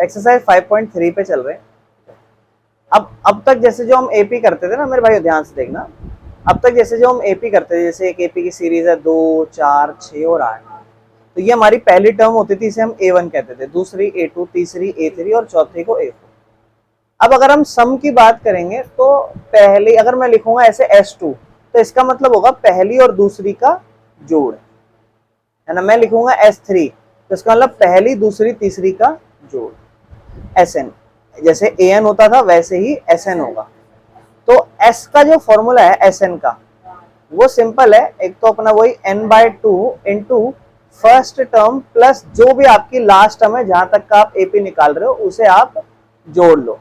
Exercise 5.3 पे चल रहे हैं। अब तक जैसे जो हम एपी करते थे ना मेरे भाई, ध्यान से देखना, अब तक जैसे जो हम एपी करते थे, जैसे एक एपी की सीरीज है 2, 4, 6 और 8, तो ये हमारी पहली टर्म होती थी, इसे हम A1 कहते थे, दूसरी A2, तीसरी A3 और चौथी को A4। अब अगर हम सम की बात करेंगे तो पहले अगर मैं लिखूंगा ऐसे S2, तो इसका मतलब होगा पहली और दूसरी का जोड़, है ना। मैं लिखूंगा S3, तो इसका मतलब पहली, दूसरी, तीसरी का जोड़। SN, जैसे AN होता था वैसे ही SN होगा। तो S का जो फॉर्मूला है SN का, वो सिंपल है, एक तो अपना वही n/2 into first term plus जो भी आपकी लास्ट टर्म है, जहां तक का आप एपी निकाल रहे हो उसे आप जोड़ लो,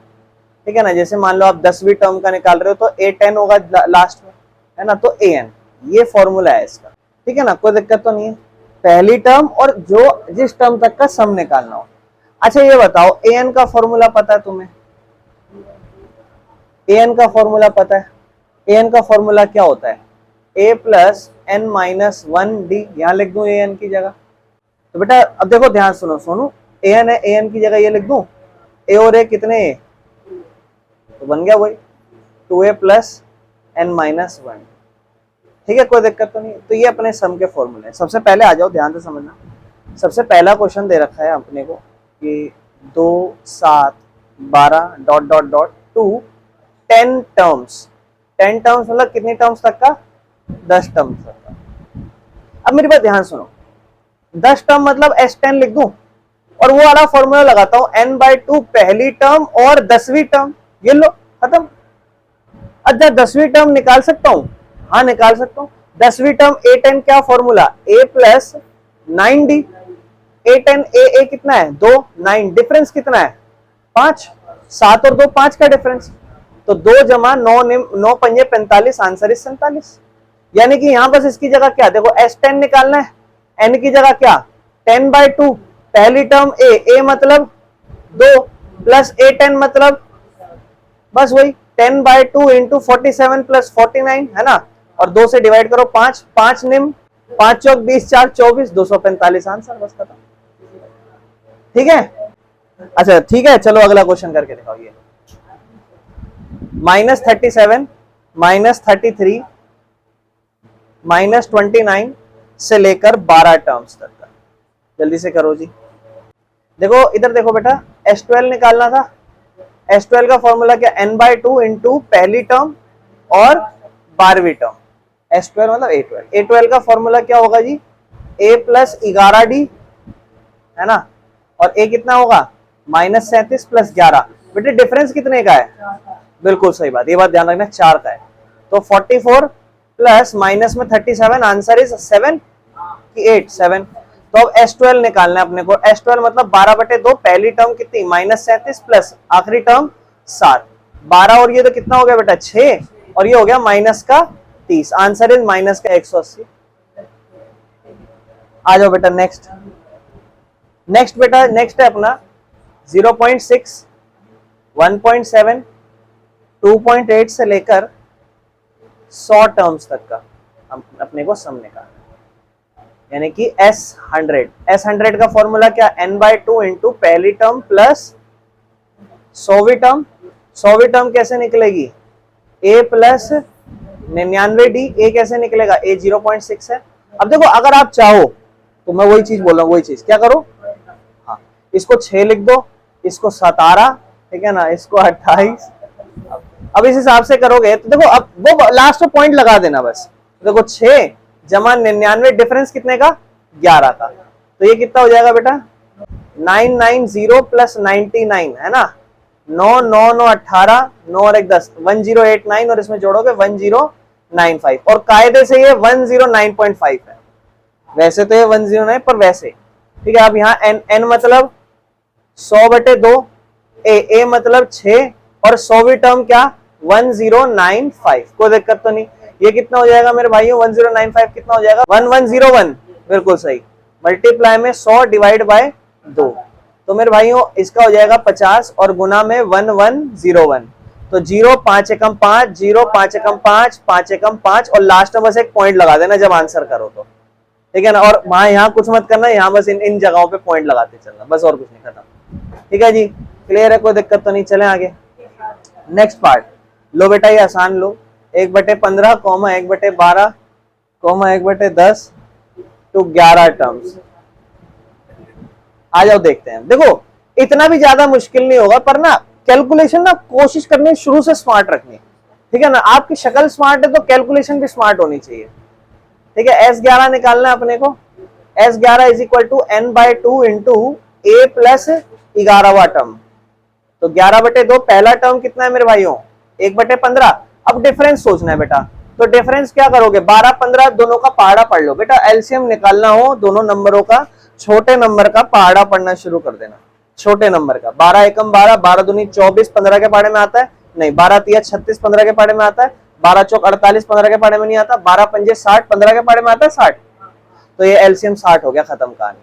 ठीक है ना। जैसे मान लो आप 10वीं टर्म का निकाल रहे हो तो A10 होगा लास्ट में, है ना, तो AN, ये फॉर्मूला है इसका, ठीक है ना, कोई दिक्कत तो नहीं है। पहली टर्म और जो जिस टर्म तक का सम निकालना हो। अच्छा ये बताओ, AN का फॉर्मूला पता है तुम्हें? AN का फॉर्मूला पता है? AN का फॉर्मूला क्या होता है? A plus n minus 1D, यहां लिख दूं AN की जगह। तो बेटा अब देखो ध्यान सुनो, AN है, AN की जगह ये लिख दूं, A और A कितने A, तो बन गया वही 2A प्लस n माइनस 1, ठीक है, कोई दिक्कत तो नहीं। तो ये अपने सम के फॉर्मूले हैं। सबसे पहले आ जाओ, ध्यान से समझना, सबसे पहला क्वेश्चन दे रखा है अपने को कि 2, 7, 12 dot dot dot to 10 terms. 10 terms मतलब कितनी टर्म्स तक का? 10 टर्म्स तक का। अब मेरी बात ध्यान सुनो, 10 टर्म मतलब S10 लिख दूं और वो वाला फॉर्मूला लगाता हूं n/2 पहली टर्म और 10वीं टर्म, ये लो खत्म। अच्छा 10वीं टर्म निकाल सकता हूं? हाँ निकाल सकता हूं। 10वीं टर्म A10 क्या formula? A plus 9D। A10 A कितना है? 2, 9, डिफरेंस कितना है? 5, 7 और 2 5 का डिफरेंस, तो 2 जमा 9 9 पंजे 45, आंसर इज 47। यानी कि यहां बस इसकी जगह क्या, देखो S10 निकालना है, n की जगह क्या, 10/2 पहली टर्म A मतलब 2 प्लस A10 मतलब बस वही 10/2 इंटू 47 प्लस 49, है ना, और 2 से डिवाइड करो 5, 5 निम 5 चौक 20, 4 24, 245 आंसर, बस खत्म, ठीक है। अच्छा ठीक है, चलो अगला क्वेश्चन करके दिखाओ। ये -37 -33 -29 से लेकर 12 टर्म्स तक का, जल्दी से करो जी। देखो इधर देखो बेटा, S12 निकालना था। S12 का फॉर्मूला क्या? n/2 इंटू पहली टर्म और 12वीं टर्म। S12 मतलब A12। A12 का फॉर्मूला क्या होगा जी? A प्लस 11D, है ना, और A कितना होगा? -37 प्लस 11। बेटे डिफरेंस कितने का है? बिल्कुल सही बात, ये बात ध्यान रखना, 4 का है। तो 44 प्लस माइनस में 37, आंसर इज 7 की 8, 7। तो अब S12 निकालना है अपने को। S12 मतलब 12/2, पहली टर्म कितनी? -37 प्लस आखिरी टर्म 7, 12 और ये तो कितना हो गया बेटा? 6, और ये हो गया माइनस का 30, आंसर इज माइनस का 180। आ जाओ बेटा नेक्स्ट। नेक्स्ट बेटा, नेक्स्ट है अपना 0.6, 1.7, 2.8 से लेकर 100 टर्म्स तक का अपने को सम निकालना है, यानी कि S100 का फॉर्मूला क्या? n/2 इंटू पहली टर्म प्लस 100वीं टर्म। 100वीं टर्म कैसे निकलेगी? A plus 99D। A कैसे निकलेगा? A 0.6 है। अब देखो अगर आप चाहो तो मैं वही चीज बोल रहा हूँ, वही चीज क्या करो, हाँ इसको 6 लिख दो, इसको 17, ठीक है ना, इसको 28। अब इस हिसाब से करोगे तो देखो, अब वो लास्ट में पॉइंट लगा देना बस। देखो 6 जमा 99, डिफरेंस कितने का? 11 का। तो ये कितना हो जाएगा बेटा? 990 प्लस 99, है ना, 9 9 9 18, 9 और 1 10, 1089, और इसमें जोड़ोगे 1095, और कायदे से ये 109.5 है। वैसे तो ये 109 पर वैसे, ठीक है। अब यहाँ n मतलब 100/2, A मतलब 6, और 100वीं टर्म क्या? 1095, कोई दिक्कत तो नहीं। ये कितना हो जाएगा मेरे भाइयों? 1095 कितना हो जाएगा? 1101, बिल्कुल सही। मल्टीप्लाई में 100 डिवाइड बाय 2, तो मेरे भाइयों इसका हो जाएगा 50, और गुना में 1101, तो 0 5 एकम 5, 0 5 एकम 5, 5 एकम 5, और लास्ट में बस एक पॉइंट लगा देना जब आंसर करो तो, ठीक है ना। और वहां यहाँ कुछ मत करना, यहाँ बस इन जगहों पे पॉइंट लगाते चलना, बस और कुछ नहीं, खत्म। ठीक है जी, क्लियर है, कोई दिक्कत तो नहीं, चले आगे। नेक्स्ट पार्ट लो बेटा, ये आसान लो, 1/15 कॉमा 1/12 कॉमा 1/10 टू 11 टर्म्स। आ जाओ देखते हैं। देखो इतना भी ज्यादा मुश्किल नहीं होगा, पर ना कैलकुलेशन ना कोशिश करनी शुरू से स्मार्ट रखनी, ठीक है ना। आपकी शक्ल स्मार्ट है तो कैलकुलेशन भी स्मार्ट होनी चाहिए, ठीक है। S11 निकालना है अपने को। S11 is equal to n/2 into a plus 11वां टर्म। तो 11/2 पहला टर्म कितना है मेरे भाइयों, 1/15। अब डिफरेंस सोचना है बेटा, तो डिफरेंस क्या करोगे, 12-15 दोनों का पहाड़ा पढ़ लो बेटा। एलसीएम निकालना हो दोनों नंबरों का, छोटे नंबर का पहाड़ा पढ़ना शुरू कर देना। छोटे नंबर का 12 एकम 12, 12 दूनी 24 15 के पहाड़े में आता है नहीं, 12 तिया 36 15 के पहाड़े में आता है, 12 चौक 48 15 के पहाड़े में नहीं आता, 12 पंजे 60 15 के पहाड़े में आता है 60। तो ये एलसीएम 60 हो गया, खत्म कहानी।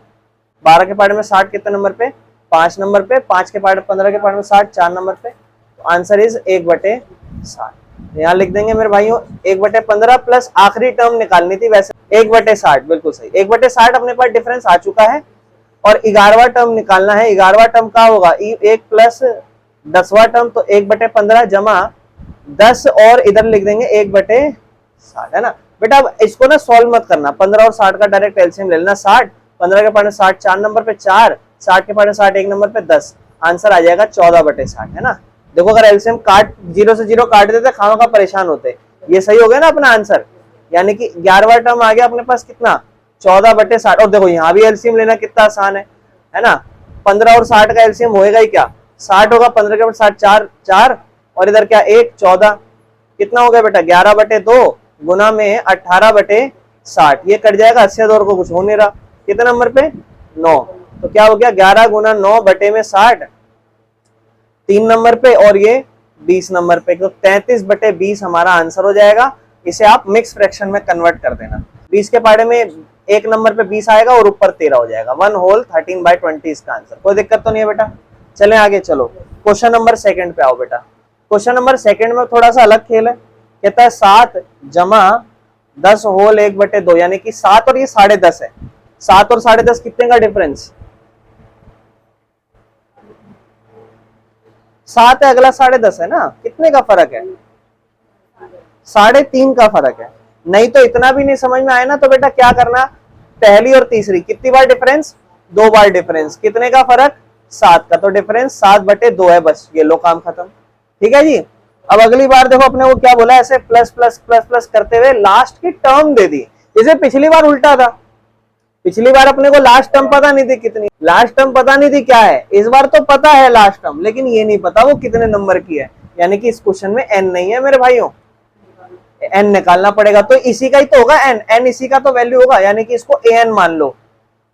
12 के पहाड़े में 60 कितने नंबर पे, 5 नंबर पे, 5 के पहाड़े 15 के पहाड़े में 60 4 नंबर पे। तो आंसर इज 1/60। यहाँ लिख देंगे मेरे भाइयों 1/15 प्लस आखिरी टर्म निकालनी थी वैसे 1/60, बिल्कुल सही। 1/60 अपने पास डिफरेंस आ चुका है, और 11वां टर्म निकालना है। 11वां टर्म क्या होगा, 1 प्लस 10वां टर्म, तो 1/15 जमा 10 और इधर लिख देंगे 1/60, है ना बेटा। अब इसको ना सॉल्व मत करना, 15 और 60 का डायरेक्ट एलसीएम ले लेना। 60 15 के पहाड़े 60 4 नंबर पे 4, 60 के पहाड़े 60 1 नंबर पे 10, आंसर आ जाएगा 14/60, है ना। देखो अगर एलसीएम काट 0 से 0 काट देते खामा का परेशान होते। ये सही हो गया ना अपना आंसर, यानी कि 11वां टर्म आ गया अपने पास कितना, 14/60। और देखो यहाँ भी एलसीएम लेना कितना आसान है ना। 15 और 60 का एलसीएम होएगा ही क्या, 60 होगा, 15 के 60 4 4 और इधर क्या 1 14, कितना हो गया बेटा 11/2 गुना में 18/60। ये कट जाएगा, 80 और को कुछ हो नहीं रहा, कितने नंबर पे 9। तो क्या हो गया 11 गुना 9 बटे में 60 3 नंबर पे, और ये 20 नंबर पे। तो 33/20 हमारा आंसर हो जाएगा। इसे आप मिक्स फ्रैक्शन में कन्वर्ट कर देना। 20 के पहाड़े में 1 नंबर पे 20 आएगा और ऊपर 13 हो जाएगा। 1 होल 13/20 इसका आंसर। कोई दिक्कत तो नहीं है बेटा, चलें आगे। चलो क्वेश्चन नंबर सेकंड पे आओ बेटा। क्वेश्चन नंबर सेकंड में थोड़ा सा अलग खेल है। कहता है 7 जमा 10 होल 1/2, यानी कि 7 और ये 10.5 है। 7 और 10.5 कितने का डिफरेंस, 7 है, अगला 10.5 है ना। कितने का फर्क है, 3.5 का फर्क है। नहीं तो इतना भी नहीं समझ में आया ना, तो बेटा क्या करना, पहली और तीसरी कितनी बार डिफरेंस, 2 बार डिफरेंस। कितने का फर्क, 7 का। तो डिफरेंस 7/2 है, बस ये लो काम खत्म। ठीक है जी। अब अगली बार देखो अपने को क्या बोला, ऐसे प्लस प्लस प्लस प्लस करते हुए लास्ट की टर्म दे दी। जैसे पिछली बार उल्टा था, पिछली बार अपने को लास्ट टर्म पता नहीं थी कितनी, लास्ट टर्म पता नहीं थी क्या है। इस बार तो पता है लास्ट टर्म, लेकिन ये नहीं पता वो कितने नंबर की है। यानी कि इस क्वेश्चन में n नहीं है मेरे भाइयों, n निकालना पड़ेगा। तो इसी का ही तो होगा n इसी का तो वैल्यू होगा, यानी कि इसको an मान लो,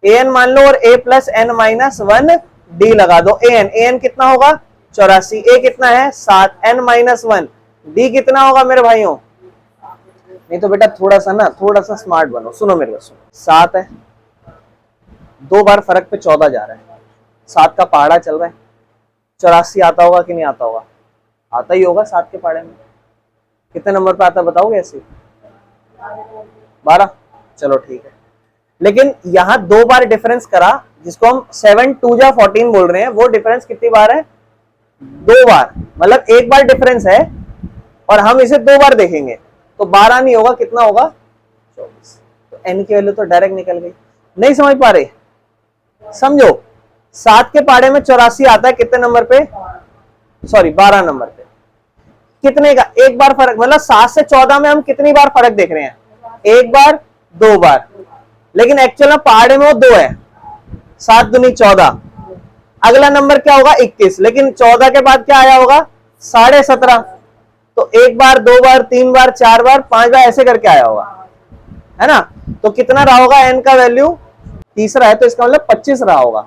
an मान लो, और a plus n minus 1 d लगा दो। an कितना होगा 84, a कितना है 7, n माइनस 1 d कितना होगा मेरे भाइयों। नहीं तो बेटा थोड़ा सा स्मार्ट बनो, सुनो मेरे को, सुनो। 7 है, 2 बार फर्क पे 14 जा रहा है, 7 का पहाड़ा चल रहा है, 84 आता होगा कि नहीं आता होगा, आता ही होगा 7 के पहाड़े में। कितने नंबर पे आता बताओगे ऐसे, 12। चलो ठीक है, लेकिन यहाँ 2 बार डिफरेंस करा, जिसको हम 7 2 जा 14 बोल रहे हैं, वो डिफरेंस कितनी बार है, 2 बार। मतलब 1 बार डिफरेंस है और हम इसे 2 बार देखेंगे, तो 12 नहीं होगा, कितना होगा 24। तो n की वैल्यू तो डायरेक्ट निकल गई। नहीं समझ पा रहे, समझो। 7 के पहाड़े में 84 आता है कितने नंबर पे, सॉरी 12 नंबर पे। कितने का, 1 बार फर्क, मतलब 7 से 14 में हम कितनी बार फर्क देख रहे हैं, 1 बार 2 बार, लेकिन एक्चुअल में पहाड़े में वो 2 है, 7 दूनी 14। अगला नंबर क्या होगा 21, लेकिन 14 के बाद क्या आया होगा 17.5। तो 1 बार 2 बार 3 बार 4 बार 5 बार ऐसे करके आया होगा, है ना। तो कितना रहा होगा n का वैल्यू, तीसरा है, तो इसका मतलब 25 रहा होगा,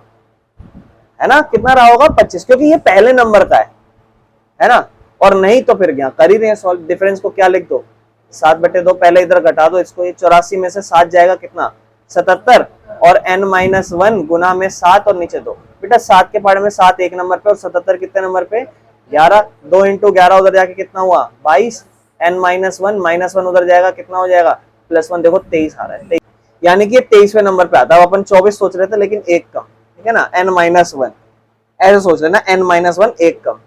है ना। कितना रहा होगा 25, क्योंकि ये पहले नंबर का है ना। और नहीं तो फिर क्या कर ही रहे हैं सॉल्व, डिफरेंस को क्या लिख दो 7/2, पहले इधर घटा दो इसको। ये 84 में से 7 जाएगा कितना 77, और n-1 गुना में 7 और नीचे 2। बेटा 7 के पहाड़े में 7 1 नंबर पे, और 77 कितने नंबर पे 11। 2 × 11 उधर जाके कितना हुआ 22, n-1 -1 उधर जाएगा कितना हो जाएगा +1। देखो 23 आ रहा है, यानी कि 23वें नंबर पे आता है। अपन 24 सोच रहे थे लेकिन 1 कम, ठीक है ना, n-1। ऐसे सोच लेना, n-1 एक कम,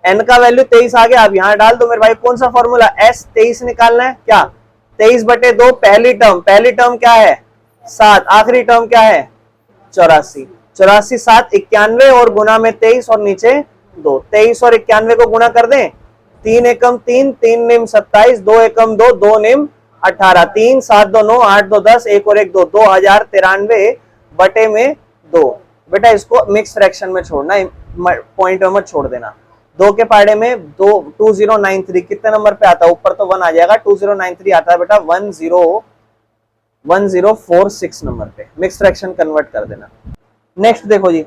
n का वैल्यू 23 आ गया। अब यहां डाल दो मेरे भाई, कौन सा फॉर्मूला, s 23 निकालना है क्या, 23/2 पहली टर्म क्या है 7, आखिरी टर्म क्या है 84, 84 7 91 और गुना में 23 और नीचे 2, 23 और 91 को गुना कर दें, 3 एकम 3, 3 निम 27, 2 एकम 2, 2 निम 18, 3 7 2 9 8 2 10, 1 और 1 2, 2093 बटे में 2। बेटा इसको मिक्स फ्रैक्शन में छोड़ना, पॉइंट में मत छोड़ देना। 2 के पाड़े में 2 2093 कितने नंबर पे आता है, ऊपर तो 1 आ जाएगा, 2093 आता है बेटा 1046 नंबर पे, मिक्स फ्रैक्शन कन्वर्ट कर देना। नेक्स्ट देखो जी,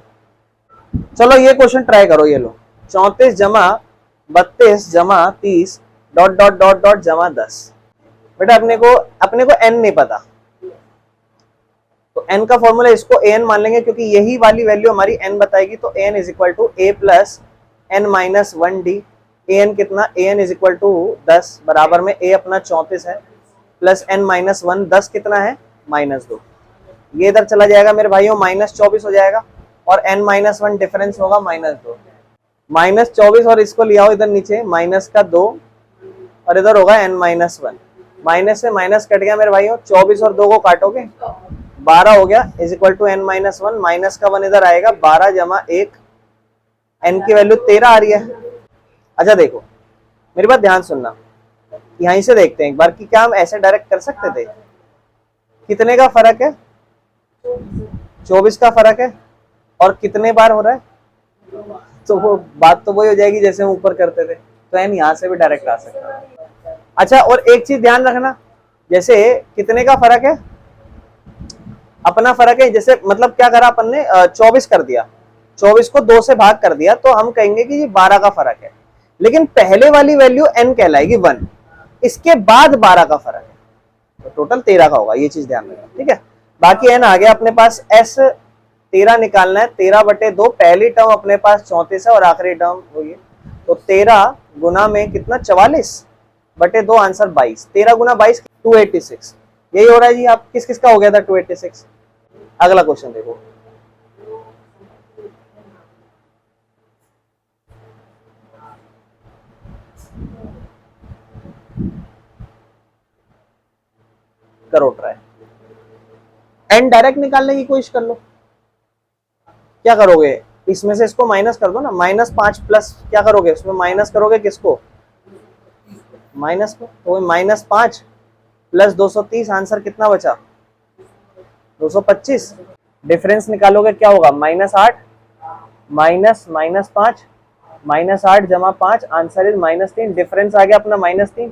चलो ये क्वेश्चन ट्राई करो, ये लो 34 जमा 32 जमा 30 डॉट डॉट डॉट डॉट जमा 10। बेटा अपने को n नहीं पता, तो n का फॉर्मूला इसको an मान लेंगे क्योंकि यही वाली वैल्यू हमारी n बताएगी, तो an is equal to a plus n-1d। an कितना, an इज इक्वल टू 10 बराबर में a अपना 34 है प्लस n-1 10 कितना है -2, ये इधर चला जाएगा मेरे भाइयों -24 हो जाएगा और n-1 डिफरेंस होगा -2, -24 और इसको ले आओ इधर नीचे माइनस का 2 और इधर होगा n-1, माइनस से माइनस कट गया मेरे भाइयों, 24 और 2 को काटोगे 12 हो गया is equal to n-1, minus का 1 इधर आएगा 12 जमा 1, n की वैल्यू 13 आ रही है। अच्छा देखो मेरी बात ध्यान सुनना, यहीं से देखते हैं एक बार कि क्या हम ऐसे डायरेक्ट कर सकते थे, कितने का फर्क है 24 का फर्क है और कितने बार हो रहा है, तो वो बात तो वही हो जाएगी जैसे हम ऊपर करते थे, तो n यहाँ से भी डायरेक्ट आ सकता है। अच्छा और एक चीज ध्यान रखना, जैसे कितने का फर्क है, अपना फर्क है, जैसे मतलब क्या करा अपन ने 24 कर दिया, 24 को 2 से भाग कर दिया, तो हम कहेंगे कि ये 12 का फर्क है, लेकिन पहले वाली वैल्यू n कहलाएगी 1, इसके बाद 12 का फर्क है, तो टोटल 13 का होगा, ये चीज ध्यान रखना, ठीक है। बाकी n आ गया अपने पास, s 13 निकालना है, 13/2 पहली टर्म अपने पास 34 है और आखिरी टर्म हुई, तो 13 गुना में कितना 44/2 आंसर 22, 13 गुना 22 286, यही हो रहा है जी। आप किस किस का हो गया था 286। अगला क्वेश्चन देखो, करो ट्राई, एंड डायरेक्ट निकालने की कोशिश कर लो। क्या करोगे, इसमें से इसको माइनस कर दो ना, -5 प्लस क्या करोगे, उसमें माइनस करोगे किसको, माइनस को, तो -5 प्लस 230 आंसर कितना बचा 225, डिफरेंस निकालोगे क्या होगा -8 -5 जमा 5 आंसर इज -3, डिफरेंस आ गया अपना -3,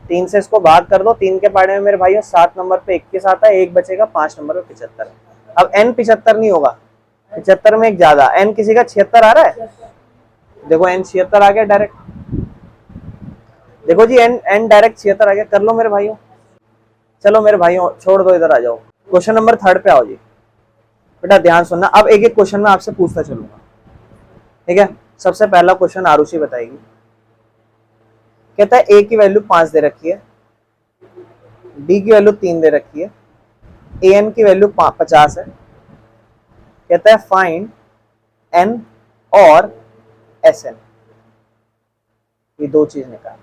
3 से इसको भाग कर दो, 3 के पाड़े में मेरे भाइयों 7 नंबर पे 21 आता है, 1 बचेगा, 5 नंबर पे 75 है। अब n 75 नहीं होगा, 75 में एक ज्यादा, n किसी का 76 आ रहा है, देखो n 76 आ गया डायरेक्ट, देखो जी n डायरेक्ट 76 आ गया, कर लो मेरे भाइयों। चलो मेरे भाइयों छोड़ दो, इधर आ जाओ, क्वेश्चन नंबर 3 पे आओ जी। बेटा ध्यान सुनना, अब एक एक क्वेश्चन में आपसे पूछता चलूंगा, ठीक है। सबसे पहला क्वेश्चन आरुषि बताएगी, कहता है a की वैल्यू 5 दे रखी है, d की वैल्यू 3 दे रखी है, an की वैल्यू 50 है, कहता है फाइंड n और sn, ये दो चीज निकाल।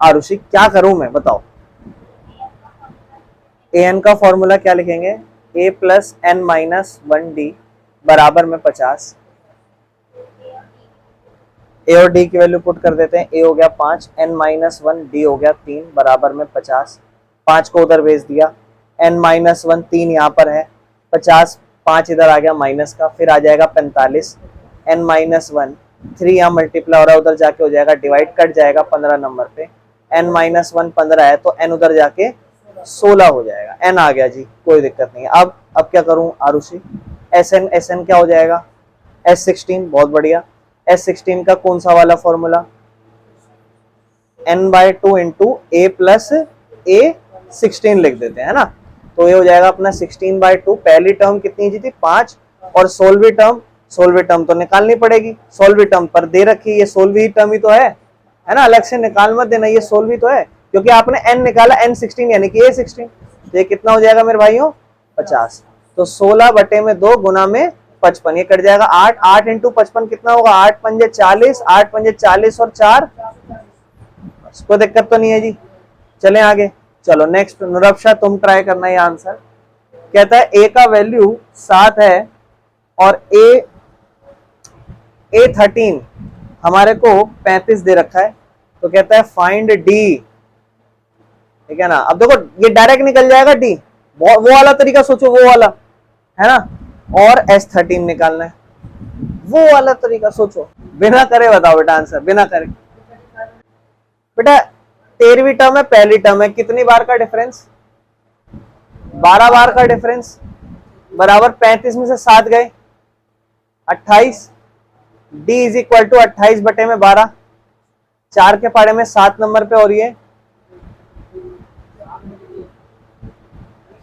आरुषि क्या करूं मैं बताओ, an का फॉर्मूला क्या लिखेंगे, a प्लस n-1d बराबर में 50, a और d की वैल्यू पुट कर देते हैं, a हो गया 5, n-1 d हो गया 3 बराबर में 50, 5 को उधर भेज दिया, n-1 3 यहाँ पर है, 50 5 इधर आ गया माइनस का, फिर आ जाएगा 45, n-1 3 यहाँ मल्टीप्लाई हो रहा है, उधर जाके हो जाएगा डिवाइड, कट जाएगा 15 नंबर पे, n-1 15 है तो n उधर जाके 16 हो जाएगा, n आ गया जी, कोई दिक्कत नहीं। अब क्या करूं आरुषि, sn क्या हो जाएगा s16, बहुत बढ़िया, s16 का कौन सा वाला formula, n/2 into a plus a16 लिख देते हैं, है ना, तो ये हो जाएगा अपना 16/2, पहली टर्म कितनी जी थी 5, और 16वीं टर्म तो निकालनी पड़ेगी, 16वीं टर्म पर दे रखी, ये 16वीं टर्म ही तो है ना, अलग से निकाल मत देना, ये 16वीं तो है, क्योंकि आपने n निकाला n16 यानी कि a16, तो ये कितना हो जाएगा मेरे भाइयों 50, तो 16/2 गुना में 55, ये कट जाएगा 8, 8 इंटू 55 कितना होगा, 8 पंजे 40, 8 पंजे 40 और 4, कोई दिक्कत तो नहीं है जी। चलें आगे, चलो नेक्स्ट नुरक्षा तुम ट्राई करना ये आंसर। कहता है ए का वैल्यू 7 है और A13 हमारे को 35 दे रखा है, तो कहता है फाइंड डी, ठीक है ना। अब देखो ये डायरेक्ट निकल जाएगा डी, वो वाला तरीका सोचो, वो वाला है ना, और S13 निकालना है, वो वाला तरीका सोचो। बिना करे बताओ बेटा आंसर, बिना करे। बेटा 13वीं टर्म है, पहली टर्म है, कितनी बार का डिफरेंस, 12 बार का डिफरेंस, बराबर 35 में से 7 गए 28, डी इज इक्वल टू 28 बटे में 12, 4 के पाड़े में 7 नंबर पे, और ये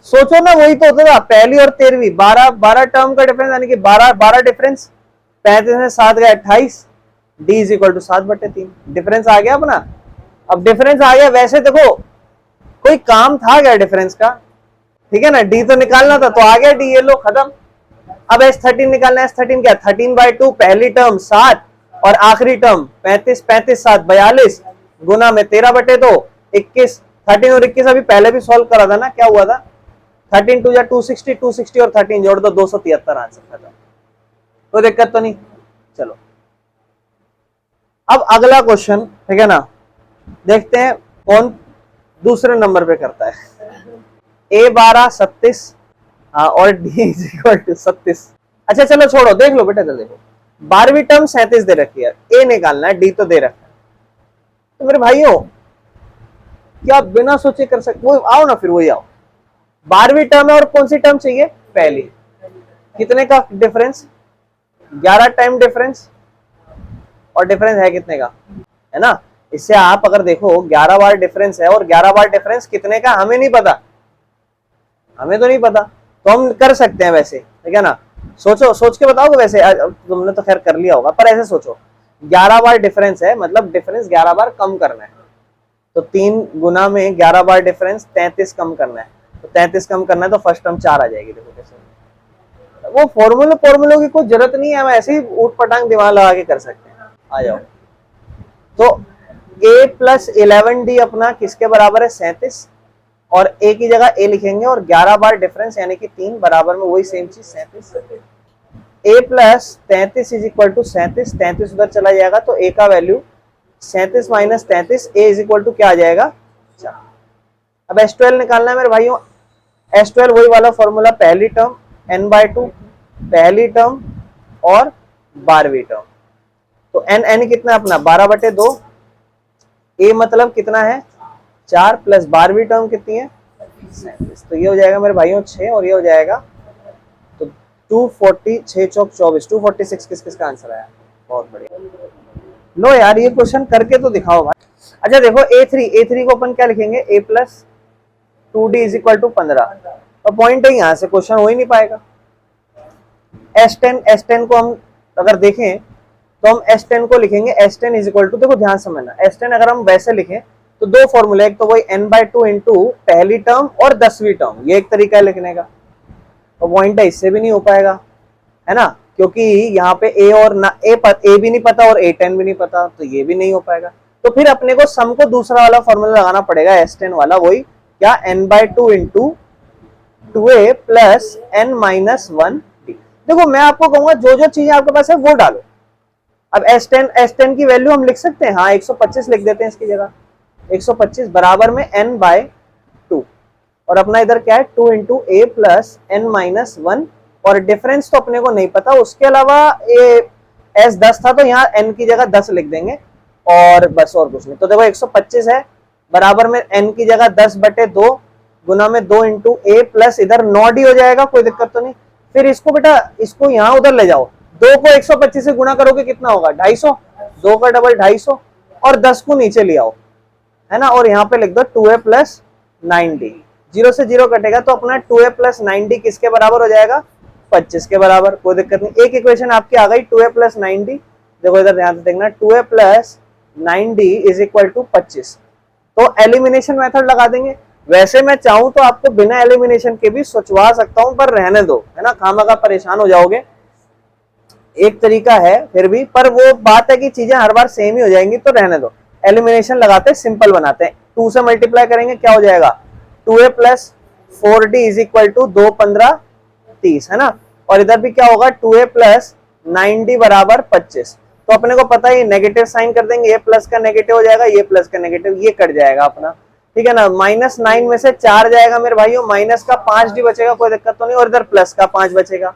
सोचो ना, वही तो होता था पहली और 13वीं, 12 टर्म का डिफरेंस, यानी कि 12 डिफरेंस, 35 में 7 गए 28, डी इज इक्वल टू 7 बटे 3, डिफरेंस आ गया अपना। अब डिफरेंस आ गया, वैसे देखो कोई काम था क्या डिफरेंस का, ठीक है ना, डी तो निकालना था, तो आ गया डी, ये लो खत्म। अब S13 निकालना है, S13 क्या, 13/2 पहली टर्म 7 और आखिरी टर्म 35, 35 7 42 गुना में 13/2 21, 13 और 21 अभी पहले भी सॉल्व करा था ना, क्या हुआ था, 13 2 260, 260 और 13 जोड़ दो 273 आंसर खत्म, कोई दिक्कत तो नहीं। चलो अब अगला क्वेश्चन, ठीक है ना, देखते हैं कौन दूसरे नंबर पे करता है। A12 36 और D इज इक्वल टू 36। अच्छा चलो छोड़ो, देख लो बेटा, देखो 12वीं टर्म 37 दे रखी है, A निकालना है, D तो दे रखा है, तो मेरे भाइयों क्या आप बिना सोचे कर सकते, वो आओ ना, फिर वही आओ, 12वीं टर्म है और कौन सी टर्म चाहिए, पहली, कितने का डिफरेंस, 11 टाइम डिफरेंस, और डिफरेंस है कितने का, है ना। इससे आप अगर देखो 11 बार डिफरेंस है, और 11 बार डिफरेंस कितने का हमें नहीं पता, हमें तो नहीं पता, तो हम कर सकते हैं वैसे, ठीक है ना। सोचो, सोच के बताओगे, वैसे तुमने तो खैर कर लिया होगा, पर ऐसे सोचो 11 बार डिफरेंस है, मतलब डिफरेंस 11 बार कम करना है, तो 3 गुना में 11 बार डिफरेंस 33 कम करना है, तो 33 कम करना है, तो फर्स्ट टर्म 4 आ जाएगी। देखो कैसे, वो फॉर्मूलों की कोई जरूरत नहीं है, हम ऐसे ही ऊट पटांग दिमाग लगा के कर सकते हैं। आ जाओ, तो A प्लस 11D अपना किसके बराबर है, 37, और A की जगह A लिखेंगे, और 11 बार डिफरेंस यानी कि 3 बराबर में वही सेम चीज 37, A plus 33 is equal to 37, 33 उधर चला जाएगा, तो A का value 37 minus 33, A is equal to क्या आ जाएगा 4। अब S12 निकालना है मेरे भाइयों, S12 वही वाला फॉर्मूला, पहली टर्म n/2, पहली टर्म और 12वीं टर्म, तो n कितना अपना 12/2, A मतलब कितना है 4, प्लस 12वीं टर्म कितनी है 37, तो ये हो जाएगा मेरे भाइयों 6, और ये हो जाएगा तो 240, 6 चौक 24, 246 किस किस का आंसर आया, बहुत बढ़िया। लो यार ये क्वेश्चन करके तो दिखाओ भाई। अच्छा देखो A3 को अपन क्या लिखेंगे, A plus 2D is equal to 15, तो पॉइंट है यहाँ से क्वेश्चन हो ही नहीं पाएगा। S10 को हम अगर देखें तो हम S10 को लिखेंगे, S10 इज इक्वल टू, देखो ध्यान समझना, S10 अगर हम वैसे लिखें तो दो फॉर्मूले, एक तो वही n/2 इंटू पहली टर्म और 10वीं टर्म, ये एक तरीका है लिखने का, तो पॉइंट है इससे भी नहीं हो पाएगा, है ना, क्योंकि यहाँ पे A और ना A भी नहीं पता और A10 भी नहीं पता, तो ये भी नहीं हो पाएगा। तो फिर अपने को सम को दूसरा वाला फॉर्मूला लगाना पड़ेगा, S10 वाला, वही क्या, n/2 into 2A plus n-1D। देखो मैं आपको कहूंगा जो जो चीजें आपके पास है वो डालो। अब S10 की वैल्यू हम लिख सकते हैं, हाँ 125 लिख देते हैं इसकी जगह, 125 बराबर में n/2, और अपना इधर क्या है 2 इंटू A प्लस n-1, और डिफरेंस तो अपने को नहीं पता, उसके अलावा S10 था तो यहाँ n की जगह 10 लिख देंगे, और बस और कुछ नहीं। तो देखो 125 है बराबर में n की जगह 10/2 गुना में 2 इंटू A प्लस इधर 9D हो जाएगा, कोई दिक्कत तो नहीं। फिर इसको बेटा, इसको यहाँ उधर ले जाओ, 2 को 125 से गुणा करोगे कितना होगा 250, 2 का डबल 250, और 10 को नीचे ले आओ, है ना, और यहाँ पे लिख दो 2A प्लस 9D, 0 से 0 कटेगा, तो अपना 2A प्लस 9D किसके बराबर हो जाएगा 25 के बराबर, कोई दिक्कत नहीं। एक इक्वेशन आपकी आ गई 2A प्लस 9D, देखो इधर ध्यान से देखना, 2A plus 9D is equal to 25, तो एलिमिनेशन मेथड लगा देंगे। वैसे मैं चाहूं तो आपको बिना एलिमिनेशन के भी सोचवा सकता हूं, पर रहने दो, है ना, खामखा परेशान हो जाओगे, एक तरीका है फिर भी, पर वो बात है कि चीजें हर बार सेम ही हो जाएंगी तो रहने दो। एलिमिनेशन लगाते सिंपल बनाते हैं, 2 से मल्टीप्लाई करेंगे क्या हो जाएगा 2a plus 4d is equal to 2 15 30 है ना, और इधर भी क्या होगा 2a प्लस 9d बराबर 25। तो अपने को पता है नेगेटिव साइन कर देंगे, ये प्लस का नेगेटिव हो जाएगा, ये प्लस का नेगेटिव, ये कट जाएगा अपना, ठीक है ना। -9 में से 4 जाएगा मेरे भाइयों, माइनस का 5d बचेगा, कोई दिक्कत तो नहीं, और इधर प्लस का 5 बचेगा,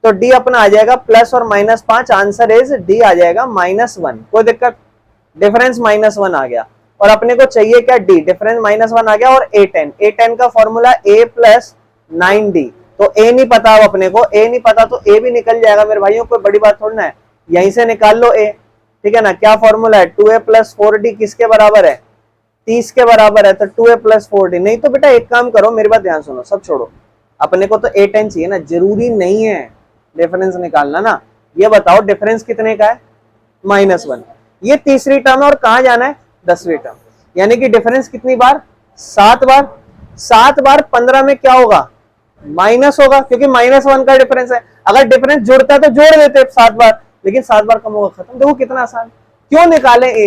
तो d अपना आ जाएगा प्लस और -5, आंसर इज d आ जाएगा -1, कोई दिक्कत, डिफरेंस -1 आ गया। और अपने को चाहिए क्या d, डिफरेंस -1 आ गया, और a10 का फॉर्मूला a प्लस 9d, तो a नहीं पता, अब अपने को a नहीं पता तो a भी निकल जाएगा मेरे भाइयों, कोई बड़ी बात थोड़ी ना है, यहीं से निकाल लो a, ठीक है ना। क्या फॉर्मूला है 2a प्लस 4d किसके बराबर है 30 के बराबर है, तो 2a प्लस 4d, नहीं तो बेटा एक काम करो, मेरी बात ध्यान सुनो, सब छोड़ो, अपने को तो a10 चाहिए ना, जरूरी नहीं है डिफरेंस निकालना ना। ये बताओ डिफरेंस कितने का है -1, ये तीसरी टर्म है और कहां जाना है 10वीं टर्म, यानी कि डिफरेंस कितनी बार 7 बार, 7 बार 15 में क्या होगा माइनस होगा, क्योंकि -1 का डिफरेंस है, अगर डिफरेंस जुड़ता है तो जोड़ देते 7 बार, लेकिन 7 बार कम होगा, खत्म। देखो कितना आसान, क्यों निकाले ए,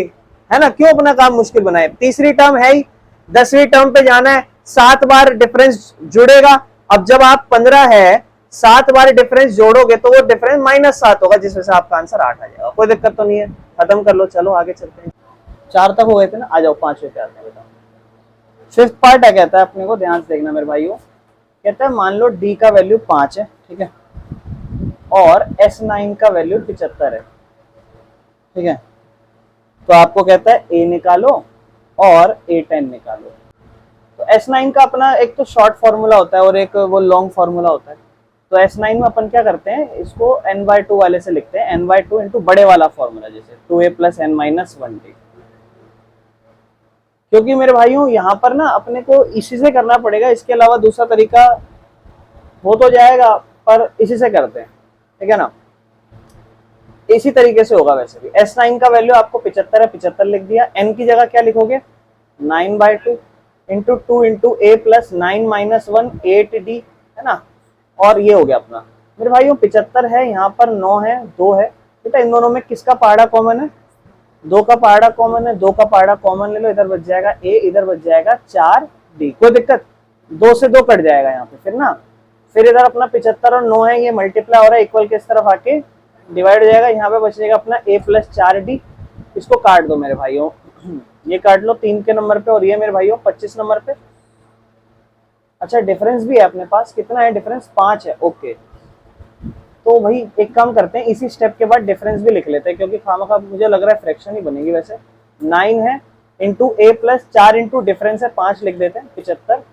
है ना, क्यों अपना काम मुश्किल बनाए, तीसरी टर्म है ही, 10वीं टर्म पे जाना है, 7 बार डिफरेंस जुड़ेगा। अब जब आप 15 है 7 बार डिफरेंस जोड़ोगे तो वो डिफरेंस -7 होगा, जिस वजह से आपका आंसर 8 आ जाएगा, कोई दिक्कत तो नहीं है, खत्म कर लो, चलो आगे चलते हैं। 4 तक हो गए थे ना, आ जाओ 5वें पे आते हैं, बताओ। 5th पार्ट है, कहता है अपने को, ध्यान से देखना मेरे भाइयों, कहता है मान लो d का वैल्यू 5 है, ठीक है, और S9 का वैल्यू 75 है, ठीक है, तो आपको कहता है a निकालो और a10 निकालो। तो S9 का अपना एक तो शॉर्ट फॉर्मूला होता है और एक वो लॉन्ग फॉर्मूला होता है, तो S9 में अपन क्या करते हैं, इसको n/2 वाले से लिखते हैं, n/2 इंटू बड़े वाला फॉर्मूला, जैसे 2a plus n minus 1d, क्योंकि मेरे भाइयों यहाँ पर ना अपने को इसी से करना पड़ेगा, इसके अलावा दूसरा तरीका हो तो जाएगा, पर इसी से करते हैं, ठीक है ना, इसी तरीके से होगा। वैसे भी S9 का वैल्यू आपको 75 है, 75 लिख दिया, n की जगह क्या लिखोगे 9/2 into 2 into a plus 9 minus 1 8d, है ना, और ये हो गया अपना मेरे भाइयों 75 है, यहाँ पर 9 है, 2 है, बेटा इन दोनों में किसका पहाड़ा कॉमन है 2 का पहाड़ा कॉमन है, 2 का पहाड़ा कॉमन ले लो, इधर बच जाएगा a, इधर बच जाएगा 4d, कोई दिक्कत, 2 से 2 कट जाएगा यहाँ पे, फिर ना, फिर इधर अपना 75 और 9 है, ये मल्टीप्लाई हो रहा है, इक्वल के इस तरफ आके डिवाइड हो जाएगा, यहाँ पे बच जाएगा अपना a प्लस 4d, इसको काट दो मेरे भाइयों, ये काट लो 3 के नंबर पे, और ये मेरे भाइयों 25 नंबर पे। अच्छा डिफरेंस भी है अपने पास, कितना है डिफरेंस 5 है, ओके, तो भाई एक काम करते हैं, इसी स्टेप के बाद डिफरेंस भी लिख लेते हैं, क्योंकि खामखा मुझे लग रहा है फ्रैक्शन ही बनेगी, वैसे 9 है into a plus 4 into difference है 5 लिख देते हैं 75,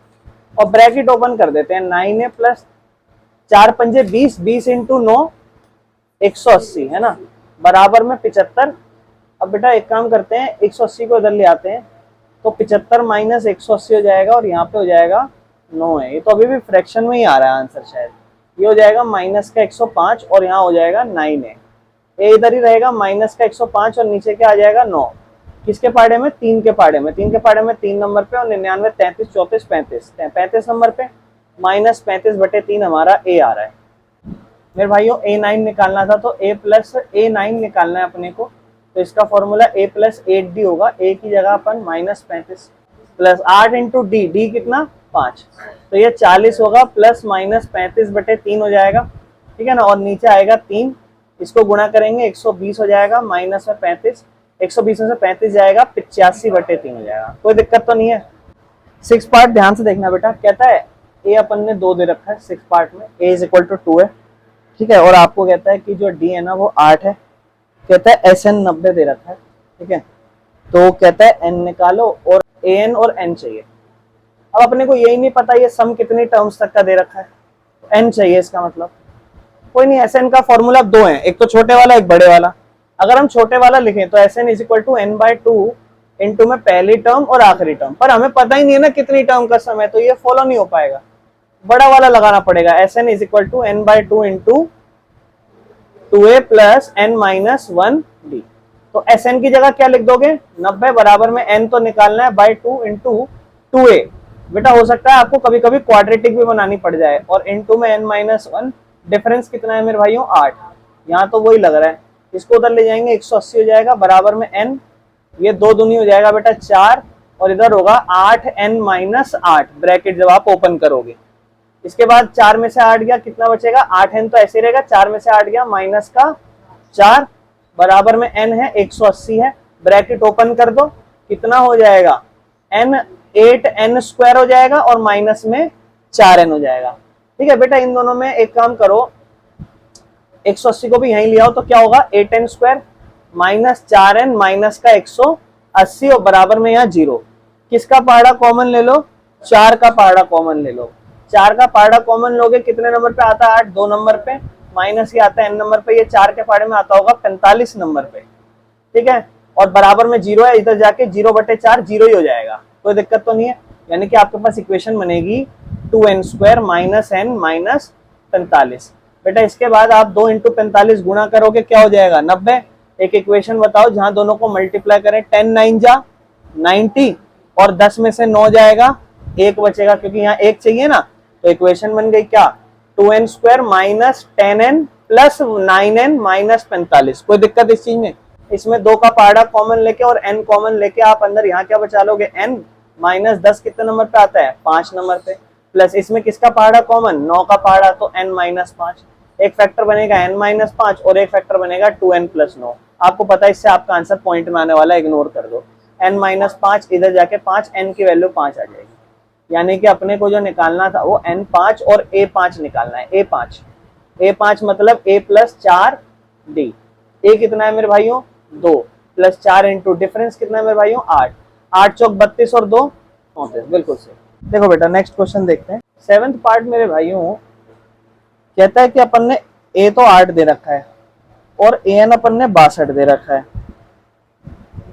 और ब्रैकेट ओपन कर देते हैं, 9a प्लस 4 पंजे 20, 20 इंटू 9 180, है ना, बराबर में 75। अब बेटा एक काम करते हैं, 180 को इधर ले आते हैं, तो 75 माइनस 180 हो जाएगा, और यहाँ पे हो जाएगा 9 है, ये तो अभी भी फ्रैक्शन में ही आ रहा है आंसर शायद, ये हो जाएगा माइनस का 105, और यहाँ हो जाएगा 9 है, ये इधर ही रहेगा माइनस का 105, और नीचे क्या आ जाएगा 9, किसके पाड़े में 3 के पाड़े में, 3 के पाड़े में 3 नंबर पे, और 99 33 34 35 35 नंबर पे, -35/3 हमारा a आ रहा है मेरे भाइयों। a9 निकालना था, तो a प्लस a9 निकालना है अपने को, तो इसका फॉर्मूला a प्लस 8d होगा, a की जगह अपन -35 प्लस 8 इंटू डी, डी कितना 5, तो ये 40 होगा, प्लस -35/3 हो जाएगा, ठीक है ना, और नीचे आएगा 3, इसको गुणा करेंगे 120 हो जाएगा, माइनस में 35, 120 में से 35 जाएगा, 85/3 हो जाएगा, कोई दिक्कत तो नहीं है। 6 पार्ट ध्यान से देखना बेटा, कहता है a अपन ने 2 दे रखा है 6 पार्ट में, a इज इक्वल टू 2 है, ठीक है, और आपको कहता है कि जो d है ना वो 8 है, कहता है SN 90 दे रखा है, ठीक है, तो कहता है n निकालो, और an और n चाहिए। अब अपने को यही नहीं पता ये सम कितनी टर्म्स तक का दे रखा है, तो n चाहिए, इसका मतलब कोई नहीं, SN का फॉर्मूला 2 है, एक तो छोटे वाला एक बड़े वाला, अगर हम छोटे वाला लिखें तो SN is equal to n/2 into में पहली टर्म और आखिरी टर्म, पर हमें पता ही नहीं है ना कितनी टर्म का सम है, तो ये फॉलो नहीं हो पाएगा, बड़ा वाला लगाना पड़ेगा, SN is equal to n/2 into 2a plus n minus 1d, तो SN की जगह क्या लिख दोगे 90, बराबर में n तो निकालना है बाई 2 इंटू 2a, बेटा हो सकता है आपको कभी कभी क्वाड्रेटिक भी बनानी पड़ जाए, और इंटू में n माइनस 1, डिफरेंस कितना है मेरे भाइयों 8, यहाँ तो वही लग रहा है, इसको उधर ले जाएंगे 180 हो जाएगा बराबर में n, ये 2 दूनी हो जाएगा बेटा 4, और इधर होगा 8n माइनस 8 ब्रैकेट जब आप ओपन करोगे। इसके बाद 4 में से 8 गया, कितना बचेगा 8n तो ऐसे रहेगा, 4 में से 8 गया माइनस का 4 बराबर में n है 180 है, ब्रैकेट ओपन कर दो, कितना हो जाएगा n 8n स्क्वायर हो जाएगा और माइनस में 4n हो जाएगा। ठीक है बेटा, इन दोनों में एक काम करो, 180 को भी यहीं ले आओ तो क्या होगा 8n square minus 4n minus का 180 और बराबर में यहाँ 0। किसका पहाड़ा कॉमन ले लो, 4 का पहाड़ा कॉमन ले लो। 4 का पहाड़ा कॉमन लोगे, कितने नंबर पे आता है 8, 2 नंबर पे, माइनस ये आता है n नंबर पे, ये 4 के पहाड़े में आता होगा 45 नंबर पे। ठीक है, और बराबर में 0 है, इधर जाके 0/4 0 ही हो जाएगा, कोई दिक्कत तो नहीं है। यानी कि आपके पास इक्वेशन बनेगी 2n square minus n minus 45। बेटा इसके बाद आप 2 × 45 गुणा करोगे, क्या हो जाएगा 90। एक इक्वेशन बताओ जहां दोनों को मल्टीप्लाई करें, 10 9 जा 90 और 10 में से 9 जाएगा, 1 बचेगा क्योंकि यहाँ 1 चाहिए ना, तो इक्वेशन बन गई क्या 2n square minus 10n plus 9n minus 45। कोई दिक्कत इस चीज में, इसमें 2 का पहाड़ा कॉमन लेके और n कॉमन लेके आप अंदर यहाँ क्या बचा लोगे n माइनस 10 कितने नंबर पे आता है 5 नंबर पे, प्लस इसमें किसका पहाड़ा कॉमन 9 का पहाड़ा तो n माइनस 5, एक फैक्टर बनेगा n माइनस 5 और एक फैक्टर बनेगा 2n प्लस 9। आपको पता है इससे आपका आंसर पॉइंट में आने वाला, इग्नोर कर दो, n माइनस 5 इधर जाके 5, n की वैल्यू 5 आ जाएगी। यानी कि अपने को जो निकालना था वो n5 और a5 निकालना है, a5 मतलब a प्लस 4d, a कितना है मेरे भाइयों 2 प्लस 4 इंटू डिफरेंस कितना है मेरे भाइयों 8, 8 चौक 32 और 2 34, बिल्कुल सही। देखो बेटा नेक्स्ट क्वेश्चन देखते हैं। 7th पार्ट मेरे भाइयों कहता है कि अपन ने a तो 8 दे रखा है और an अपन ने 62 दे रखा है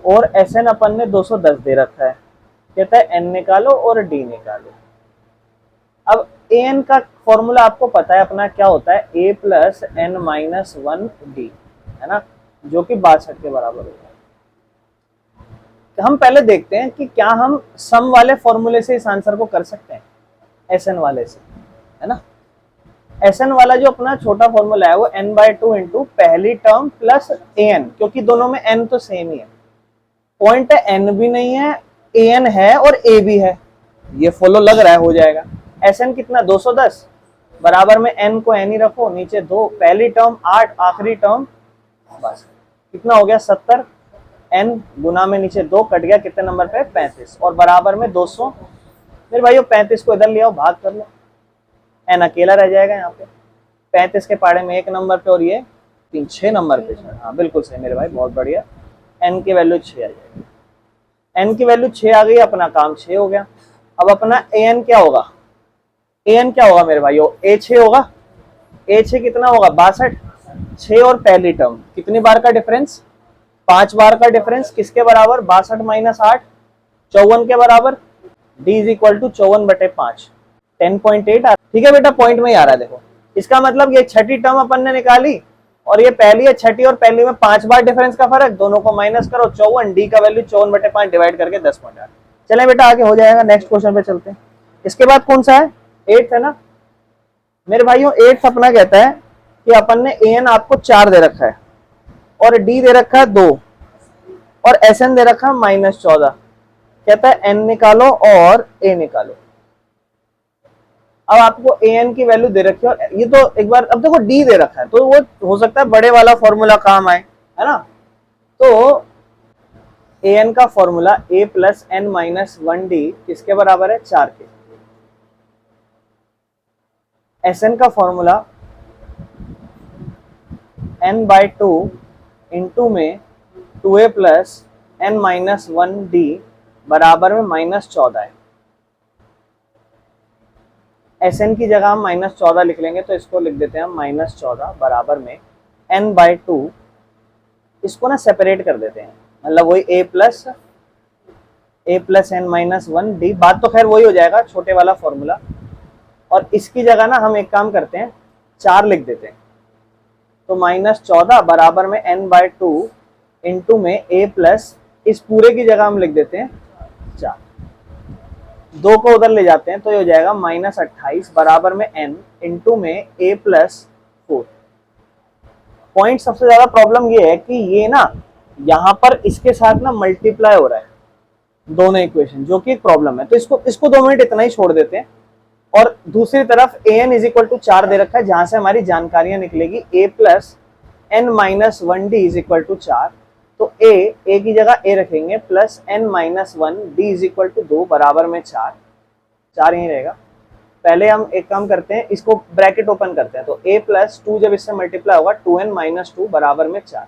और sn अपन ने 210 दे रखा है। कहता है n निकालो और d निकालो। अब an का फॉर्मूला आपको पता है अपना क्या होता है, a plus n minus 1d है ना, जो कि 62 के बराबर होता है। तो हम पहले देखते हैं कि क्या हम सम वाले फॉर्मूले से इस आंसर को कर सकते हैं, sn वाले से, है ना। sn वाला जो अपना छोटा फॉर्मूला है वो n/2 इंटू पहली टर्म प्लस an, क्योंकि दोनों में n तो सेम ही है। पॉइंट है n भी नहीं है, an है और a भी है, ये फॉलो लग रहा है हो जाएगा। sn कितना 210 बराबर में n को n ही रखो, नीचे 2, पहली टर्म 8, आखिरी टर्म बस कितना हो गया 70, n गुना में नीचे 2 कट गया, कितने नंबर पे 35 और बराबर में 200। मेरे भाइयों 35 को इधर ले आओ, भाग कर लो, n अकेला रह जाएगा यहाँ पे, 35 के पहाड़े में 1 नंबर पे और ये 3 6 नंबर पे। हाँ बिल्कुल सही मेरे भाई, बहुत बढ़िया, n की वैल्यू 6 आ जाएगी, n की वैल्यू 6 आ गई, अपना काम 6 हो गया। अब अपना an क्या होगा, an क्या होगा मेरे भाइयों a6 होगा, a6 कितना होगा 62, 6 और पहली टर्म कितनी बार का डिफरेंस 5 बार का डिफरेंस, किसके बराबर 62 माइनस 8 54 के बराबर, d इज इक्वल टू 54/5 10.8। ठीक है बेटा, पॉइंट में ही आ रहा है। देखो इसका मतलब ये छठी टर्म अपन ने निकाली और ये पहली है, छठी और पहली में 5 बार डिफरेंस का फर्क, दोनों को माइनस करो 54, डी का वैल्यू 54/5 डिवाइड करके 10.8। चले बेटा आगे हो जाएगा, नेक्स्ट क्वेश्चन पे चलते हैं। इसके बाद कौन सा है 8th है ना मेरे भाइयों। 8th अपना कहता है कि अपन ने an आपको 4 दे रखा है और d दे रखा है 2 और sn दे रखा है -14। कहता है n निकालो और a निकालो। अब आपको an की वैल्यू दे रखी है और ये तो एक बार, अब देखो d दे रखा है तो वो हो सकता है बड़े वाला फॉर्मूला काम आए, है ना। तो an का formula a plus n minus 1d किसके बराबर है 4 के। sn का फॉर्मूला n/2 इंटू में 2a plus n minus 1d बराबर में -14 है। sn की जगह हम -14 लिख लेंगे तो इसको लिख देते हैं हम -14 बराबर में n/2, इसको ना सेपरेट कर देते हैं, मतलब वही a plus n minus 1d, बात तो खैर वही हो जाएगा छोटे वाला फॉर्मूला। और इसकी जगह ना हम एक काम करते हैं 4 लिख देते हैं, तो -14 बराबर में n/2 इंटू में a प्लस, इस पूरे की जगह हम लिख देते हैं 4, 2 को उधर ले जाते हैं तो ये हो जाएगा -28 बराबर में n इंटू में a प्लस 4। पॉइंट सबसे ज्यादा प्रॉब्लम ये है कि ये ना यहाँ पर इसके साथ ना मल्टीप्लाई हो रहा है दोनों इक्वेशन, जो कि एक प्रॉब्लम है। तो इसको 2 मिनट इतना ही छोड़ देते हैं। और दूसरी तरफ a n is equal to 4 दे रखा है, जहां से हमारी जानकारियां निकलेगी a plus N minus 1 d is equal to 4। तो ए की जगह ए रखेंगे plus N minus 1 d is equal to 2 बराबर में 4 यही रहेगा। पहले हम एक काम करते हैं, इसको ब्रैकेट ओपन करते हैं। तो a प्लस 2 जब इससे मल्टीप्लाई होगा 2n माइनस 2 बराबर में 4,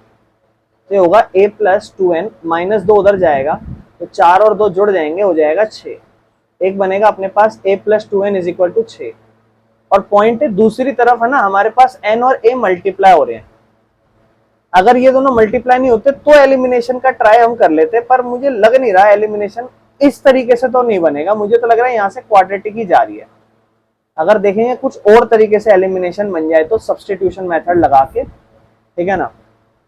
तो होगा a प्लस 2n माइनस 2 उधर जाएगा तो 4 और 2 जुड़ जाएंगे, हो जाएगा 6। एक बनेगा अपने पास a plus 2n is equal to 6। और पॉइंट दूसरी तरफ है ना, हमारे पास n और a मल्टीप्लाई हो रहे हैं। अगर ये दोनों मल्टीप्लाई नहीं होते तो एलिमिनेशन का ट्राई हम कर लेते, पर मुझे लग नहीं रहा एलिमिनेशन इस तरीके से तो नहीं बनेगा। मुझे तो लग रहा है यहाँ से क्वाड्रेटिक ही जा रही है। अगर देखेंगे कुछ और तरीके से एलिमिनेशन बन जाए तो सब्स्टिट्यूशन मेथड लगा के, ठीक है ना।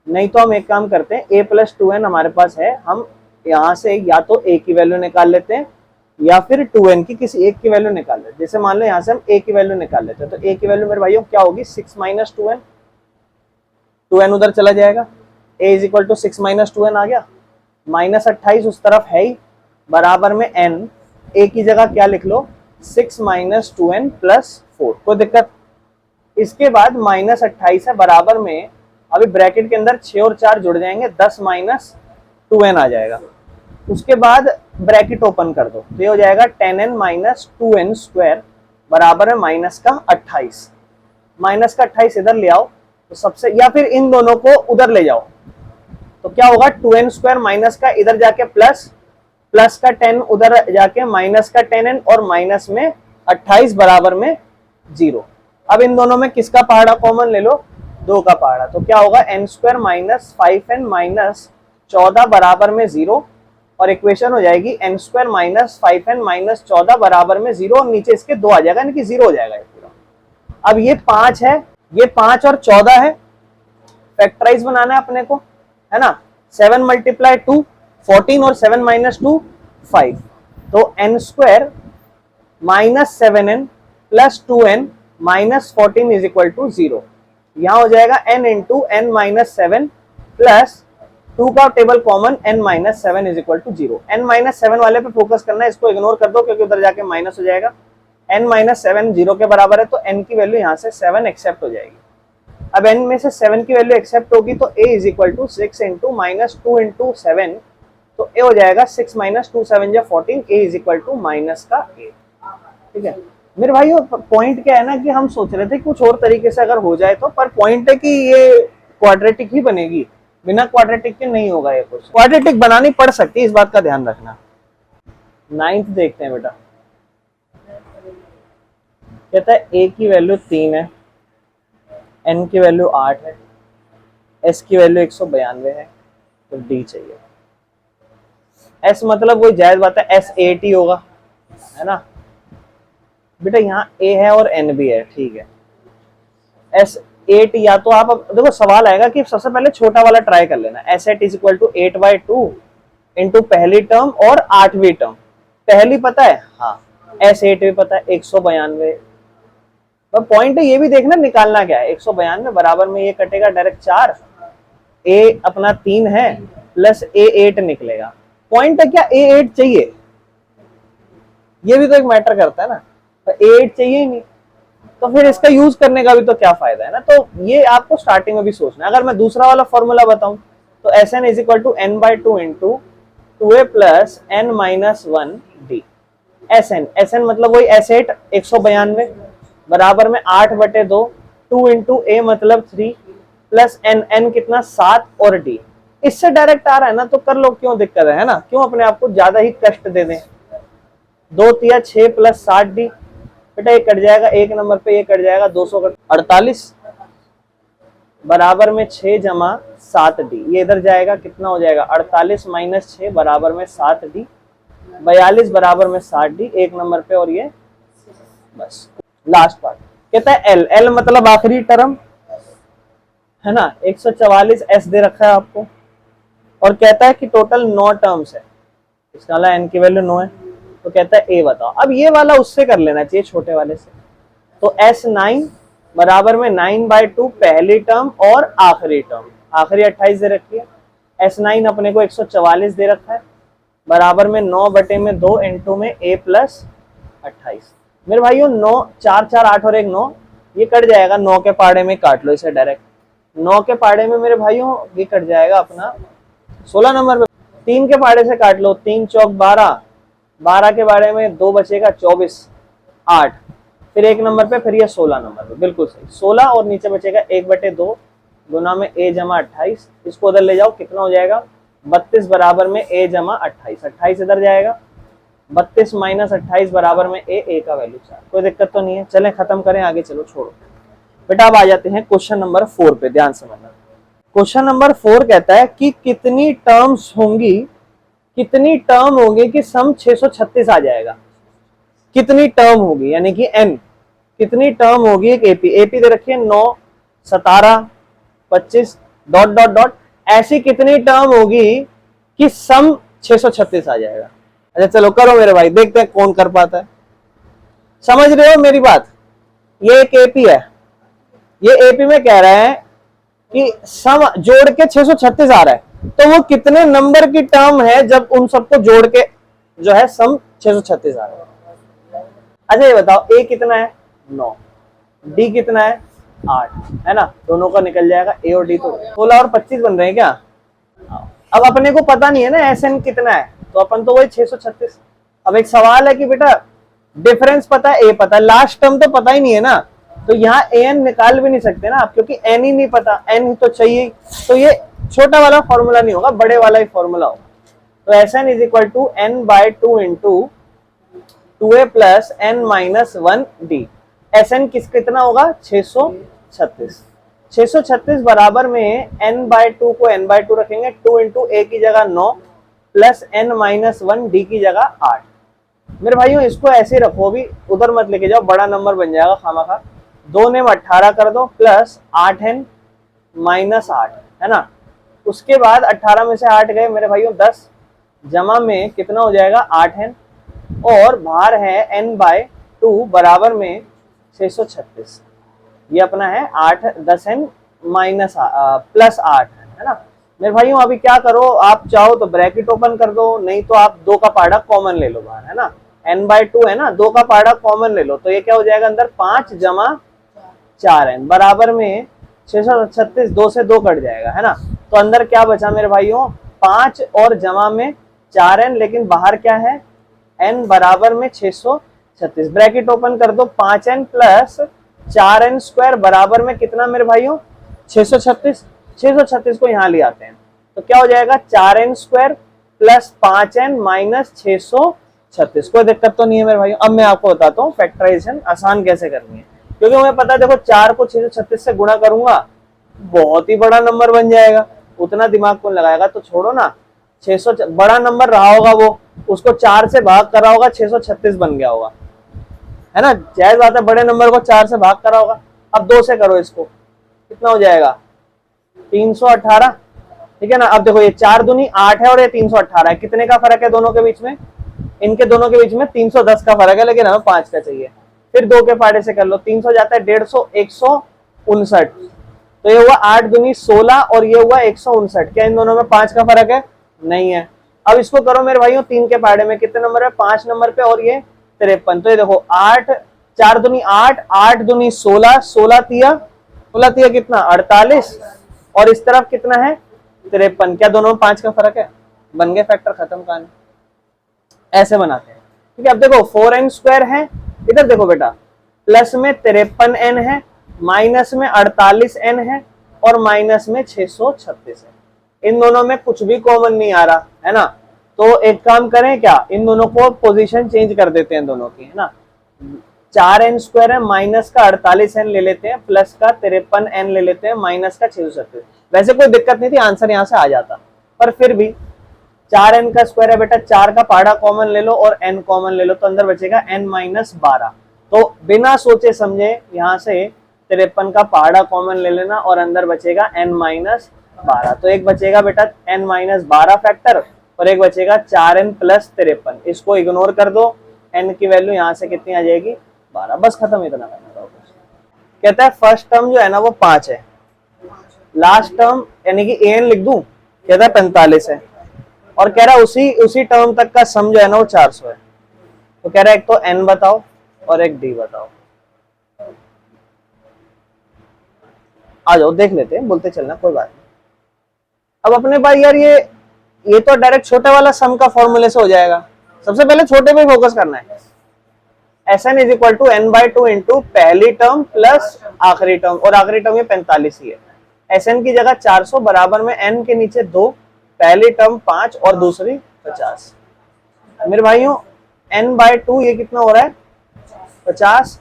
नहीं तो हम एक काम करते हैं, a प्लस 2n हमारे पास है, हम यहाँ से या तो a की वैल्यू निकाल लेते हैं या फिर 2n की किसी एक की वैल्यू निकाल लेते हैं। जैसे मान लो यहाँ से हम a की वैल्यू निकाल लेते हैं, तो a की वैल्यू मेरे भाइयों क्या होगी 6 माइनस 2n, 2n उधर चला जाएगा, a is equal to 6 minus 2n आ गया, माइनस 28 उस तरफ है ही, बराबर में n, a की जगह क्या लिख लो 6 माइनस 2n प्लस 4, कोई दिक्कत। इसके बाद माइनस 28 है बराबर में, अभी ब्रैकेट के अंदर 6 और 4 जुड़ जाएंगे, 10 माइनस 2n आ जाएगा। उसके बाद ब्रैकेट ओपन कर दो तो ये हो जाएगा 10n माइनस 2n स्क्वायर बराबर है माइनस का 28। माइनस का 28 इधर ले आओ तो सबसे, या फिर इन दोनों को उधर ले जाओ तो क्या होगा 2n स्क्वायर माइनस का इधर जाके प्लस, प्लस का 10 उधर जाके माइनस का 10n और माइनस में 28 बराबर में 0। अब इन दोनों में किसका पहाड़ा कॉमन ले लो, 2 का पहाड़ा, तो क्या होगा n square minus 5n minus 14 बराबर में 0। और इक्वेशन हो जाएगी n square minus 5n minus 14 बराबर में 0, और नीचे इसके 2 आ जाएगा, यानी कि 0 हो जाएगा ये पूरा। अब ये 5 है, ये 5 और 14 है, फैक्टराइज बनाना है अपने को, है ना। 7 मल्टीप्लाई 2 14 और 7 माइनस 2 5, तो n square minus 7n plus 2n minus 14 is equal to 0। यहाँ हो जाएगा n into n minus 7 plus 2 का table common n minus 7 is equal to 0। n minus 7 वाले पे फोकस करना है, इसको इग्नोर कर दो क्योंकि उधर जाके माइनस हो जाएगा। n माइनस 7 0 के बराबर है, तो n की वैल्यू यहाँ से 7 एक्सेप्ट हो जाएगी। अब n में से 7 की वैल्यू एक्सेप्ट होगी तो a is equal to 6 into minus 2 into 7, तो a हो जाएगा 6 माइनस 2 7 या 14, a is equal to minus का a। ठीक है मेरे भाइयों, पॉइंट क्या है ना कि हम सोच रहे थे कुछ और तरीके से अगर हो जाए तो, पर पॉइंट है कि ये क्वाड्रेटिक ही बनेगी, बिना क्वाड्रेटिक के नहीं होगा ये क्वेश्चन। क्वाड्रेटिक बनानी पड़ सकती है, इस बात का ध्यान रखना। 9th देखते हैं बेटा, कहता है a की वैल्यू 3 है, n की वैल्यू 8 है, s की वैल्यू 192 है, तो d चाहिए। s मतलब कोई जायज बात है, s 8 ही होगा, है ना बेटा। यहाँ a है और n भी है, ठीक है। s 8 या तो आप, देखो सवाल आएगा कि सबसे पहले छोटा वाला ट्राई कर लेना, s8 is equal to 8/2 into पहली टर्म और 8वीं टर्म। पहली पता है, हाँ, s8 भी पता है 192। तो पॉइंट है ये भी देखना निकालना क्या है, 192 बराबर में ये कटेगा डायरेक्ट 4, a अपना 3 है प्लस a8 निकलेगा। पॉइंट है क्या a8 चाहिए, ये भी तो एक मैटर करता है ना, तो a8 चाहिए ही नहीं, तो फिर इसका यूज करने का भी तो क्या फायदा है ना। तो ये आपको स्टार्टिंग में भी सोचना है। अगर मैं दूसरा वाला फॉर्मूला बताऊं तो Sn is equal to n/2 into 2a plus n minus 1 d। Sn मतलब वही S8 192 बराबर में 8/2, 2 इंटू a मतलब 3 प्लस n कितना 7 और d। इससे डायरेक्ट आ रहा है ना, तो कर लो, क्यों दिक्कत है ना, क्यों अपने आप को ज्यादा ही कष्ट दे दें। 2 तिया 6 प्लस 7d, बेटा ये कट जाएगा एक नंबर पे, ये कट जाएगा 248 बराबर में 6 जमा 7d, ये इधर जाएगा, कितना हो जाएगा 48 माइनस 6 बराबर में 7d, 42 बराबर में 60d एक नंबर पे, और ये बस लास्ट पार्ट। कहता है l मतलब आखिरी टर्म, है ना, 144 s दे रखा है आपको, और कहता है कि टोटल 9 टर्म्स है, इसका वाला n की वैल्यू 9 है, तो कहता है a बताओ। अब ये वाला उससे कर लेना चाहिए छोटे वाले से, तो S9 बराबर में 9/2 पहली टर्म और आखिरी टर्म, आखिरी 28 दे रखी है। S9 अपने को 144 दे रखा है, बराबर में 9/2 इंटू में a प्लस 28। मेरे भाइयों 9 4 4 8 और 1 9, ये कट जाएगा, 9 के पाड़े में काट लो इसे डायरेक्ट, 9 के पाड़े में मेरे भाइयों ये कट जाएगा अपना 16 नंबर पे, 3 के पाड़े से काट लो, 3 चौक 12, 12 के बारे में 2 बचेगा 24, 8, फिर 1 नंबर पे, फिर ये 16 नंबर पे, बिल्कुल सही 16, और नीचे बचेगा 1/2 गुना में a जमा 28, इसको उधर ले जाओ, कितना हो जाएगा 32 बराबर में a जमा 28, 28 इधर जाएगा, 32 माइनस 28 बराबर में a का वैल्यू 4। कोई दिक्कत तो नहीं है, चलें खत्म करें, आगे चलो छोड़ो बेटा। अब आ जाते हैं क्वेश्चन नंबर 4 पे, ध्यान समझना। क्वेश्चन नंबर 4 कहता है कि कितनी टर्म्स होंगी, कितनी टर्म होगी कि सम 636 आ जाएगा, कितनी टर्म होगी यानी कि n, कितनी टर्म होगी एक एपी दे रखी है 9 17 25 डॉट डॉट डॉट, ऐसी कितनी टर्म होगी कि सम 636 आ जाएगा। अच्छा चलो करो मेरे भाई, देखते हैं कौन कर पाता है। समझ रहे हो मेरी बात, ये एक एपी है, ये एपी में कह रहा है कि सम जोड़ के 636 आ रहा है, तो वो कितने नंबर की टर्म है जब उन सबको जोड़ के जो है सम 636 आ रहा है। अच्छा ये बताओ a कितना है 9, d कितना है 8, है ना, दोनों का निकल जाएगा, a और d तो 16 और 25 बन रहे हैं क्या। अब अपने को पता नहीं है ना SN कितना है, तो अपन तो वही 636। अब एक सवाल है कि बेटा डिफरेंस पता है, a पता है, लास्ट टर्म तो पता ही नहीं है ना, तो यहाँ an निकाल भी नहीं सकते ना आप, क्योंकि n ही नहीं पता, n ही तो चाहिए, तो ये छोटा वाला फॉर्मूला नहीं होगा, बड़े वाला ही फॉर्मूला होगा। तो SN is equal to n/2 into 2a plus n-1d। SN कितना होगा 636, 636 बराबर में n/2 को n/2 रखेंगे, 2 इंटू a की जगह 9 प्लस n-1d की जगह 8। मेरे भाइयों इसको ऐसे रखो, भी उधर मत लेके जाओ, बड़ा नंबर बन जाएगा खामाखा। 2 ने 18 कर दो प्लस 8n माइनस 8, है ना, उसके बाद 18 में से 8 गए मेरे भाइयों 10, जमा में कितना हो जाएगा 8n, और भार है n/2 बराबर में 636, ये अपना है 8 10n माइनस प्लस 8, है ना। मेरे भाइयों अभी क्या करो, आप चाहो तो ब्रैकेट ओपन कर दो, नहीं तो आप 2 का पाड़ा कॉमन ले लो बाहर, है ना, n/2 है ना, 2 का पाड़ा कॉमन ले लो, तो ये क्या हो जाएगा अंदर 5 जमा 4n बराबर में 636, 2 से 2 कट जाएगा, है ना, तो अंदर क्या बचा मेरे भाइयों 5 और जमा में 4n, लेकिन बाहर क्या है n बराबर में 636, ब्रैकेट ओपन कर दो, 5n प्लस 4n स्क्वायर बराबर में कितना मेरे भाइयों 636, 636 को यहाँ ले आते हैं, तो क्या हो जाएगा 4n square plus 5n minus 636। कोई दिक्कत तो नहीं है मेरे भाइयों। अब मैं आपको बताता हूँ फैक्टराइजेशन आसान कैसे करनी है, क्योंकि मुझे पता है देखो 4 को 636 से गुणा करूंगा बहुत ही बड़ा नंबर बन जाएगा, उतना दिमाग कौन लगाएगा, तो छोड़ो ना, 600 बड़ा नंबर रहा होगा वो, उसको 4 से भाग करा होगा 636 बन गया होगा, है ना, जायज बात है, बड़े नंबर को 4 से भाग करा होगा। अब 2 से करो इसको, कितना हो जाएगा 318, ठीक है ना। अब देखो ये 4 दूनी 8 है और ये 318 है, कितने का फर्क है दोनों के बीच में, इनके दोनों के बीच में 310 का फर्क है, लेकिन हमें 5 का चाहिए। फिर 2 के पाड़े से कर लो, 300 जाता है 150, 159, तो ये हुआ 8 दूनी 16 और ये हुआ 159, क्या इन दोनों में 5 का फर्क है, नहीं है। अब इसको करो मेरे भाइयों 3 के पाड़े में, कितने नंबर है 5 नंबर पे, और ये 53, तो ये देखो 8 4 दूनी 8, 8 दूनी 16, 16 तिया कितना 48, और इस तरफ कितना है 53, क्या दोनों में 5 का फर्क है, बन गए फैक्टर, खत्म कहानी। ऐसे बनाते हैं, ठीक है। अब देखो 4n स्क्वायर है, इधर देखो बेटा, प्लस में 53n है, माइनस में 48n है, और माइनस में 636 है, इन दोनों में कुछ भी कॉमन नहीं आ रहा, है ना, तो एक काम करें क्या, इन दोनों को पोजीशन चेंज कर देते हैं दोनों की, है ना, 4n स्क्वायर है, माइनस का 48n ले लेते हैं, प्लस का 53n ले लेते हैं, माइनस का 636। वैसे कोई दिक्कत नहीं थी, आंसर यहाँ से आ जाता, पर फिर भी 4n का स्क्वायर है बेटा, 4 का पाड़ा कॉमन ले लो और n कॉमन ले लो, तो अंदर बचेगा n-12, तो बिना सोचे समझे यहाँ से 53 का पहाड़ा कॉमन ले लेना और अंदर बचेगा n-12, तो एक बचेगा बेटा n-12 फैक्टर और एक बचेगा 4n प्लस 53, इसको इग्नोर कर दो, n की वैल्यू यहाँ से कितनी आ जाएगी 12, बस खत्म, इतना करना था। कहता है फर्स्ट टर्म जो है ना वो 5 है, लास्ट टर्म यानी कि an लिख दूं, कहता है 45 है, और कह रहा है उसी टर्म तक का सम जो है ना वो 400 है। तो कह रहा है एक तो n बताओ और एक d बताओ। आ जाओ देख लेते हैं, बोलते चलना कोई बात नहीं। अब अपने पास यार ये तो डायरेक्ट छोटे वाला सम का फॉर्मूले से हो जाएगा। सबसे पहले छोटे पे फोकस करना है। Sn is equal to n by two into पहली टर्म प्लस आखिरी टर्म, और आखिरी टर्म ये 45 ही है। Sn की जगह 400 बराबर में n के नीचे 2, पहली टर्म 5 और दूसरी 50। मेरे भाइयों n बाई टू ये कितना हो रहा है 50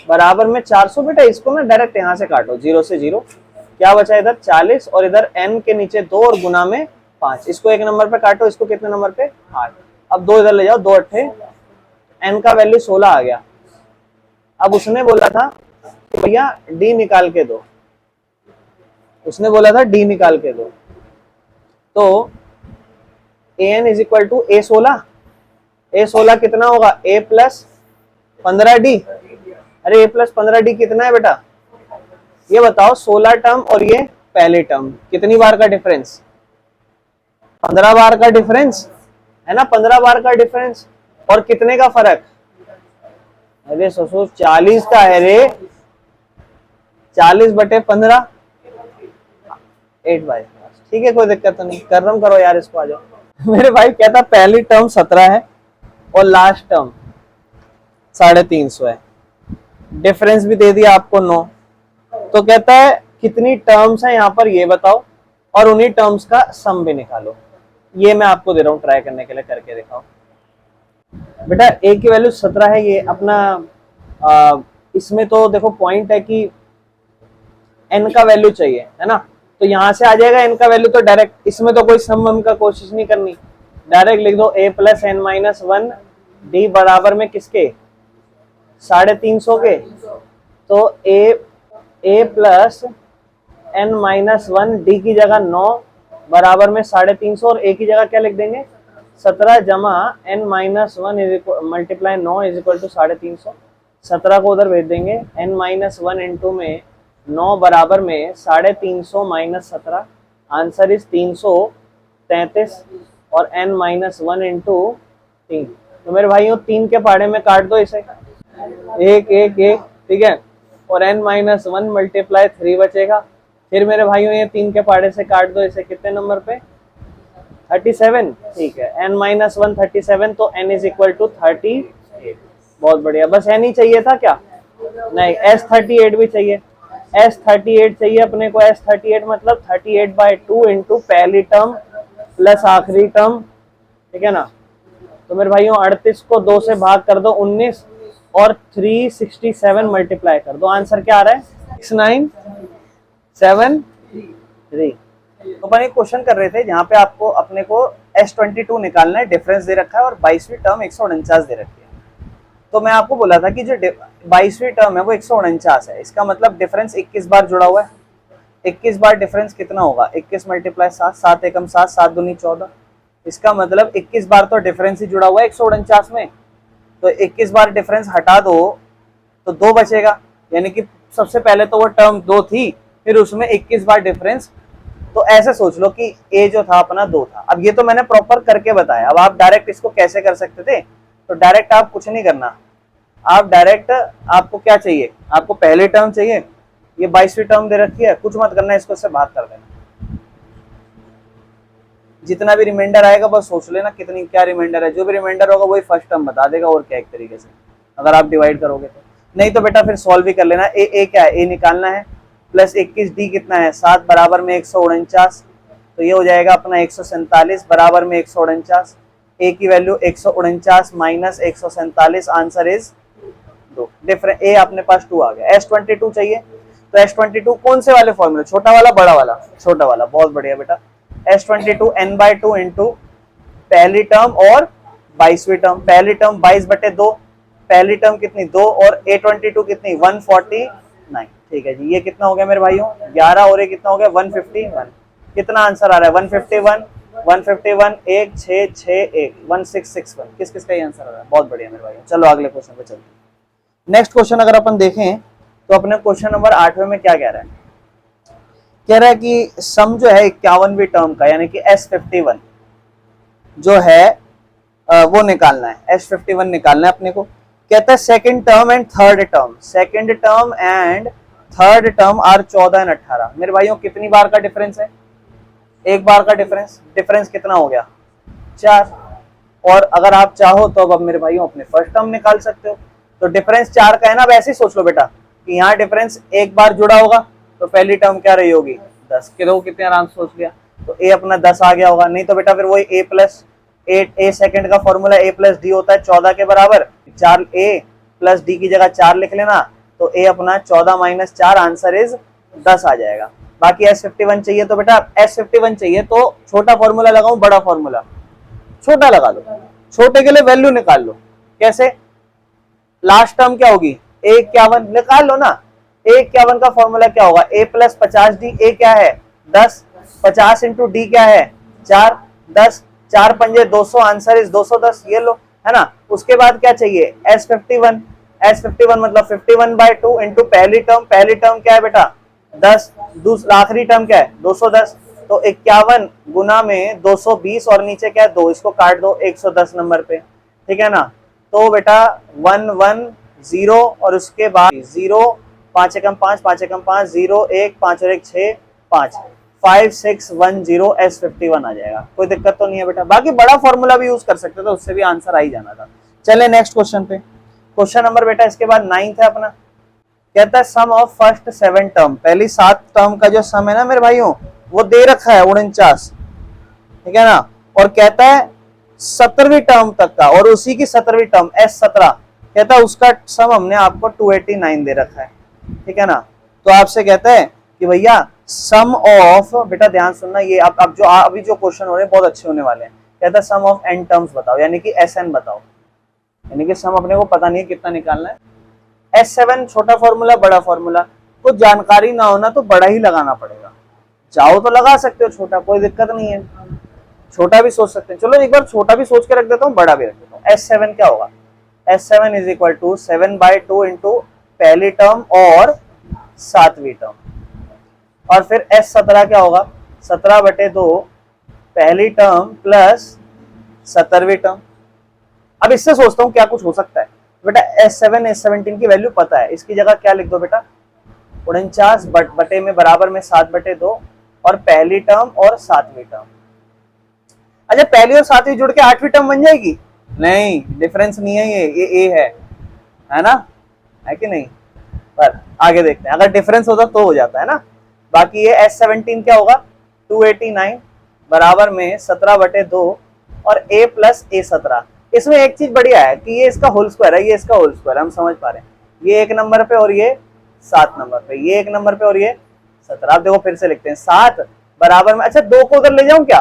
बराबर में 400। बेटा इसको ना डायरेक्ट यहाँ से काटो, 0 से 0, क्या बचा इधर 40 और इधर n के नीचे 2 और गुना में 5। इसको एक नंबर पे काटो, इसको कितने नंबर पे 8। अब 2 इधर ले जाओ, 2 अट्ठे n का वैल्यू 16 आ गया। अब उसने बोला था कि भैया d निकाल के दो, उसने बोला था d निकाल के दो। तो an is equal to a16 कितना होगा a प्लस 15d। अरे a प्लस 15d कितना है बेटा, ये बताओ 16 टर्म और ये पहले टर्म कितनी बार का डिफरेंस, 15 बार का डिफरेंस है ना, 15 बार का डिफरेंस। और कितने का फर्क, अरे ससुर 40 का है रे, 40 बटे 15 8 बाई। ठीक है कोई दिक्कत तो नहीं, कर्म करो यार इसको, आ जाओ। मेरे भाई कहता पहली टर्म 17 है और लास्ट टर्म 350 है, डिफरेंस भी दे दिया आपको 9। तो कहता है कितनी टर्म्स है यहाँ पर ये बताओ, और उन्हीं टर्म्स का सम भी निकालो। ये मैं आपको दे रहा हूँ ट्राई करने के लिए, करके दिखाओ। बेटा a की वैल्यू 17 है, ये अपना इसमें तो देखो पॉइंट है कि n का वैल्यू चाहिए है ना, तो यहाँ से आ जाएगा n का वैल्यू। तो डायरेक्ट इसमें तो कोई सम का कोशिश नहीं करनी, डायरेक्ट लिख दो a plus n minus 1 d बराबर में किसके 350 के। तो a plus n minus 1 d की जगह 9 बराबर में 350, और a की जगह क्या लिख देंगे 17 जमा n minus 1 multiply 9 is equal to 350। 17 को उधर भेज देंगे, n माइनस 1 इंटू में 9 बराबर में 350 माइनस 17, आंसर इज 333, और n माइनस 1 इंटू 3। तो मेरे भाइयों 3 के पहाड़े में काट दो इसे, 1 1 1, ठीक है, और n माइनस 1 मल्टीप्लाई 3 बचेगा। फिर मेरे भाइयों ये 3 के पहाड़े से काट दो इसे, कितने नंबर पे 37, ठीक है, n माइनस 1 37, तो n इज इक्वल टू 38। बहुत बढ़िया, बस n ही चाहिए था क्या, नहीं S38 भी चाहिए, S38 चाहिए अपने को। S38 मतलब 38 बाई 2 इंटू पहली टर्म प्लस आखिरी टर्म, ठीक है ना। तो मेरे भाइयों 38 को 2 से भाग कर दो 19, और 367 मल्टीप्लाई कर दो, आंसर क्या आ रहा है 6973। तो अपन एक क्वेश्चन कर रहे थे जहाँ पे आपको अपने को S22 निकालना है, डिफरेंस दे रखा है और 22वीं टर्म 149 दे रखी है। तो मैं आपको बोला था कि जो 22वीं टर्म है वो 149 है, इसका मतलब डिफरेंस 21 बार जुड़ा हुआ है। 21 बार डिफरेंस कितना होगा, 21 मल्टीप्लाई 7, 7 एकम 7, 7 दूनी 14, इसका मतलब 21 बार तो डिफरेंस ही जुड़ा हुआ है 149 में। तो 21 बार डिफरेंस हटा दो तो 2 बचेगा, यानी कि सबसे पहले तो वो टर्म 2 थी, फिर उसमें 21 बार डिफरेंस। तो ऐसे सोच लो कि a जो था अपना 2 था। अब ये तो मैंने प्रॉपर करके बताया, अब आप डायरेक्ट इसको कैसे कर सकते थे, तो डायरेक्ट आप कुछ नहीं करना, आप डायरेक्ट आपको क्या चाहिए, आपको पहले टर्म चाहिए, ये 22वीं टर्म दे रखी है, कुछ मत करना, इसको इससे भाग कर देना, जितना भी रिमाइंडर आएगा बस सोच लेना कितनी क्या रिमाइंडर है, जो भी रिमाइंडर होगा वही फर्स्ट टर्म बता देगा, और क्या एक तरीके से अगर आप डिवाइड करोगे तो। नहीं तो बेटा फिर सॉल्व भी कर लेना, ए क्या है, ए निकालना है, प्लस 21 डी कितना है 7 बराबर में 149, तो ये हो जाएगा अपना 147 बराबर में 149, ए की value 149 minus 147, answer is 2। Difference a अपने पास 2 आ गया। S22 चाहिए, तो S22 कौन से वाले फॉर्मूले, छोटा वाला बड़ा वाला, छोटा वाला, बहुत बढ़िया बेटा। S22 n बाई 2 इंटू पहली टर्म और 22वीं टर्म, पहली टर्म 22 बटे 2, पहली टर्म कितनी 2, और A22 कितनी 149, ठीक है जी। ये कितना हो गया मेरे भाइयों 11, और ये कितना हो गया 151, कितना आंसर आ रहा है 151, 151 1 6 6 1 1661, किस किस का ये आंसर आ रहा है, बहुत बढ़िया मेरे भाइयों। चलो अगले क्वेश्चन पे चलते हैं। नेक्स्ट क्वेश्चन अगर अपन देखें तो अपने क्वेश्चन नंबर 8वें में क्या कह रहा है, कह रहा है कि सम जो है 51वीं टर्म का यानी कि S51 जो है वो निकालना है, S51 निकालना है अपने को। कहता है second term and third term, second term and third term are 14 and 18। मेरे भाइयों कितनी बार का डिफरेंस है, एक बार का डिफरेंस, डिफरेंस कितना हो गया 4। और अगर आप चाहो तो अब मेरे भाइयों अपने फर्स्ट टर्म निकाल सकते हो। तो डिफरेंस 4 का है ना, वैसे ही सोच लो बेटा कि यहाँ डिफरेंस एक बार जुड़ा होगा तो पहली टर्म क्या रही होगी 10 किलो, कितने आराम से सोच लिया। तो ए अपना 10 आ गया होगा, नहीं तो बेटा फिर वही ए सेकंड का फॉर्मूला ए प्लस डी होता है 14 के बराबर, 4 ए प्लस डी की जगह 4 लिख लेना, तो ए अपना 14 माइनस 4 आंसर इज 10 आ जाएगा। बाकी S51 चाहिए तो बेटा S51 चाहिए तो छोटा फॉर्मूला लगाऊं बड़ा फॉर्मूला, छोटा लगा लो, छोटे के लिए वैल्यू निकाल लो। कैसे, लास्ट टर्म क्या होगी A51, निकाल लो ना। A51 का फॉर्मूला क्या होगा, A प्लस 50D, A क्या है 10, 50 इंटू डी क्या है 4, 10, 4 पंजे 200, आंसर इज 210, ये लो, है ना। उसके बाद क्या चाहिए S51, S51 मतलब 51/2 इंटू पहली टर्म क्या है बेटा 10, दूसरा आखिरी टर्म क्या है 210, तो 51 गुना में 220 और नीचे क्या है 2, इसको काट दो 110 नंबर पे, ठीक है ना। तो बेटा 110 और उसके बाद 0, 5 एकम 5, 5 एकम 5, 0 1, 5 और 1 6, 5, 5610 S51 आ जाएगा। कोई दिक्कत तो नहीं है बेटा। बाकी बड़ा फॉर्मूला भी यूज कर सकते थे, उससे भी आंसर आ ही जाना था। चले नेक्स्ट क्वेश्चन पे। क्वेश्चन नंबर बेटा इसके बाद 9th है अपना। कहता है सम ऑफ फर्स्ट 7 टर्म, पहली 7 टर्म का जो सम है ना मेरे भाइयों वो दे रखा है 49, ठीक है ना। और कहता है 17वीं टर्म तक का, और उसी की 17वीं टर्म S17 कहता है उसका सम हमने आपको 289 दे रखा है, ठीक है ना। तो आपसे कहता है कि भैया सम ऑफ, बेटा ध्यान सुनना, ये अब जो अभी जो क्वेश्चन हो रहे हैं बहुत अच्छे होने वाले हैं। कहता है सम ऑफ n टर्म्स बताओ, यानी कि SN बताओ, यानी कि सम अपने को पता नहीं है कितना निकालना है। S7 छोटा फॉर्मूला बड़ा फॉर्मूला, कुछ जानकारी ना होना तो बड़ा ही लगाना पड़ेगा। चाहो तो लगा सकते हो छोटा, कोई दिक्कत नहीं है, छोटा भी सोच सकते हैं। चलो एक बार छोटा भी सोच के रख देता हूँ, बड़ा भी रख देता हूँ। S7 क्या होगा, S7 is equal to 7/2 into पहली टर्म और 7वीं टर्म, और फिर S17 क्या होगा 17/2 पहली टर्म प्लस 17वीं टर्म। अब इससे सोचता हूँ क्या कुछ हो सकता है। बेटा S7 S17 की वैल्यू पता है, इसकी जगह क्या लिख दो बेटा 49 बटे में बराबर में 7/2 और पहली टर्म और 7वीं टर्म। अच्छा पहली और 7वीं जुड़ के 8वीं टर्म बन जाएगी, नहीं डिफरेंस नहीं है, ये ए है ना, है कि नहीं। पर आगे देखते हैं, अगर डिफरेंस होता तो हो जाता है ना। बाकी ये S17 क्या होगा 289 बराबर में 17/2 और A प्लस A17। इसमें एक चीज बढ़िया है कि ये इसका होल स्क्वायर है, ये इसका होल स्क्वायर, हम समझ पा रहे हैं। ये 1 नंबर पे और ये 7 नंबर पे, ये 1 नंबर पे और ये 17। आप देखो फिर से लिखते हैं 7 बराबर में, अच्छा 2 को उधर ले जाऊं क्या,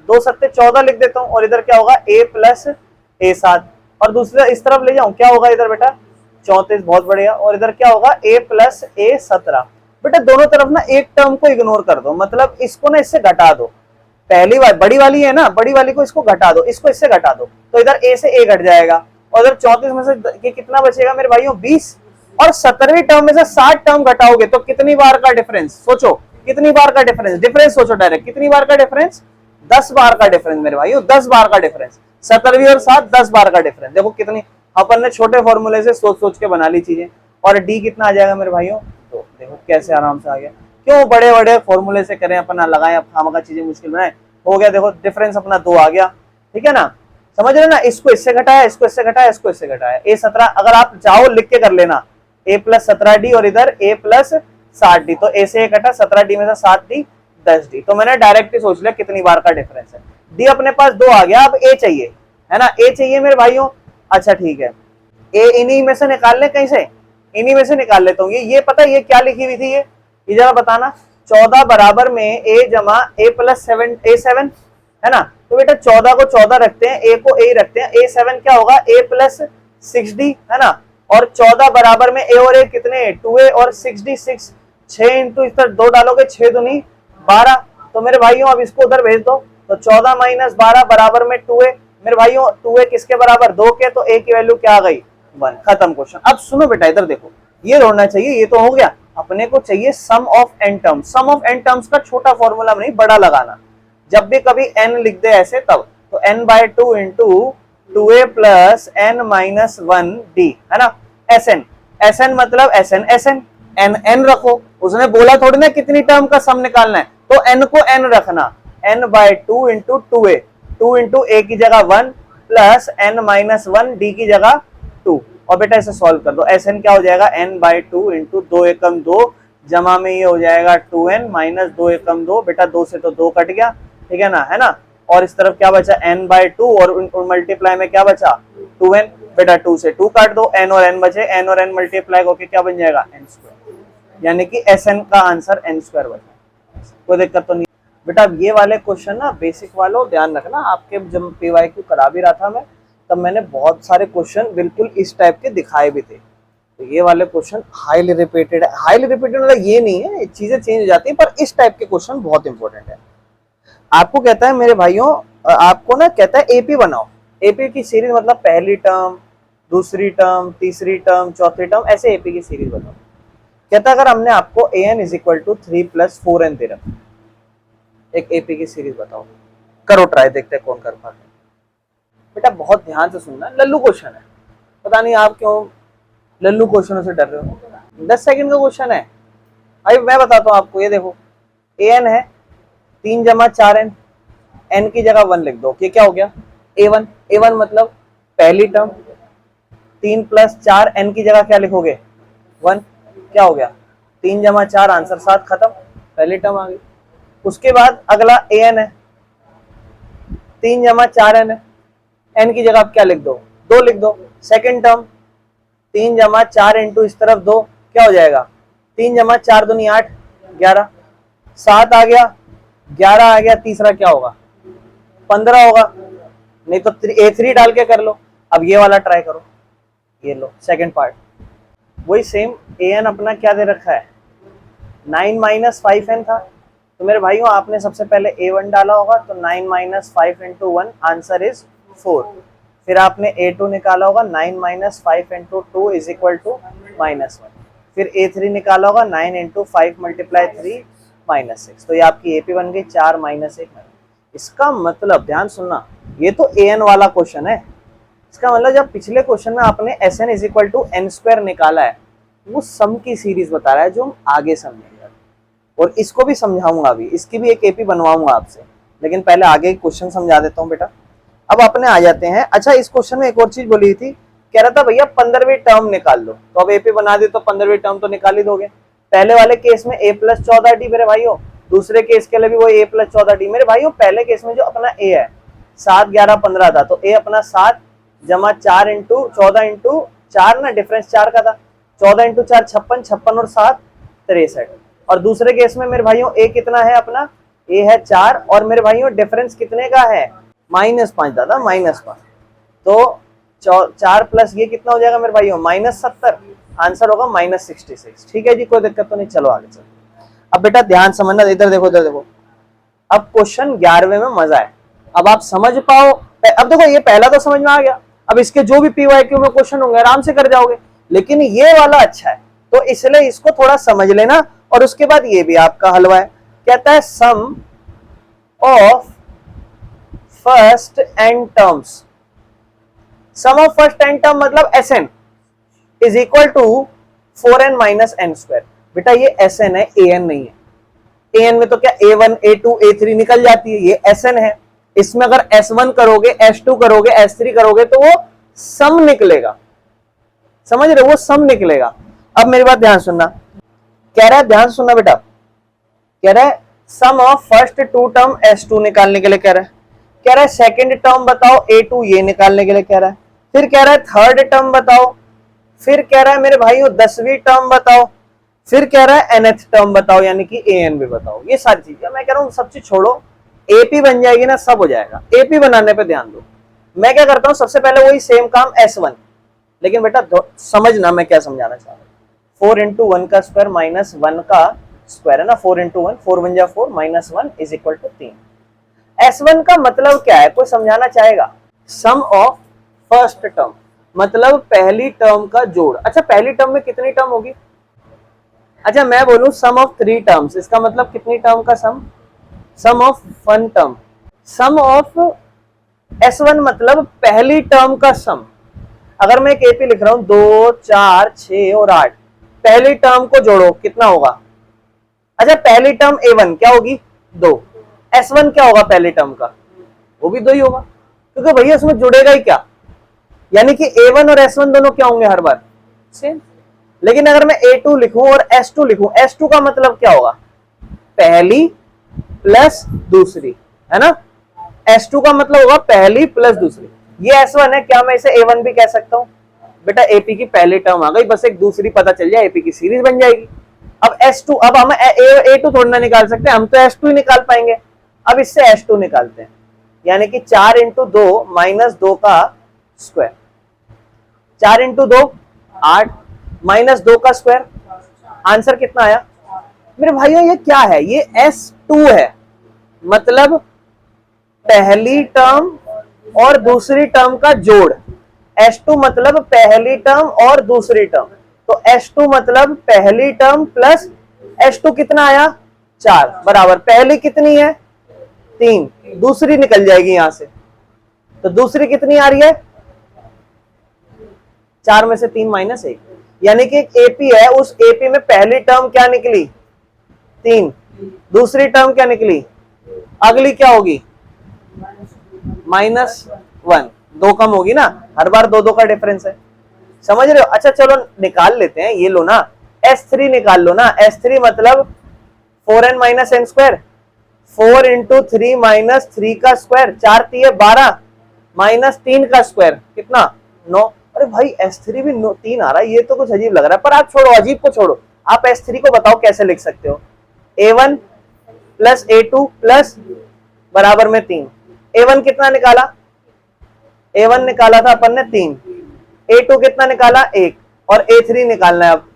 2 सत्ते 14 लिख देता हूँ, और इधर क्या होगा A प्लस A7, और दूसरे इस तरफ ले जाऊं क्या होगा इधर बेटा 34, बहुत बढ़िया, और इधर क्या होगा A प्लस A17। बेटा दोनों तरफ ना एक टर्म को इग्नोर कर दो, मतलब इसको ना इससे घटा दो, पहली बार बड़ी वाली है ना, बड़ी वाली को इसको घटा दो, इसको इससे घटा दो, तो इधर A से A घट जाएगा, और इधर 34 में से कितना बचेगा मेरे भाइयों 20, और 17वीं टर्म में से 60 टर्म घटाओगे तो कितनी बार का डिफरेंस, सोचो कितनी बार का डिफरेंस, डिफरेंस सोचो डायरेक्ट, कितनी बार का डिफरेंस 10 बार का डिफरेंस मेरे भाइयों, 10 बार का डिफरेंस, 17वीं और 7 10 बार का डिफरेंस। देखो कितनी अपन ने छोटे फॉर्मूले से सोच सोच के बना ली चीजें। और डी कितना आ जाएगा मेरे भाइयों, तो देखो कैसे आराम से आ गया, क्यों बड़े बड़े फॉर्मूले से करें अपना लगाएं, अब खामखा चीजें मुश्किल बनाए, हो गया। देखो डिफरेंस अपना 2 आ गया, ठीक है ना, समझ रहे ना। इसको इससे घटाया, इसको इससे घटाया, इसको इससे घटाया, A17 अगर आप चाहो लिख के कर लेना A प्लस 17D और इधर A प्लस 60D, तो A से A घटा 17D में से 7D 10D, तो मैंने डायरेक्ट ही सोच लिया कितनी बार का डिफरेंस है। D अपने पास 2 आ गया, अब A चाहिए, है ना, A चाहिए मेरे भाइयों। अच्छा ठीक है, A इन्हीं में से निकाल ले, कहीं से इन्हीं में से निकाल लेता हूँ। ये पता है ये क्या लिखी हुई थी, ये जरा बताना, 14 बराबर में A जमा A प्लस 7 A7, है ना। तो बेटा 14 को 14 रखते हैं, A को A रखते हैं, A7 क्या होगा A प्लस 6D, है ना, और 14 बराबर में A और A कितने 2A और 6D 6 इंटू इस तरह 2 डालोगे 6 दूनी 12, तो मेरे भाइयों अब इसको उधर भेज दो, तो 14 माइनस 12 बराबर में 2A, मेरे भाइयों 2A किसके बराबर 2 के, तो A की वैल्यू क्या आ गई 1, खत्म क्वेश्चन। अब सुनो बेटा इधर देखो, ये होना चाहिए, ये तो हो गया। अपने को चाहिए sum of n terms. Sum of n terms का छोटा फॉर्मूला नहीं, बड़ा लगाना। जब भी कभी एन लिख दे ऐसे तब, तो N by two into 2a plus N minus 1d, है ना। एसएन, एसएन मतलब एसएन, एसएन एन एन रखो। उसने बोला थोड़ी ना कितनी टर्म का सम निकालना है, तो एन को एन रखना। N by two into 2a, 2 into a की जगह 1 प्लस एन माइनस 1d की जगह 2। और बेटा इसे सॉल्व कर दो। एस एन क्या हो जाएगा, एन बाय टू इंटू 2 एकम 2 जमा में ये हो जाएगा 2n माइनस 2 एकम 2। बेटा 2 से तो 2 कट गया, ठीक है ना, है ना। और इस तरफ क्या बचा, n बाय 2 और मल्टीप्लाई में क्या बचा 2n। बेटा 2 से 2 काट दो, n और n बचे, n और n मल्टीप्लाई होके क्या बन जाएगा n स्क्वायर, यानी कि Sn का आंसर n स्क्वायर बचा। कोई दिक्कत तो नहीं बेटा। अब ये वाले क्वेश्चन ना बेसिक वालों ध्यान रखना, आपके जब PYQ करा भी रहा था मैं, तब मैंने बहुत सारे क्वेश्चन बिल्कुल इस टाइप के दिखाए भी थे। तो ये वाले क्वेश्चन हाईली रिपीटेड है। हाईली रिपीटेड मतलब ये नहीं है चीजें चेंज हो जाती है, पर इस टाइप के क्वेश्चन बहुत इंपॉर्टेंट है। आपको कहता है मेरे भाइयों, आपको ना कहता है एपी बनाओ। एपी की सीरीज मतलब पहली टर्म, दूसरी टर्म, तीसरी टर्म, चौथी टर्म, ऐसे एपी की सीरीज बनाओ। कहता है अगर हमने आपको an is equal to 3 plus 4n दे रखा, एक एपी की सीरीज बताओ। करो ट्राई, देखते हैं कौन कर पाते हैं। बेटा बहुत ध्यान से सुनना, लल्लू क्वेश्चन है। पता नहीं आप क्यों लल्लू क्वेश्चनों से डर रहे हो। 10 सेकंड का क्वेश्चन है। अभी मैं बताता हूँ आपको, ये देखो an है 3 जमा 4n, n की जगह 1 लिख दो, ये क्या हो गया a1। a1 मतलब पहली टर्म, 3 प्लस 4 n की जगह क्या लिखोगे 1, क्या हो गया 3 जमा 4 आंसर 7, खत्म, पहली टर्म आ गई। उसके बाद अगला an है 3 जमा 4n है, n की जगह आप क्या लिख दो 2 लिख दो। सेकेंड टर्म 3 जमा 4 इंटू इस तरफ 2, क्या हो जाएगा 3 जमा 4 दूनी 8, 11, 7 आ गया, 11 आ गया, तीसरा क्या होगा 15 होगा। नहीं तो a3 डाल के कर लो। अब ये वाला ट्राई करो, ये लो सेकंड पार्ट, वही सेम an अपना क्या दे रखा है 9 माइनस 5n था। तो मेरे भाइयों आपने सबसे पहले a1 डाला होगा, तो 9 माइनस 5 इंटू 1 आंसर इज 4। फिर आपने a2 निकाला होगा, 9 माइनस 5 into 2 is equal to minus 1। फिर a3 निकाला होगा, 9 इंटू 5 मल्टीप्लाई 3 माइनस 6। तो ये आपकी AP बन गई 4 माइनस 1। इसका मतलब ध्यान सुनना, ये तो an वाला क्वेश्चन है। इसका मतलब जब पिछले क्वेश्चन में आपने Sn is equal to n square निकाला है, वो सम की सीरीज बता रहा है जो हम आगे समझेंगे। और इसको भी समझाऊंगा, अभी इसकी भी एक AP बनवाऊंगा आपसे, लेकिन पहले आगे क्वेश्चन समझा देता हूँ बेटा। अब अपने आ जाते हैं। अच्छा इस क्वेश्चन में एक और चीज बोली थी, कह रहा था भैया 15वीं टर्म निकाल लो। तो अब AP बना दे तो 15वीं टर्म तो निकाल ही दोगे। पहले वाले केस में a प्लस 14d मेरे भाइयों, दूसरे केस के लिए भी वो a प्लस 14d। मेरे भाइयों पहले केस में जो अपना a है 7 11 15 था, तो a अपना 7 जमा 4 इंटू 14 इंटू 4 ना, डिफरेंस 4 का था, 14 इंटू 4 56, 56 और 7 63। और दूसरे केस में मेरे भाइयों a कितना है अपना, a है 4, और मेरे भाइयों डिफरेंस कितने का है -5 दादा, -5। तो 4 प्लस ये कितना हो जाएगा मेरे भाइयों -70, आंसर होगा -66। ठीक है जी, कोई दिक्कत तो नहीं, चलो आगे चलो। अब बेटा ध्यान समझना, इधर देखो इधर देखो। अब क्वेश्चन 11वें में मजा है, अब आप समझ पाओ। अब देखो ये पहला तो समझ में आ गया, अब इसके जो भी PYQ में क्वेश्चन होंगे आराम से कर जाओगे, लेकिन ये वाला अच्छा है तो इसलिए इसको थोड़ा समझ लेना। और उसके बाद ये भी आपका हलवा है, कहता है sum of first n terms. Sum of first n term मतलब Sn is equal to 4n minus n square. बेटा ये Sn है, an नहीं है। an में तो क्या a1 a2 a3 निकल जाती है, ये Sn है। इसमें अगर S1 करोगे, S2 करोगे, S3 करोगे तो वो सम निकलेगा, समझ रहे हो, वो सम निकलेगा। अब मेरी बात ध्यान सुनना, कह रहा है ध्यान सुनना बेटा, कह रहा है sum of first 2 term S2 निकालने के लिए कह रहा है, कह रहा है सेकंड टर्म बताओ A2 ये निकालने के लिए कह रहा है, फिर कह रहा है थर्ड टर्म बताओ, फिर कह रहा है मेरे भाइयों 10वीं टर्म बताओ, फिर कह रहा है nth टर्म बताओ, यानी कि an भी बताओ। ये सारी चीजें मैं कह रहा हूँ सब चीज छोड़ो, AP बन जाएगी ना, सब हो जाएगा। AP बनाने पे ध्यान दो। मैं क्या करता हूँ सबसे पहले वही सेम काम S1, लेकिन बेटा समझना मैं क्या समझाना चाह रहा हूँ। 4 इंटू 1 का स्क्वायर माइनस 1 का स्क्वायर है ना, 4 इंटू 1 4 1 जा 4 minus 1 is equal to 3। S1 का मतलब क्या है, कोई समझाना चाहेगा? सम ऑफ फर्स्ट टर्म, मतलब पहली टर्म का जोड़। अच्छा पहली टर्म में कितनी टर्म होगी? अच्छा मैं बोलूं सम ऑफ 3 टर्म्स, इसका मतलब कितनी टर्म का sum? Sum of 1 term. Sum of S1 मतलब पहली टर्म का सम। अगर मैं एक एपी लिख रहा हूं 2 4 6 और 8, पहली टर्म को जोड़ो कितना होगा? अच्छा पहली टर्म A1 क्या होगी? 2। S1 क्या होगा पहली टर्म का? वो भी 2 ही होगा, क्योंकि भैया इसमें जुड़ेगा ही क्या, यानी कि A1 और S1 दोनों क्या होंगे हर बार? सेम। लेकिन अगर मैं A2 लिखूं और S2 लिखूं, S2 का मतलब क्या होगा? पहली प्लस दूसरी, है ना? S2 का मतलब होगा पहली प्लस दूसरी। ये S1 है, क्या मैं इसे A1 भी कह सकता हूं? बेटा AP की पहली टर्म आ गई, बस एक दूसरी पता चल जाए, AP की सीरीज बन जाएगी। अब S2, अब हम A2 थोड़ा ना निकाल सकते, हम तो S2 ही निकाल पाएंगे। अब इससे S2 निकालते हैं, यानी कि 4 इंटू 2 माइनस 2 का स्क्वायर। 4 इंटू 2 8 माइनस 2 का स्क्वायर। आंसर कितना आया मेरे भाइयों? ये क्या है? ये S2 है, मतलब पहली टर्म और दूसरी टर्म का जोड़। S2 मतलब पहली टर्म और दूसरी टर्म, तो S2 मतलब पहली टर्म प्लस S2 कितना आया? 4 बराबर पहली कितनी है? 3, दूसरी निकल जाएगी यहां से, तो दूसरी कितनी आ रही है? 4 में से 3 माइनस 1, यानी कि एक एपी है, उस एपी में पहली टर्म क्या निकली? 3, दूसरी टर्म क्या निकली? अगली क्या होगी? -1, 2 कम होगी ना, हर बार 2 का डिफरेंस है, समझ रहे हो? अच्छा चलो निकाल लेते हैं, ये लो ना S3 निकाल लो ना। S3 मतलब 4n minus N square, 4 into 3 minus 3 का स्क्वायर, 4 3 12 माइनस 3 का स्क्वायर कितना? 9। अरे भाई S3 भी 3 आ रहा है, ये तो कुछ अजीब लग रहा है। पर आप छोड़ो, अजीब को छोड़ो, आप S3 को बताओ कैसे लिख सकते हो? A1 प्लस A2 प्लस बराबर में 3। A1 कितना निकाला? A1 निकाला था अपन ने 3, A2 कितना निकाला? 1, और A3 निकालना है अब,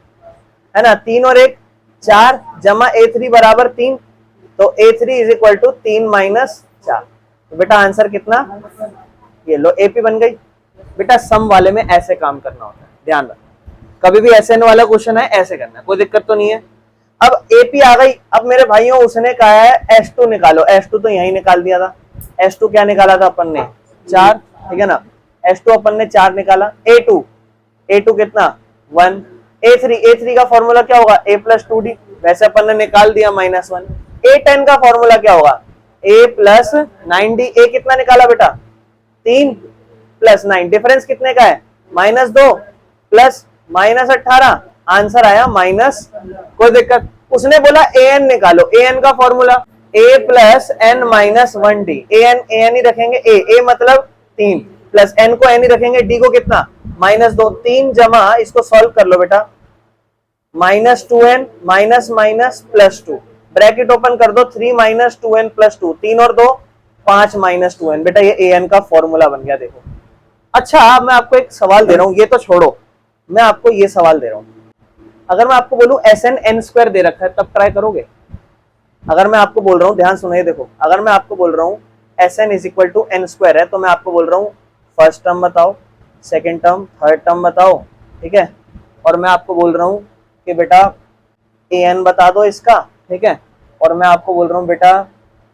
है ना? 3 और 1 4 जमा A3 बराबर 3, तो A3 is equal to 3 minus 4। तो बेटा आंसर कितना? ये लो AP बन गई। बेटा सम वाले में ऐसे काम करना होता है, ध्यान रख, कभी भी SN वाला क्वेश्चन है ऐसे करना है, कोई दिक्कत तो नहीं है। अब AP आ गई। अब मेरे भाइयों उसने कहा है S2 निकालो, S2 तो यही निकाल दिया था। S2 क्या निकाला था अपन ने? 4, ठीक है ना? S2 अपन ने 4 निकाला। A2 कितना? 1। A3 का फॉर्मूला क्या होगा? A प्लस 2D, वैसे अपन ने निकाल दिया -1। A10 का फॉर्मूला क्या होगा? A plus 9D। A कितना निकाला बेटा? 3 प्लस 9, डिफरेंस कितने का है? -2 प्लस -18, आंसर आया माइनस। कोई दिक्कत? उसने बोला an निकालो, an का formula a plus N minus 1d। an ही रखेंगे, a मतलब 3 प्लस n को n ही रखेंगे, d को कितना? -2। 3 जमा, इसको सॉल्व कर लो बेटा, -2n minus minus plus 2, bracket open कर दो, 3 माइनस 2n प्लस 2, 3 और 2 5 माइनस 2n। बेटा ये an का फॉर्मूला बन गया, देखो। अच्छा मैं आपको एक सवाल दे रहा हूं, ये तो छोड़ो, मैं आपको ये सवाल दे रहा हूं, अगर मैं आपको बोलूं SN n स्क्वायर दे रखा है, तब ट्राई करोगे? अगर मैं आपको बोल रहा हूं, ध्यान सुनो ये देखो, अगर मैं आपको बोल रहा हूं SN is equal to n square है, तो मैं आपको बोल रहा हूं फर्स्ट टर्म बताओ, सेकेंड टर्म, थर्ड टर्म बताओ, ठीक है? और मैं आपको बोल रहा हूं कि बेटा an बता दो इसका, ठीक है? और मैं आपको बोल रहा हूं बेटा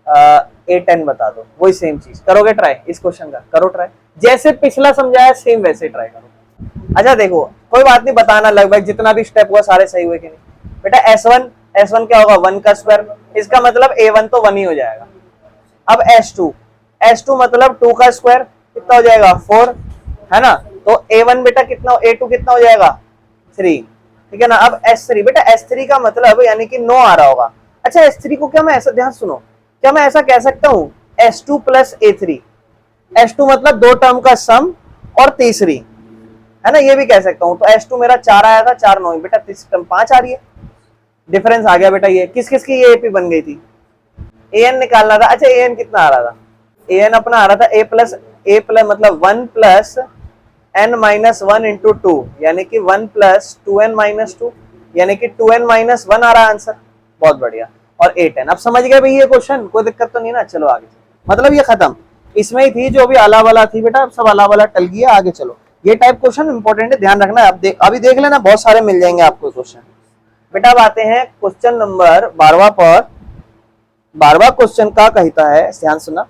A10 बता दो, वही सेम चीज करोगे ट्राई? इस क्वेश्चन का करो ट्राई, जैसे पिछला समझाया सेम वैसे ट्राई करो। अच्छा देखो, कोई बात नहीं, बताना लगभग जितना भी स्टेप हुआ सारे सही हुए कि नहीं। बेटा S1 क्या होगा? 1 का स्क्वायर, इसका मतलब A1 तो 1 ही हो जाएगा। अब S2 मतलब 2 का स्क्वायर, कितना हो जाएगा? 4, है ना? तो A1 बेटा कितना, A2 कितना हो जाएगा? 3, ठीक है ना? अब S3 बेटा, S3 का मतलब यानी कि 9 आ रहा होगा। अच्छा S3 को क्या मैं ऐसा, ध्यान सुनो, क्या मैं ऐसा कह सकता हूं S2 प्लस A3? S2 मतलब 2 टर्म का सम और तीसरी, है ना? ये भी कह सकता हूं। तो S2 मेरा 4 आया था, 4 9, बेटा तीसरी टर्म 5 आ रही है, डिफरेंस आ गया बेटा। ये किस किस की ये AP बन गई थी? an निकालना था। अच्छा an कितना आ रहा था? an अपना आ रहा था a प्लस मतलब 1 प्लस n माइनस 1 इंटू 2, यानी कि 1 प्लस 2n माइनस 2, यानी कि 2n माइनस 1 आ रहा आंसर। बहुत बढ़िया। और A10 अब समझ गए भाई ये क्वेश्चन, कोई दिक्कत तो नहीं ना? चलो आगे, मतलब ये खत्म, इसमें ही थी जो भी अला वाला थी बेटा, अब सब अला वाला टल गया, आगे चलो। ये टाइप क्वेश्चन इंपॉर्टेंट है, ध्यान रखना। अभी देख लेना, बहुत सारे मिल जाएंगे आपको क्वेश्चन। बेटा अब आते हैं क्वेश्चन नंबर 12 पर। 12वां क्वेश्चन का कहता है, ध्यान सुनना,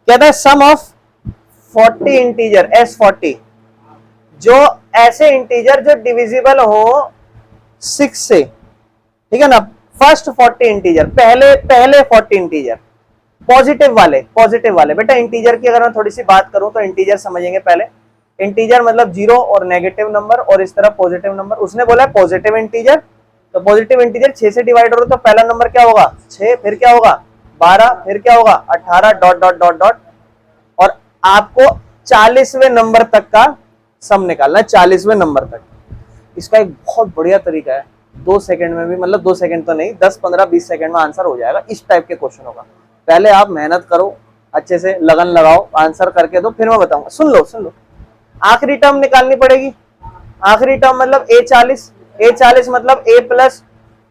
कहता है सम ऑफ 40 इंटीजर S40, जो ऐसे इंटीजर जो डिविजिबल हो 6 से, ठीक है ना। फर्स्ट 40 इंटीजर, पहले 40 इंटीजर, पॉजिटिव वाले। बेटा इंटीजर की अगर मैं थोड़ी सी बात करूं तो इंटीजर समझेंगे पहले। इंटीजर मतलब जीरो और नेगेटिव नंबर, और इस तरह पॉजिटिव नंबर। उसने बोला है पॉजिटिव इंटीजर, तो पॉजिटिव इंटीजर 6 से डिवाइड हो तो पहला नंबर क्या होगा 6, फिर क्या होगा 12, फिर क्या होगा 18 डॉट डॉट डॉट डॉट, और आपको 40वें नंबर तक का सम निकालना है, 40वें नंबर तक। इसका एक बहुत बढ़िया तरीका है, 2 सेकंड में भी, मतलब 2 सेकंड तो नहीं, 10 15 20 सेकंड में आंसर हो जाएगा। इस टाइप के क्वेश्चन होगा। पहले आप मेहनत करो, अच्छे से लगन लगाओ, आंसर करके दो, फिर मैं बताऊंगा। सुन लो, आखिरी टर्म निकालनी पड़ेगी। आखिरी टर्म मतलब A40 मतलब A प्लस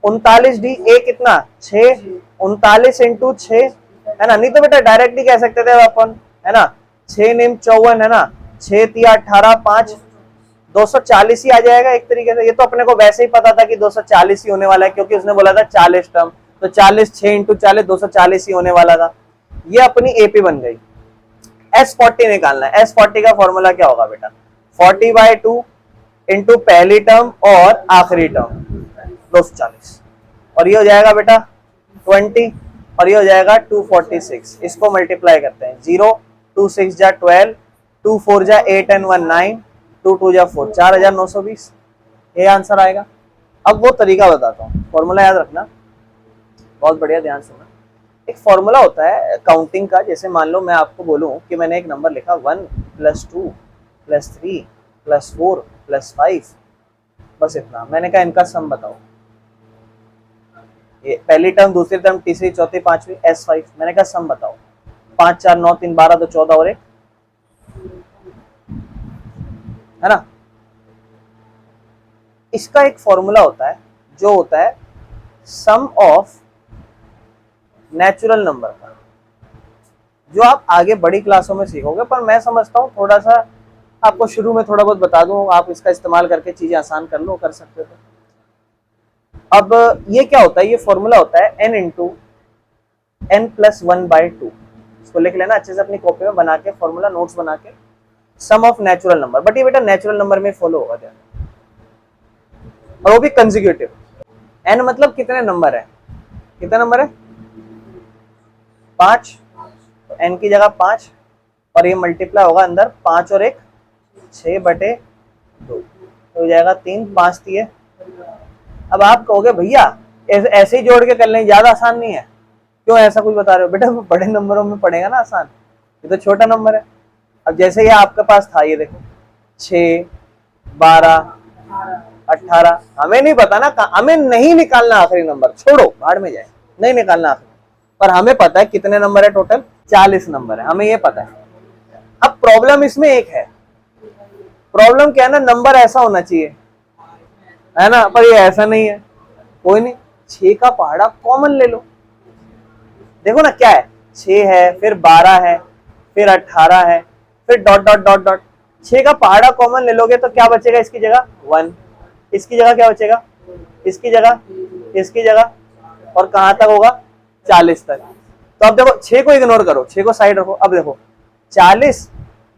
39D, A कितना 6, 39 इंटू 6, है ना। नहीं तो बेटा डायरेक्टली कह सकते थे अपन, है ना, 6 निम 54, है ना, 6 तिया 18, 5 240 ही आ जाएगा एक तरीके से। ये तो अपने को वैसे ही पता था कि 240 ही होने वाला है, क्योंकि उसने बोला था 40 टर्म, तो 40 6 इंटू 40 240 ही होने वाला था। ये अपनी AP बन गई। S40 निकालना है। S40 का फॉर्मूला क्या होगा बेटा, 40/2 इंटू पहली टर्म और आखिरी टर्म 240, और ये हो जाएगा बेटा 20, और ये हो जाएगा 246। इसको मल्टीप्लाई करते हैं, 0 2 6 जा 12, 2 4 जा 8 and 1 9, 2 2 जा 4, 4920, ये आंसर आएगा। अब वो तरीका बताता हूँ, फॉर्मूला याद रखना, बहुत बढ़िया, ध्यान सुनना। एक फॉर्मूला होता है काउंटिंग का। जैसे मान लो मैं आपको बोलूं कि मैंने एक नंबर लिखा 1 + 2 + 3 + 4 + 5, बस इतना। मैंने कहा इनका सम बताओ, ये पहली टर्म, दूसरी टर्म, तीसरी, चौथी, पांचवी, S5। मैंने कहा सम बताओ, 5 4 9 3 12, तो 14 और 1, है ना। इसका एक फॉर्मूला होता है जो होता है सम ऑफ नेचुरल नंबर का, जो आप आगे बड़ी क्लासों में सीखोगे, पर मैं समझता हूँ थोड़ा सा आपको शुरू में थोड़ा बहुत बता दूं, आप इसका इस्तेमाल करके चीजें आसान कर लो, कर सकते हो। अब ये क्या होता है, ये फॉर्मूला होता है n इंटू n + 1/2। इसको लिख लेना अच्छे से अपनी कॉपी में बना के, फॉर्मूला नोट्स बना के, सम ऑफ नेचुरल नंबर। बट ये बेटा नेचुरल नंबर में फॉलो होगा ध्यान, और वो भी कंसेक्यूटिव। n मतलब कितने नंबर है, कितने नंबर है 5, तो n की जगह 5, और ये मल्टीप्लाई होगा अंदर 5 और 1 6/2, तो हो जाएगा 3 5 3। अब आप कहोगे भैया ऐसे ही जोड़ के कर लें, ज्यादा आसान नहीं है, क्यों ऐसा कुछ बता रहे हो। बेटा बड़े नंबरों में पड़ेगा ना आसान, ये तो छोटा नंबर है। अब जैसे ये आपके पास था, ये देखो 6 12 18, हमें नहीं पता ना, हमें नहीं निकालना आखिरी नंबर, छोड़ो भाड़ में जाए, नहीं निकालना आखिरी, पर हमें पता है कितने नंबर है टोटल, 40 नंबर है, हमें ये पता है। अब प्रॉब्लम इसमें एक है, प्रॉब्लम क्या है ना, नंबर ऐसा होना चाहिए, है ना, पर ये ऐसा नहीं है। कोई नहीं, 6 का पहाड़ा कॉमन ले लो, देखो ना क्या है, 6 है, फिर 12 है, फिर 18 है, फिर डॉट डॉट डॉट डॉट। 6 का पहाड़ा कॉमन ले लोगे तो क्या बचेगा इसकी जगह 1, इसकी जगह क्या बचेगा, इसकी जगह, इसकी जगह, और कहां तक होगा 40 तक। तो अब देखो 6 को इग्नोर करो, 6 को साइड रखो। अब देखो 40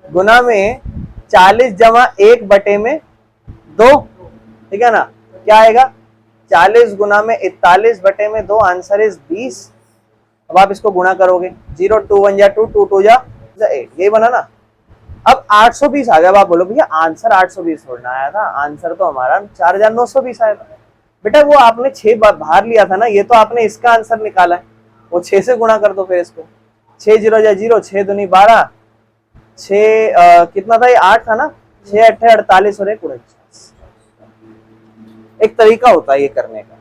गुना में 40 जमा 1/2, ठीक है ना, क्या आएगा 40 गुना में 41/2, आंसर इज 20। अब आप इसको गुणा करोगे, 0 2 1 जा 2, 2 2 जा 8, यही बना ना। अब 820 आ गया। अब आप बोलो भैया आंसर 820 छोड़ना आया था, आंसर तो हमारा 4920 आया था। बेटा वो आपने 6 बाहर लिया था ना, ये तो आपने इसका आंसर निकाला है, वो 6 से गुणा कर दो फिर इसको। 6 0 जा 0, 6 दूनी 12, 6 कितना था ये 8 था ना, 6 8 48 और 1 49। एक तरीका होता है ये करने का,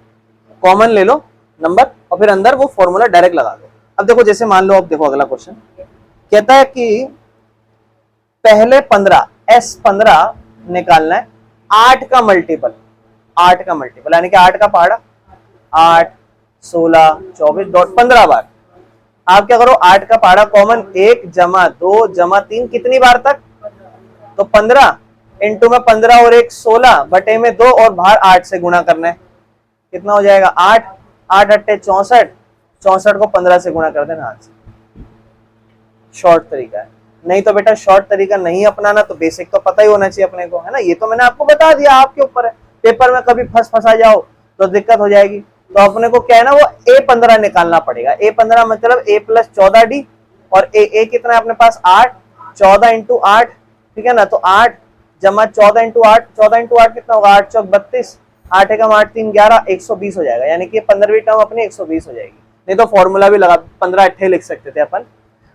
कॉमन ले लो नंबर और फिर अंदर वो फॉर्मूला डायरेक्ट लगा दो। अब देखो जैसे मान लो, अब देखो अगला क्वेश्चन कहता है कि पहले 15 S15 निकालना है 8 का मल्टीपल, 8 का मल्टीपल यानी कि 8 का पहाड़ा, 8 16 24 डॉट 15 बार। आप क्या करो, 8 का पहाड़ा कॉमन, 1 जमा 2 जमा 3, कितनी बार तक, तो 15 इंटू में 15 और 1 16 बटे में 2 और बाहर 8 से गुणा करना है। कितना हो जाएगा 8, 8 अट्ठे 64, 64 को 15 से गुणा कर देना हाथ से। शॉर्ट तरीका है, नहीं तो बेटा शॉर्ट तरीका नहीं अपनाना तो बेसिक तो पता ही होना चाहिए अपने को, है ना। ये तो मैंने आपको बता दिया, आपके ऊपर है, पेपर में कभी फंसा जाओ तो दिक्कत हो जाएगी। तो अपने को क्या है ना, वो A15 निकालना पड़ेगा। A15 मतलब A प्लस 14D और A कितना है अपने पास 8, 14 इंटू 8, ठीक है ना। तो 8 जमा 14 इंटू 8, 14 इंटू 8 कितना होगा 8 चौक 32, 8 एकम 8 3 11, 120 हो जाएगा। यानी कि 15वीं टर्म अपनी 120 हो जाएगी। नहीं तो फॉर्मूला भी लगा 15 अट्ठे लिख सकते थे अपन।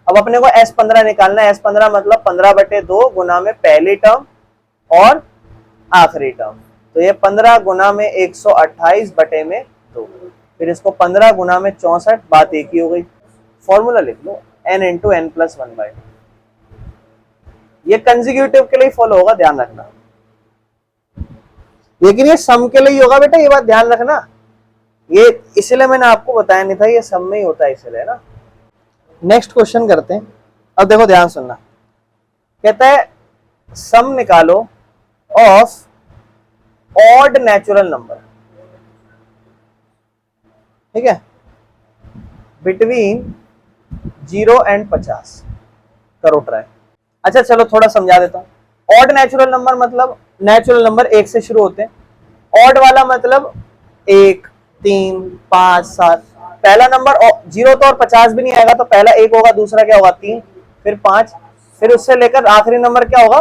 अब अपने को S15 निकालना है। S15 मतलब 15 बटे 2 गुना में पहली टर्म और आखिरी टर्म। तो ये 15 गुना में 128 बटे में 2, फिर इसको 15 गुना में 64, बात एक ही हो गई। फॉर्मूला लिख लो n इंटू एन प्लस 1/2। ये कंसेक्यूटिव के लिए फॉलो होगा, ध्यान रखना, लेकिन ये सम के लिए ही होगा बेटा, ये बात ध्यान रखना। ये इसलिए मैंने आपको बताया नहीं था, ये सम में ही होता है इसलिए ना। नेक्स्ट क्वेश्चन करते हैं। अब देखो ध्यान सुनना, कहता है सम निकालो ऑफ ऑड नेचुरल नंबर, ठीक है, बिटवीन 0 एंड 50 करो ट्राई। अच्छा चलो थोड़ा समझा देता हूं। ऑड नेचुरल नंबर मतलब नेचुरल नंबर 1 से शुरू होते हैं। ऑड वाला मतलब 1 3 5 7। पहला नंबर 0 तो और 50 भी नहीं आएगा, तो पहला 1 होगा, दूसरा क्या होगा 3, फिर 5, फिर उससे लेकर आखिरी नंबर क्या होगा।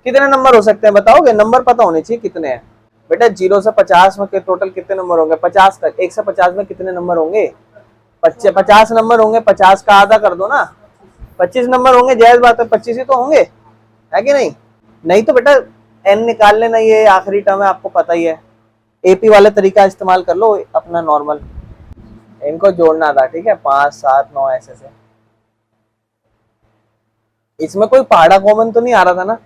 कितने नंबर हो सकते हैं बताओगे, नंबर पता होने चाहिए कितने हैं बेटा। 0 से 50 में टोटल कितने नंबर होंगे 50 तक। 1 से 50 में कितने नंबर होंगे 50 नंबर होंगे। 50 का आधा कर दो ना, 25 नंबर होंगे, जायज बात है 25 ही तो होंगे, है कि नहीं। नहीं तो बेटा n निकाल लेना, ये आखिरी टर्म है आपको पता ही है। एपी वाले तरीका इस्तेमाल कर लो अपना नॉर्मल, इनको जोड़ना था, ठीक है 5 7 9 ऐसे से। इसमें कोई पहाड़ा कॉमन तो नहीं आ रहा था ना,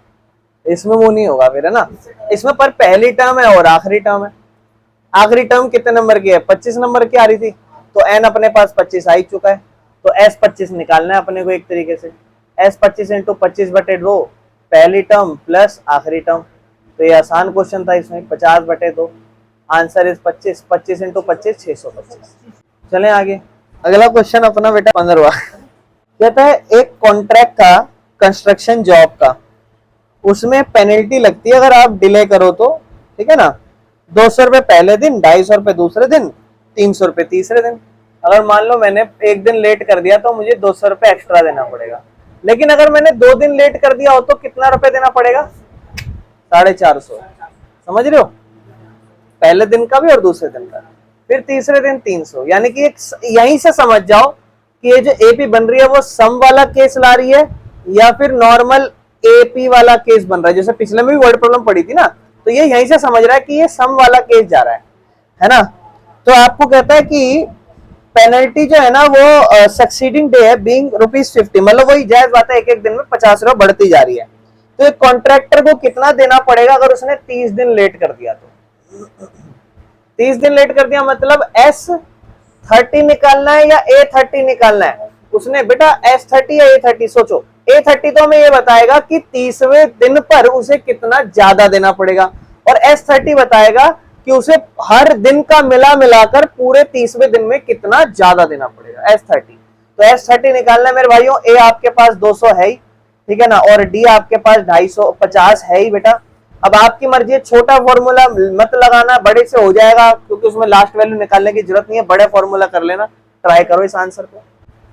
इसमें वो नहीं होगा फिर, है ना। इसमें पर पहली टर्म है और आखिरी टर्म है। आखिरी टर्म कितने नंबर की है 25 नंबर की आ रही थी, तो n अपने पास 25 आ ही चुका है, तो S25 निकालना है अपने को एक तरीके से। S25 इंटू 25 बटे 2 पहली टर्म प्लस आखिरी टर्म। तो ये आसान क्वेश्चन था, इसमें 50 बटे 2, आंसर इज 25। 25 इंटू 25 625। चलें आगे। अगला क्वेश्चन अपना बेटा 15वां कहता है एक कॉन्ट्रैक्ट का कंस्ट्रक्शन जॉब का, उसमें पेनल्टी लगती है अगर आप डिले करो तो, ठीक है ना। 200 रुपए पहले दिन, 250 रुपए दूसरे दिन, 300 रुपए तीसरे दिन। अगर मान लो मैंने एक दिन लेट कर दिया तो मुझे 200 रुपए एक्स्ट्रा देना पड़ेगा। लेकिन अगर मैंने 2 दिन लेट कर दिया हो तो कितना रुपए देना पड़ेगा 450। समझ रहे हो, पहले दिन का भी और दूसरे दिन का, फिर तीसरे दिन 300। यानी कि यहीं से समझ जाओ कि ये जो एपी बन रही है वो सम वाला केस ला रही है या फिर नॉर्मल एपी वाला केस बन रहा है। जैसे पिछले में भी वर्ड प्रॉब्लम पड़ी थी ना, तो ये यहीं से समझ रहा है कि ये सम वाला केस जा रहा है ना। तो आपको कहता है कि पेनल्टी जो है ना वो सक्सीडिंग डे है बीइंग ₹50, मतलब वही जायज बात है, एक एक दिन में 50 रुपए बढ़ती जा रही है। तो एक कॉन्ट्रैक्टर को कितना देना पड़ेगा अगर उसने 30 दिन लेट कर दिया तो। 30 दिन लेट कर दिया मतलब S30 निकालना है या A30 निकालना है। उसने बेटा S30 या A30 सोचो। A30 तो हमें ये बताएगा कि 30वें दिन पर उसे कितना ज्यादा देना पड़ेगा, और S30 बताएगा कि उसे हर दिन का मिलाकर पूरे 30वें दिन में कितना ज्यादा देना पड़ेगा S30। तो S30 निकालना है मेरे भाइयों। A आपके पास 200 है ही, ठीक है ना, और D आपके पास 250 है ही बेटा। अब आपकी मर्जी है, छोटा फॉर्मूला मत लगाना, बड़े से हो जाएगा क्योंकि उसमें लास्ट वैल्यू निकालने की जरूरत नहीं है, बड़े फॉर्मूला कर लेना। ट्राई करो इस आंसर को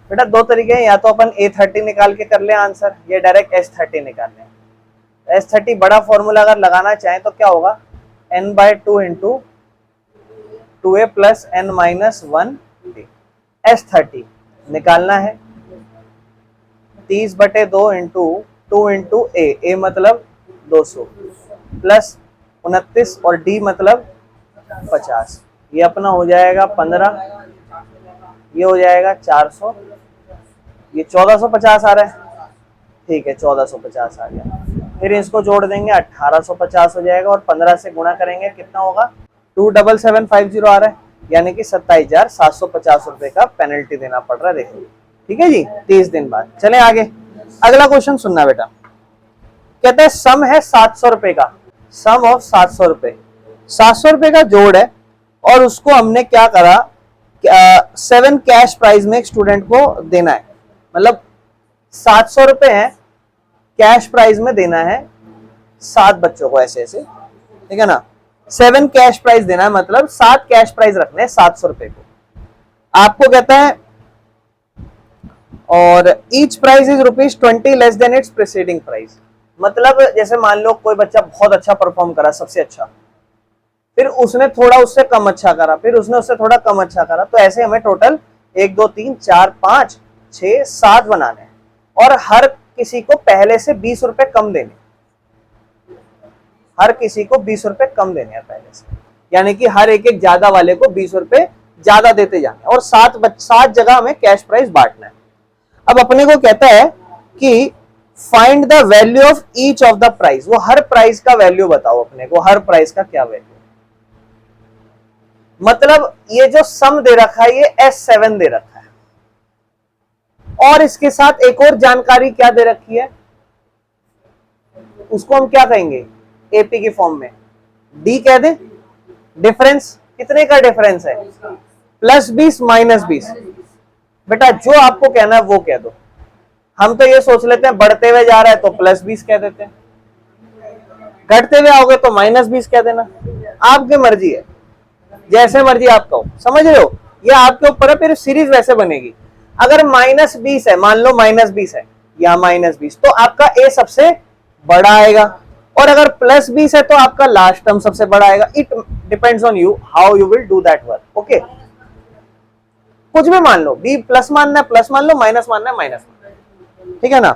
बेटा। 2 तरीके हैं, या तो अपन A30 निकाल के कर ले आंसर, या डायरेक्ट S30 निकाल ले। S30 बड़ा फॉर्मूला अगर लगाना चाहें तो क्या होगा n/2 into 2a plus n-1d। S30 निकालना है 30 बटे 2 इंटू 2 इंटू a मतलब 200 प्लस 29 और d मतलब 50। ये अपना हो जाएगा 15, ये हो जाएगा 400, ये 1450 आ रहा है, ठीक है 1450 आ गया। फिर इसको जोड़ देंगे 1850 हो जाएगा, और 15 से गुणा करेंगे कितना होगा 27750 आ रहा है, यानी कि 27,750 रुपए का पेनल्टी देना पड़ रहा है। देखो ठीक है जी, 30 दिन बाद। चले आगे, अगला क्वेश्चन सुनना बेटा। कहता है सम है 700 रुपए का, सम ऑफ 700 रुपए, 700 रुपए का जोड़ है, और उसको हमने क्या करा, 7 कैश प्राइज में एक स्टूडेंट को देना है, मतलब 700 रुपए है कैश प्राइज में देना है 7 बच्चों को, ऐसे ऐसे, ठीक है ना। 7 कैश प्राइज देना है, मतलब 7 कैश प्राइज रखने हैं 700 रुपए को। आपको कहता है और each prize is ₹20 less than its preceding price, मतलब जैसे मान लो कोई बच्चा बहुत अच्छा परफॉर्म करा, सबसे अच्छा, फिर उसने थोड़ा उससे कम अच्छा करा, फिर उसने उससे थोड़ा कम अच्छा करा, तो ऐसे हमें टोटल 1 2 3 4 5 6 7 बनाने हैं, और हर किसी को पहले से 20 रुपए कम देने, हर किसी को 20 रुपए कम देने हैं पहले से, यानी कि हर एक एक ज्यादा वाले को 20 रुपए ज्यादा देते जाना, और 7 जगह हमें कैश प्राइस बांटना है। अब अपने को कहता है कि find the value of each of the price, वो हर प्राइस का वैल्यू बताओ अपने को, हर प्राइस का क्या वैल्यू, मतलब ये जो सम दे रखा है ये S7 दे रखा है, और इसके साथ एक और जानकारी क्या दे रखी है, उसको हम क्या कहेंगे, एपी की फॉर्म में डी कह दे, डिफरेंस, कितने का डिफरेंस है, +20 -20, बेटा जो आपको कहना है वो कह दो। हम तो ये सोच लेते हैं बढ़ते हुए जा रहा है तो +20 कह देते हैं, घटते हुए आओगे तो -20 कह देना, आपकी मर्जी है, जैसे मर्जी आप कहो, समझ रहे हो, ये आपके ऊपर है, फिर सीरीज वैसे बनेगी। अगर -20 है, मान लो -20 है या -20, तो आपका ए सबसे बड़ा आएगा, और अगर +20 है तो आपका लास्ट टर्म सबसे बड़ा आएगा। It depends on you how you will do that work, okay. कुछ भी मान लो, बी प्लस मानना है प्लस मान लो, माइनस मानना है माइनस, ठीक है ना।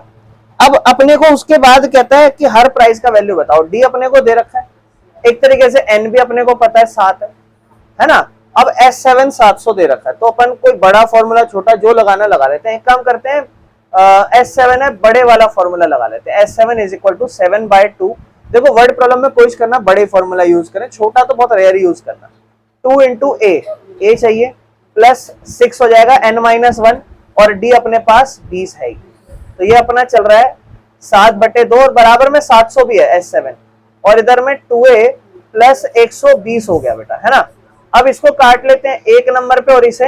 अब अपने को उसके बाद कहता है कि हर प्राइस का वैल्यू बताओ, डी अपने को दे रखा है, एक तरीके से एन भी अपने को पता है 7 है ना। अब S7 700 दे रखा है, तो अपन कोई बड़ा फॉर्मूला छोटा जो लगाना लगा लेते हैं। एक काम करते हैं, S7 है, बड़े वाला फॉर्मूला लगा लेते हैं, S7 = 7/2। देखो वर्ड प्रॉब्लम में कोशिश करना बड़े फॉर्मूला यूज करें, छोटा तो बहुत रेयर यूज करना। 2 × A चाहिए, +6 हो जाएगा n-1, और D अपने पास 20 है, तो ये अपना चल रहा है 7/2, और बराबर में 700 भी है S7, और इधर में 2A + 120 हो गया बेटा, है ना। अब इसको काट लेते हैं 1 नंबर पे और इसे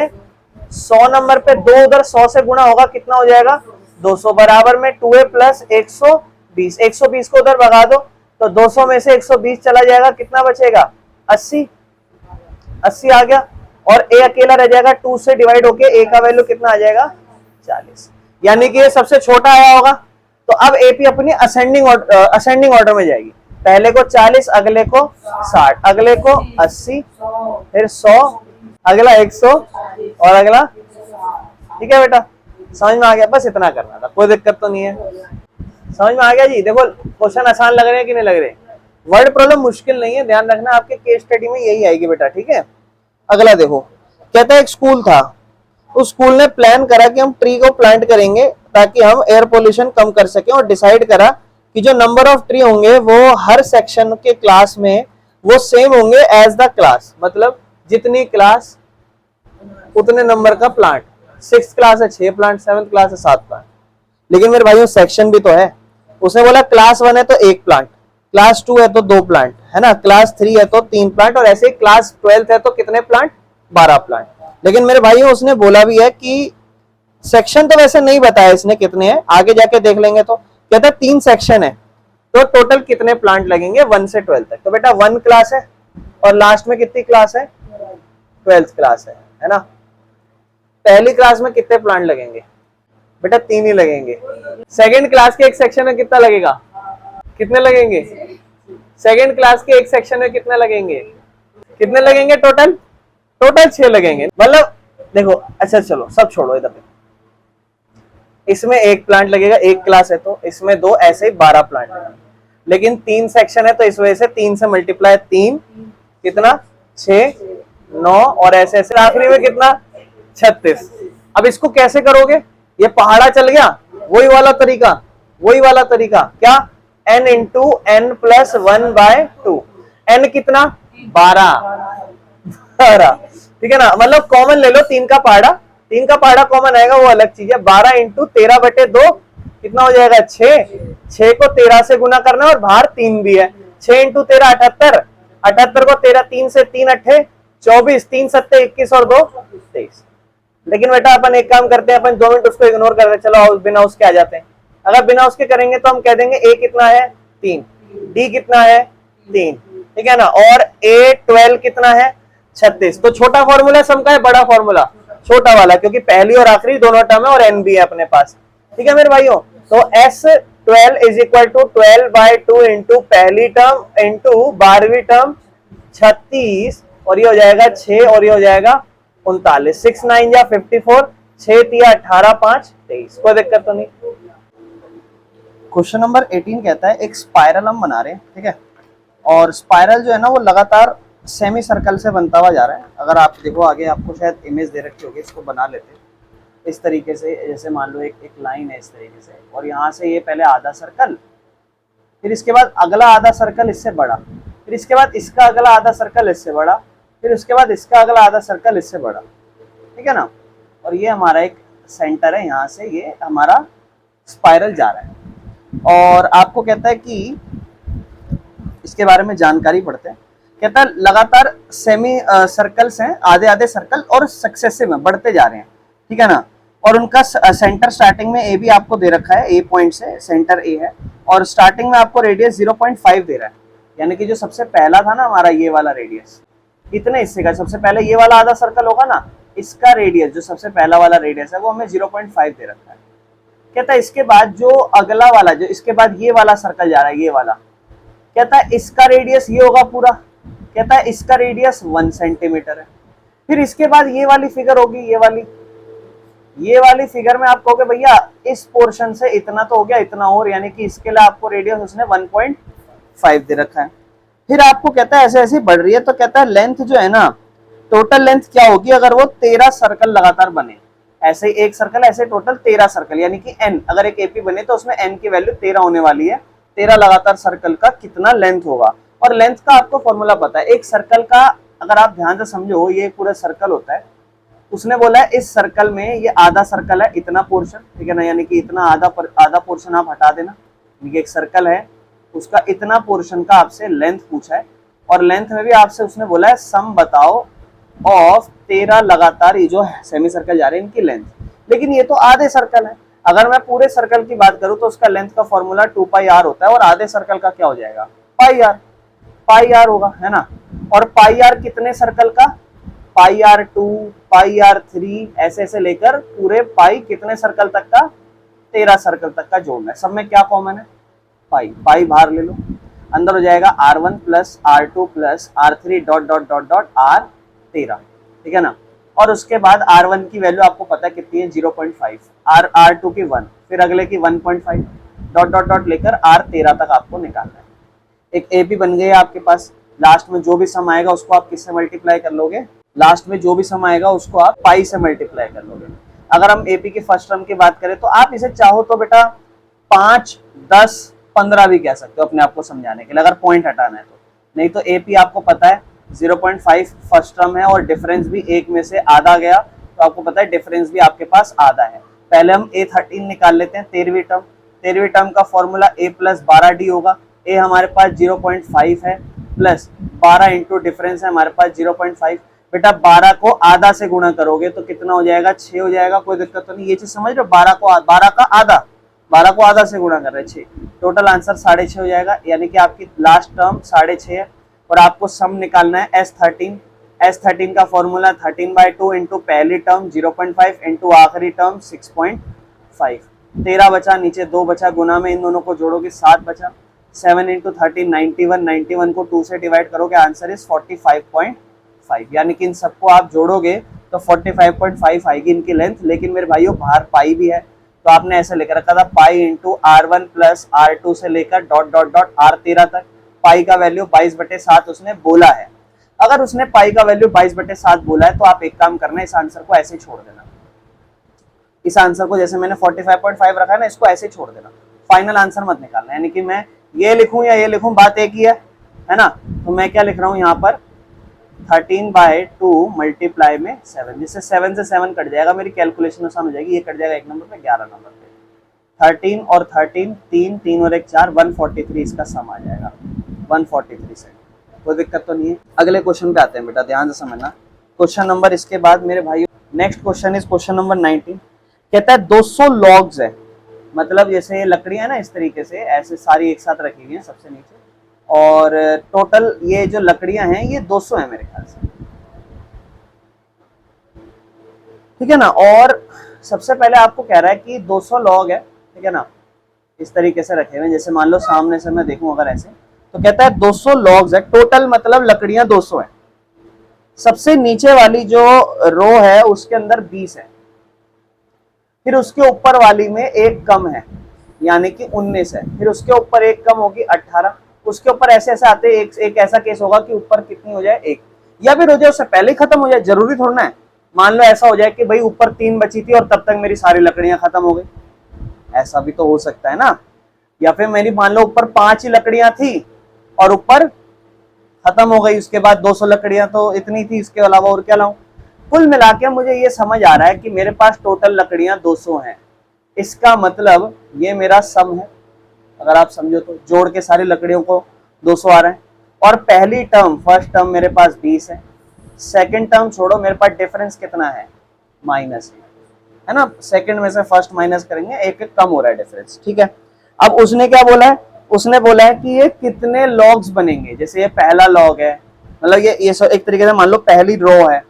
100 नंबर पे, 2 उधर 100 से गुणा होगा, कितना हो जाएगा 200, बराबर में 2A + 120, 120 को उधर भगा दो तो 200 में से 120 चला जाएगा, कितना बचेगा 80 आ गया, और ए अकेला रह जाएगा, 2 से डिवाइड होके ए का वैल्यू कितना आ जाएगा 40, यानी कि ये सबसे छोटा आया होगा। तो अब एपी अपनी असेंडिंग ऑर्डर में जाएगी, पहले को 40, अगले को 60, अगले को 80, फिर 100, अगला 100, और अगला, ठीक है बेटा, समझ में आ गया, बस इतना करना था, कोई दिक्कत तो नहीं है, समझ में आ गया जी। देखो क्वेश्चन आसान लग रहे हैं कि नहीं लग रहे, वर्ड प्रॉब्लम मुश्किल नहीं है, ध्यान रखना आपके केस स्टडी में यही आएगी बेटा, ठीक है। अगला देखो, कहता है एक स्कूल था, उस स्कूल ने प्लान करा कि हम ट्री को प्लांट करेंगे ताकि हम एयर पोल्यूशन कम कर सकें, और डिसाइड करा कि जो नंबर ऑफ ट्री होंगे वो हर सेक्शन के क्लास में वो सेम होंगे एज द क्लास, मतलब जितनी क्लास उतने नंबर का प्लांट, 6th क्लास है 6 प्लांट, 7th क्लास है 7 प्लांट, लेकिन मेरे भाइयों सेक्शन भी तो है। उसने बोला क्लास 1 है तो 1 प्लांट, क्लास 2 है तो 2 प्लांट, है ना, क्लास 3 है तो 3 प्लांट, और ऐसे ही क्लास 12 है तो कितने प्लांट 12 प्लांट। लेकिन मेरे भाइयों उसने बोला भी है कि सेक्शन तो वैसे नहीं बताया इसने कितने हैं, आगे जाके देख लेंगे। तो कहता है 3 सेक्शन है तो टोटल कितने प्लांट लगेंगे 1 से 12 तक। तो बेटा 1 क्लास है और लास्ट में कितनी क्लास है 12th क्लास है ना। पहली क्लास में कितने प्लांट लगेंगे बेटा 3 ही लगेंगे। सेकंड क्लास के एक सेक्शन में कितना लगेगा, कितने लगेंगे, सेकंड क्लास के एक सेक्शन में कितने लगेंगे, कितने लगेंगे टोटल 6 लगेंगे। मतलब देखो, अच्छा चलो सब छोड़ो इधर, इसमें 1 प्लांट लगेगा, 1 क्लास है तो इसमें 2, ऐसे ही 12 प्लांट लगेंगे। लेकिन 3 सेक्शन है तो इस वजह से 3 से मल्टीप्लाई 3 कितना 6 9, और ऐसे ऐसे आखिरी में कितना 36। अब इसको कैसे करोगे, ये पहाड़ा चल गया, वही वाला तरीका क्या, n × n + 1/2, n कितना 12, ठीक है ना। मतलब कॉमन ले लो 3 का पहाड़ा कॉमन आएगा, वो अलग चीज है। 12 × 13/2 कितना हो जाएगा 6, 6 को 13 से गुना करना है और बाहर 3 भी है, 6 इंटू 13 78, 78 को 13 3 से 3 अट्ठे 24, 3 सत्ते 21 और 2 23। लेकिन बेटा अपन एक काम करते हैं, अपन 2 मिनट उसको इग्नोर कर देते, चलो बिना उसके आ जाते हैं। अगर बिना उसके करेंगे तो हम कह देंगे a कितना है 3, d कितना है 3, ठीक है ना, और a12 कितना है 36। तो छोटा फॉर्मूला सम का है, बड़ा फॉर्मूला छोटा वाला, क्योंकि पहली और आखिरी दोनों टर्म है और n भी है अपने पास, ठीक है मेरे भाइयों। तो S12 is equal to 12/2 into पहली टर्म इंटू 12वीं टर्म 36, और ये हो जाएगा 6 और ये हो जाएगा 39, 6 9 या 54, 6 3 18 5 23। कोई दिक्कत तो नहीं। क्वेश्चन नंबर 18 कहता है एक स्पाइरल हम बना रहे हैं, ठीक है, और स्पाइरल जो है ना वो लगातार सेमी सर्कल से बनता हुआ जा रहा है। अगर आप देखो आगे आपको शायद इमेज दे रखी होगी, इसको बना लेते इस तरीके से, जैसे मान लो एक लाइन है इस तरीके से, और यहाँ से ये पहले आधा सर्कल, फिर इसके बाद अगला आधा सर्कल इससे बड़ा, फिर इसके बाद इसका अगला आधा सर्कल इससे बड़ा, फिर उसके बाद इसका अगला आधा सर्कल इससे बड़ा, ठीक है ना, और ये हमारा एक सेंटर है, यहाँ से ये हमारा स्पाइरल जा रहा है। और आपको कहता है कि इसके बारे में जानकारी पढ़ते हैं। कहता है लगातार सेमी सर्कल्स हैं, आधे आधे सर्कल, और सक्सेसिव में बढ़ते जा रहे हैं, ठीक है ना, और उनका सेंटर स्टार्टिंग में ए भी आपको दे रखा है, ए पॉइंट से सेंटर ए है, और स्टार्टिंग में आपको रेडियस 0.5 दे रहा है, यानी कि जो सबसे पहला था ना हमारा ये वाला रेडियस, इतने हिस्से का सबसे पहले ये वाला आधा सर्कल होगा ना, इसका रेडियस जो सबसे पहला वाला रेडियस है वो हमें 0.5 दे रखा है। कहता है इसके बाद जो अगला वाला, जो इसके बाद ये वाला सर्कल जा रहा है, ये वाला, कहता है इसका रेडियस ये होगा पूरा, कहता है इसका रेडियस 1 सेंटीमीटर है। फिर इसके बाद ये वाली फिगर होगी, ये वाली फिगर में आप कहोगे भैया इस पोर्शन से इतना तो हो गया, इतना और, यानी कि इसके लिए आपको रेडियस उसने 1.5 दे रखा है। फिर आपको कहता है ऐसे ऐसे बढ़ रही है, तो कहता है लेंथ जो है ना, टोटल लेंथ क्या होगी अगर वो 13 सर्कल लगातार बने, ऐसे ही एक सर्कल, ऐसे टोटल 13 सर्कल, यानी कि n, अगर एक एपी बने तो उसमें n की वैल्यू 13 होने वाली है। 13 लगातार सर्कल का कितना लेंथ होगा, और लेंथ का आपको फॉर्मूला पता है। एक सर्कल का अगर आप ध्यान से समझो, ये पूरा सर्कल होता है, उसने बोला है इस सर्कल में ये आधा सर्कल है, इतना पोर्शन, ठीक है ना, यानी कि इतना आधा पोर्शन आप हटा देना, यानी कि एक सर्कल है उसका इतना पोर्शन का आपसे लेंथ पूछा है, और लेंथ में भी आपसे उसने बोला है सम बताओ ऑफ 13 लगातार ये जो सेमी सर्कल जा रहे हैं इनकी लेंथ। लेकिन ये तो आधे सर्कल है, अगर मैं पूरे सर्कल की बात करूं तो उसका लेंथ का फॉर्मूला 2πr होता है, और आधे सर्कल का क्या हो जाएगा पाई आर होगा, है ना। और पाई आर कितने सर्कल का, पाई आर 2, पाई आर 3, ऐसे ऐसे लेकर पूरे पाई कितने सर्कल तक का, 13 सर्कल तक का जोड़ना है। सब में क्या कॉमन है, पाई बाहर ले लो, अंदर हो जाएगा R1 plus R2 plus R3 dot dot dot dot R13, ठीक है ना। और उसके बाद R1 की वैल्यू आपको पता है कितनी है 0.5, R2 की 1, फिर अगले की 1.5, डॉट डॉट डॉट लेकर R13 तक आपको निकालना है। एक एपी बन गई है आपके पास, लास्ट में जो भी सम आएगा उसको आप किससे मल्टीप्लाई कर लोगे, लास्ट में जो भी सम आएगा उसको आप पाई से मल्टीप्लाई कर लोगे। अगर हम एपी की फर्स्ट टर्म की बात करें तो आप इसे चाहो तो बेटा 5, 10, 15 भी कह सकते हो अपने आप को समझाने के लिए, अगर पॉइंट हटाना है तो। नहीं तो एपी आपको पता है 0.5 फर्स्ट टर्म है, और डिफरेंस भी एक में से आधा गया, तो आपको पता है डिफरेंस भी आपके पास आधा है। पहले हम A13 निकाल लेते हैं, 13वीं टर्म का फॉर्मूला A प्लस 12D होगा। A हमारे पास 0.5 है, प्लस 12 इंटू डिफरेंस है हमारे पास 0.5। बेटा 12 को आधा से गुणा करोगे तो कितना हो जाएगा, 6 हो जाएगा। कोई दिक्कत तो नहीं, ये चीज समझ रहे हो, 12 को आधा से गुणा कर रहे हैं 6, टोटल आंसर 6.5 हो जाएगा, यानी कि आपकी लास्ट टर्म 6.5 है। और आपको सम निकालना है S13 का फॉर्मूला 13/2 इंटू पहली टर्म 0.5 इंटू आखिरी टर्म 6.5, 13 बचा, नीचे 2 बचा, गुना में इन दोनों को जोड़ोगे 7 बचा, 7 इंटू 13 91 को 2 से डिवाइड करोगे, आंसर इज 45.5, यानी कि इन सबको आप जोड़ोगे तो 45.5 आएगी इनकी लेंथ। लेकिन मेरे भाइयों बाहर पाई भी है, तो आपने ऐसे लेकर रखा था pi into R1 plus R2 से लेकर डॉट डॉट डॉट R13 तक। पाई का वैल्यू 22/7 उसने बोला है। अगर उसने पाई का वैल्यू 22/7 बोला है तो आप एक काम करना, इस आंसर को ऐसे छोड़ देना, इस आंसर को जैसे मैंने 45.5 रखा है ना, इसको ऐसे छोड़ देना, फाइनल आंसर मत निकालना। यानी कि मैं ये लिखूं या ये लिखूं, बात एक ही है ना। तो मैं क्या लिख रहा हूं यहाँ पर 13/2 मल्टीप्लाई में 7, जिससे 7 से 7 कट जाएगा, मेरी कैलकुलेशन आसान हो जाएगी, ये कट जाएगा 1 नंबर पे, 11 नंबर पे 13 और 13, 3 3 और 1 4, 143 इसका सम आ जाएगा, 143 सेट। कोई दिक्कत तो नहीं है। अगले क्वेश्चन पे आते हैं बेटा, ध्यान से समझना। क्वेश्चन नंबर इसके बाद मेरे भाई, next question is question number 19। कहता है 200 लॉग्स है, मतलब जैसे ये लकड़ियां है ना, इस तरीके से ऐसे सारी एक साथ रखी हुई है सबसे नीचे, और टोटल ये जो लकड़ियां हैं ये 200 है मेरे ख्याल से, ठीक है ना। और सबसे पहले आपको कह रहा है कि 200 लॉग है, ठीक है ना, इस तरीके से रखे हुए हैं। जैसे मान लो सामने से मैं देखूं अगर ऐसे, तो कहता है 200 लॉग्स है टोटल, मतलब लकड़ियां 200 है। सबसे नीचे वाली जो रो है उसके अंदर 20 है, फिर उसके ऊपर वाली में एक कम है यानी कि 19 है, फिर उसके ऊपर एक कम होगी 18, उसके ऊपर ऐसे ऐसे आते एक ऐसा केस होगा कि ऊपर कितनी हो जाए, एक, या फिर हो जाए उससे पहले ही खत्म हो जाए, जरूरी थोड़ा ना है। मान लो ऐसा हो जाए कि भाई ऊपर 3 बची थी और तब तक मेरी सारी लकड़ियां खत्म हो गई, ऐसा भी तो हो सकता है ना। या फिर मेरी मान लो ऊपर 5 ही लकड़ियां थी और ऊपर खत्म हो गई, उसके बाद 200 लकड़ियां तो इतनी थी, इसके अलावा और क्या लाऊं। कुल मिला के मुझे ये समझ आ रहा है कि मेरे पास टोटल लकड़ियां 200 हैं, इसका मतलब ये मेरा सम है। अगर आप समझो तो जोड़ के सारी लकड़ियों को 200 आ रहा है, और पहली टर्म फर्स्ट टर्म मेरे पास 20 है, सेकंड टर्म छोड़ो, मेरे पास डिफरेंस कितना है, माइनस है ना। सेकंड में से फर्स्ट माइनस करेंगे, एक एक कम हो रहा है डिफरेंस, ठीक है। अब उसने क्या बोला है, उसने बोला है कि ये कितने लॉग्स बनेंगे। जैसे ये पहला लॉग है, मतलब ये एक तरीके से मान लो पहली रो है,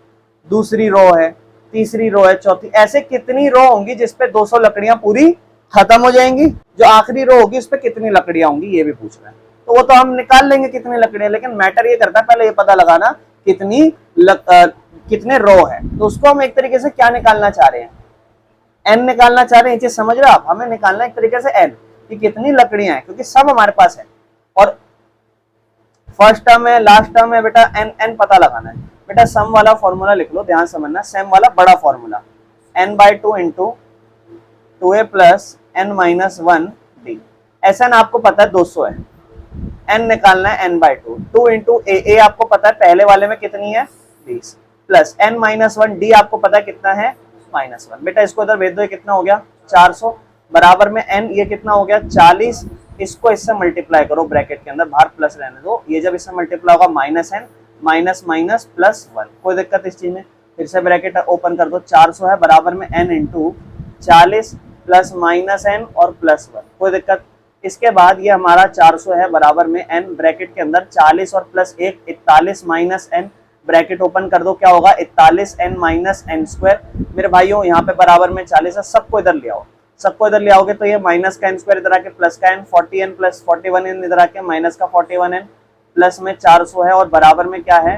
दूसरी रो है, तीसरी रो है, चौथी, ऐसे कितनी रो होंगी जिसपे 200 लकड़ियां पूरी खत्म हो जाएंगी। जो आखिरी रो होगी उस पर कितनी लकड़ियां होंगी ये भी पूछ रहा है, तो वो तो हम निकाल लेंगे कितनी लकड़ियां, लेकिन मैटर ये करता है पहले ये पता लगाना कितने रो है। तो उसको हम एक तरीके से क्या निकालना चाह रहे हैं, एन निकालना चाह रहे हैं। ये चीज समझ रहे हो आप, हमें निकालना एक तरीके से एन कि कितनी लकड़ियां हैं, क्योंकि सब हमारे पास है और फर्स्ट टर्म है लास्ट टर्म है बेटा, एन एन पता लगाना है बेटा। सम वाला फॉर्मूला लिख लो, ध्यान समझना, सम वाला बड़ा formula, n/2 into 2a plus n minus 1 d। SN आपको पता है 200 है, n निकालना है n/2, 2 इंटू ए आपको पता है पहले वाले में कितनी है 20, प्लस n माइनस 1 d आपको पता है कितना है -1। बेटा इसको इधर भेज दो, ये कितना हो गया 400, बराबर में n, ये कितना हो गया 40, इसको इससे मल्टीप्लाई करो ब्रैकेट के अंदर, बाहर प्लस रहने दो, ये जब इससे मल्टीप्लाई होगा -n माइनस माइनस +1, कोई दिक्कत इस चीज में। फिर से ब्रैकेट ओपन कर दो, 400 है बराबर में n इंटू 40 प्लस -n और +1, कोई दिक्कत। इसके बाद ये हमारा 400 है बराबर में n, ब्रैकेट के अंदर 40 और +1 41 माइनस n, ब्रैकेट ओपन कर दो, क्या होगा 41n माइनस n स्क्वायर। मेरे भाइयों यहाँ पे बराबर में 40 है, सबको इधर ले आओ, सबको इधर ले आओगे तो ये माइनस का n स्क्वायर इधर आके प्लस का n, 40n प्लस 41n इधर आके माइनस का 41n, प्लस में 400 है और बराबर में क्या है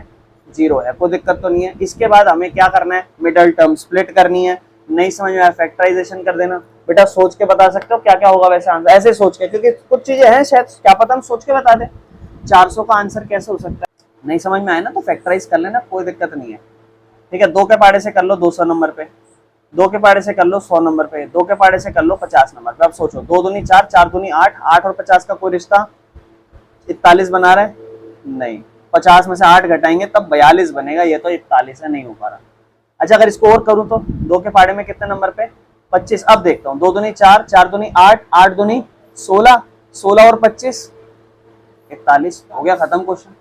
0 है, कोई दिक्कत तो नहीं है। इसके बाद हमें क्या करना है, मिडल टर्म स्प्लिट करनी है। नहीं समझ में आया फैक्टराइजेशन कर देना। बेटा सोच के बता सकते हो क्या क्या होगा वैसे आंसर, ऐसे सोच के, क्योंकि कुछ चीजें हैं शायद क्या पता हम सोच के बता दें। 400 का आंसर कैसे हो सकता है, नहीं समझ में आया ना तो फैक्टराइज कर लेना, कोई दिक्कत नहीं है, ठीक है। 2 के पहाड़े से कर लो 200 नंबर पे, 2 के पहाड़े से कर लो 100 नंबर पे, 2 के पहाड़े से कर लो 50 नंबर पे। अब सोचो 2 दूनी 4, 4 दूनी 8, 8 और 50 का कोई रिश्ता 41 बना रहा है, नहीं, 50 में से 8 घटाएंगे तब 42 बनेगा, ये तो 41 है, नहीं हो पा रहा। अच्छा अगर इसको और करूं तो 2 के पहाड़े में कितने नंबर पे 25। अब देखता हूँ 2 दूनी 4, 4 दूनी 8, 8 दूनी 16, 16 और 25 41, हो गया खत्म क्वेश्चन।